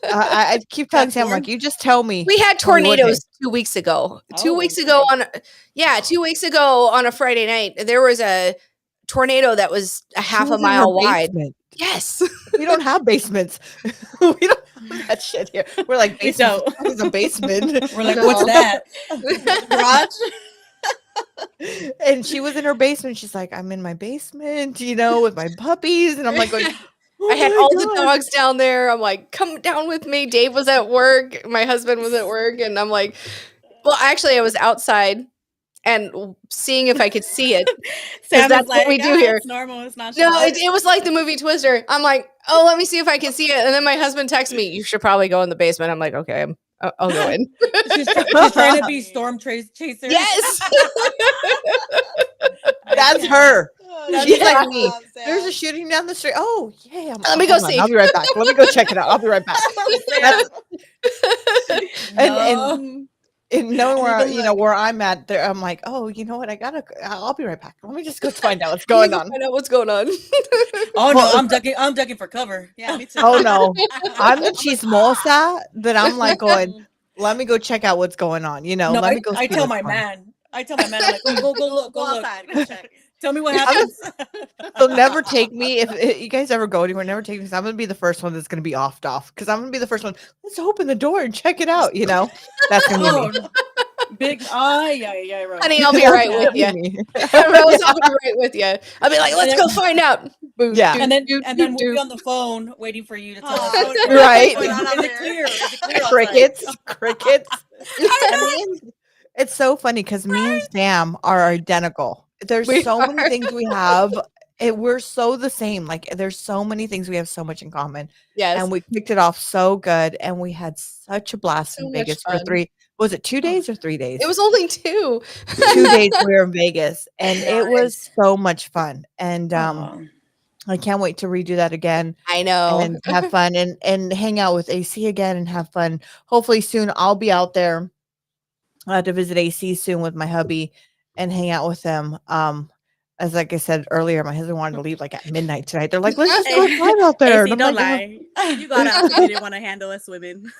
I keep telling Sam, like, you just tell me. We had tornadoes 2 weeks ago. 2 weeks ago 2 weeks ago on a Friday night, there was a tornado that was a half a mile wide. Yes, we don't have basements. We don't have that shit here. We're like, basement. It's a basement. We're like, what's that? Garage. And she was in her basement. She's like, I'm in my basement, with my puppies, and I'm like, going, I had all the dogs down there. I'm like, come down with me. Dave was at work. My husband was at work, and I'm like, well, actually, I was outside and seeing if I could see it. Sam that's what we do here. It's normal. It's not. No, it was like the movie Twister. I'm like, oh, let me see if I can see it. And then my husband texts me, you should probably go in the basement. I'm like, okay, I'll go in. She's trying to be storm chaser. Yes. That's her. That's She's your like mom, me. Sam. There's a shooting down the street. Oh, yeah. Let me go hold on, see. I'll be right back. Let me go check it out. I'll be right back. That's, and knowing where where I'm at, there, I'm like, oh, you know what? I'll be right back. Let me just go find out what's going on. Find out what's going on. Oh no, I'm ducking for cover. Yeah, me too. Oh no, I'm the chismosa that I'm like going. Let me go check out what's going on. No, let me go. I see tell what's my going on. man. I'm like, go look, Go look. outside, go check. Tell me what happens. So never take me if you guys ever go anywhere. Never take me. 'Cause I'm gonna be the first one that's gonna be offed. Because I'm gonna be the first one. Let's open the door and check it out. That's gonna be Oh, me. no. Big yeah, Rose. Honey, I'll be right with you. Me. Rose, I'll be right with you. I'll be like, let's go find out. Boom, Yeah. doom, And then doom, and then doom, we'll be doom. on the phone waiting for you to tell us. Oh, what's no, Right. what's going on out Is it there? clear? Is it clear? Crickets. It's so funny because me and Sam are identical. There's We so many are. things we have. We're so the same. Like there's so many things we have so much in common. Yes. And we kicked it off so good. And we had such a blast So in much Vegas for fun. was it 2 days or 3 days? It was only 2. 2 days we were in Vegas. And it was Nice. so much fun. And Aw. I can't wait to redo that again. I know. And have fun and hang out with AC again and have fun. Hopefully soon I'll be out there to visit AC soon with my hubby and hang out with them. As like I said earlier, my husband wanted to leave like at midnight tonight. They're like, let's just go fight out there. AC, And I'm don't like, lie. You got out because you didn't want to handle us women.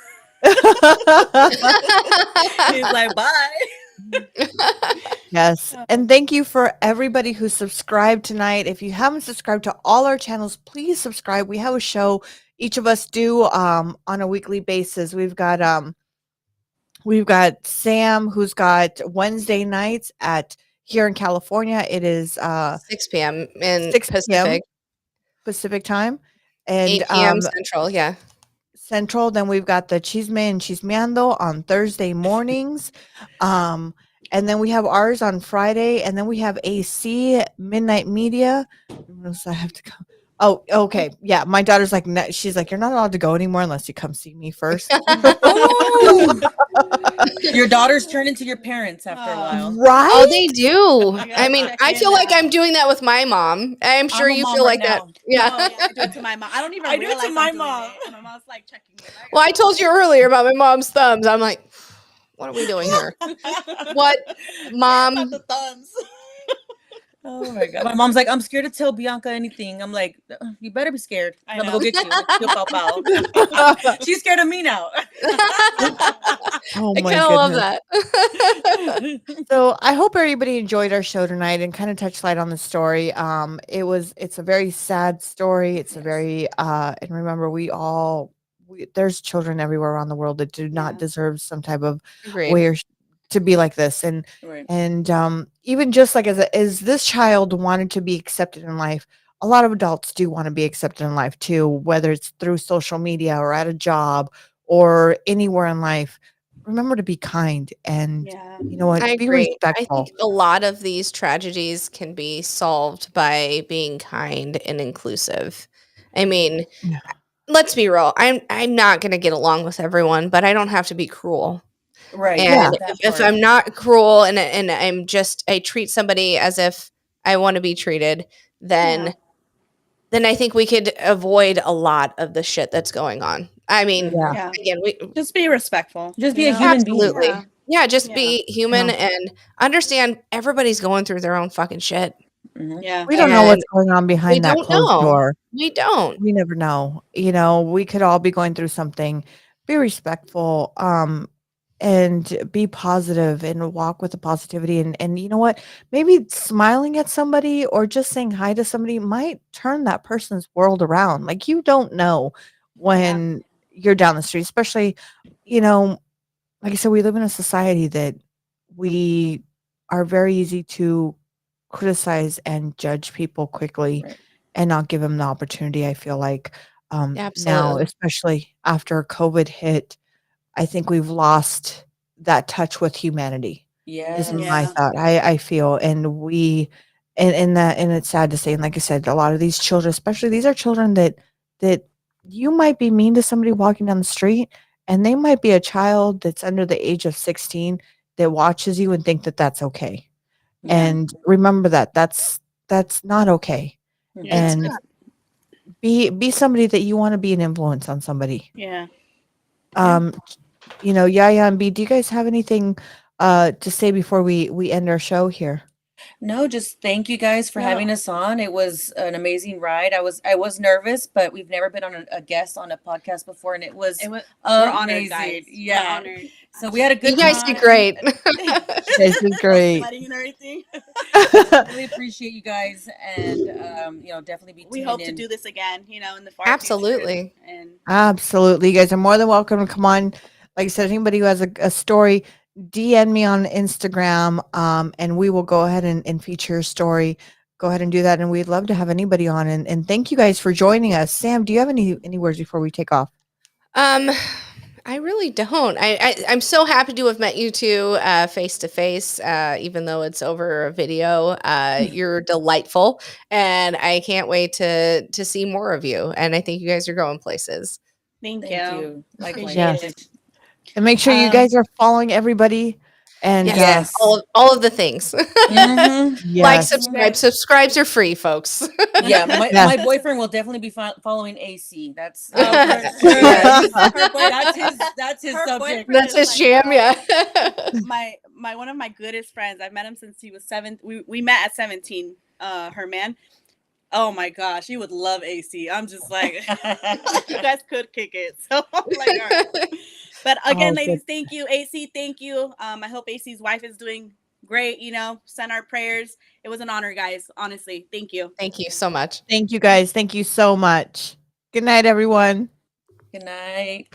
He's like, bye. yes. And thank you for everybody who subscribed tonight. If you haven't subscribed to all our channels, please subscribe. We have a show each of us do on a weekly basis. We've got Sam who's got Wednesday nights at here in California. It is 6 p.m. in 6 p.m. Pacific, Pacific time and 8 p.m. Central. Yeah. Central. Then we've got the Chisme and Chismeando on Thursday mornings. And then we have ours on Friday. And then we have AC Midnight Media. What else I have to go? Oh, okay. Yeah. My daughter's like, she's like, you're not allowed to go anymore unless you come see me first. Oh! Your daughters turn into your parents after a while. Right? Oh, they do. gotta I mean, check I in feel like now. I'm doing that with my mom. I'm sure I'm a you mom feel right like that. now. Yeah. Oh, yeah, I do it to my mom. I don't even I do it to realize my I'm doing mom. it. And my mom's like checking me. Well, I told you earlier about my mom's thumbs. I'm like, what are we doing here? What, mom? Not the thumbs. Oh my god. My mom's like, I'm scared to tell Bianca anything. I'm like, you better be scared. I I'm gonna know. go get you. You'll pow pow. She's scared of me now. Oh I my kind of love goodness. that. So I hope everybody enjoyed our show tonight and kind of touched light on the story. It's a very sad story. It's a very and remember there's children everywhere around the world that do not Yeah. deserve some type of Agreed. way to be like this. And Right. even just like as this child wanted to be accepted in life, a lot of adults do want to be accepted in life too, whether it's through social media or at a job or anywhere in life. Remember to be kind and Yeah. you know what, I be agree. I respectful. think a lot of these tragedies can be solved by being kind and inclusive. I mean, Yeah. let's be real. I'm not going to get along with everyone, but I don't have to be cruel. Right. And That if part. I'm not cruel and I treat somebody as if I want to be treated, then I think we could avoid a lot of the shit that's going on. I mean, Yeah. Yeah. again, we Just be respectful. Just be you a know? human being. absolutely. Yeah. Yeah, just Yeah. be human Yeah. and understand everybody's going through their own fucking shit. Mhm. Yeah. We don't know And what's going on we behind that don't closed know. door. We don't. We never know. You know, we could all be going through something. Be respectful, and be positive and walk with the positivity. And you know what? Maybe smiling at somebody or just saying hi to somebody might turn that person's world around. Like you don't know when you're down the street, especially, you know, like I said, we live in a society that we are very easy to criticize and judge people quickly Right. and not give them the opportunity. I feel like now, Absolutely. especially after COVID hit, I think we've lost that touch with humanity. Is Yes. my Yeah. thought. I feel, and it's sad to say. And like I said, a lot of these children, especially these are children that you might be mean to somebody walking down the street, and they might be a child that's under the age of 16 that watches you and think that that's okay. Yeah. And remember that's not okay. Mhm. It's And not. be somebody that you want to be an influence on somebody. Yeah. Yaya and B, do you guys have anything to say before we end our show here? No, just thank you guys for No. having us on. It was an amazing ride. I was nervous, but we've never been on a guest on a podcast before, and it was We're amazing. honored, guys. Yeah. We're honored. So we had a good You guys time. did great. This is great. Sweating and everything. Really appreciate you guys, and definitely be. We tuning hope to in. do this again, in the far Absolutely. future. And Absolutely. You guys are more than welcome to come on. Like I said, anybody who has a story, DM me on Instagram, and we will go ahead and feature your story. Go ahead and do that. And we'd love to have anybody on. And thank you guys for joining us. Sam, do you have any words before we take off? I really don't. I'm so happy to have met you two face to face, even though it's over a video. You're delightful, and I can't wait to see more of you. And I think you guys are going places. thank Thank you. you. Likewise. Yes. And make sure you guys are following everybody. And Yes, all of the things. Mhm. Like, yes. subscribe. Subscribes are free, folks. Yeah, my, Yeah. my boyfriend will definitely be following AC. That's Oh, for sure. Yes. Her boyfriend, that's his her subject. boyfriend That's is his like, jam. Yeah. my one of my goodest friends. I've met him since he was 7. We met at 17. Her man. Oh my gosh, you would love AC. I'm just like, you guys could kick it. So I'm like, all right. But again, Oh, good. ladies, thank you. AC, thank you. I hope AC's wife is doing great. Send our prayers. It was an honor, guys. Honestly, thank you. Thank you so much. Thank you guys. Thank you so much. Good night, everyone. Good night.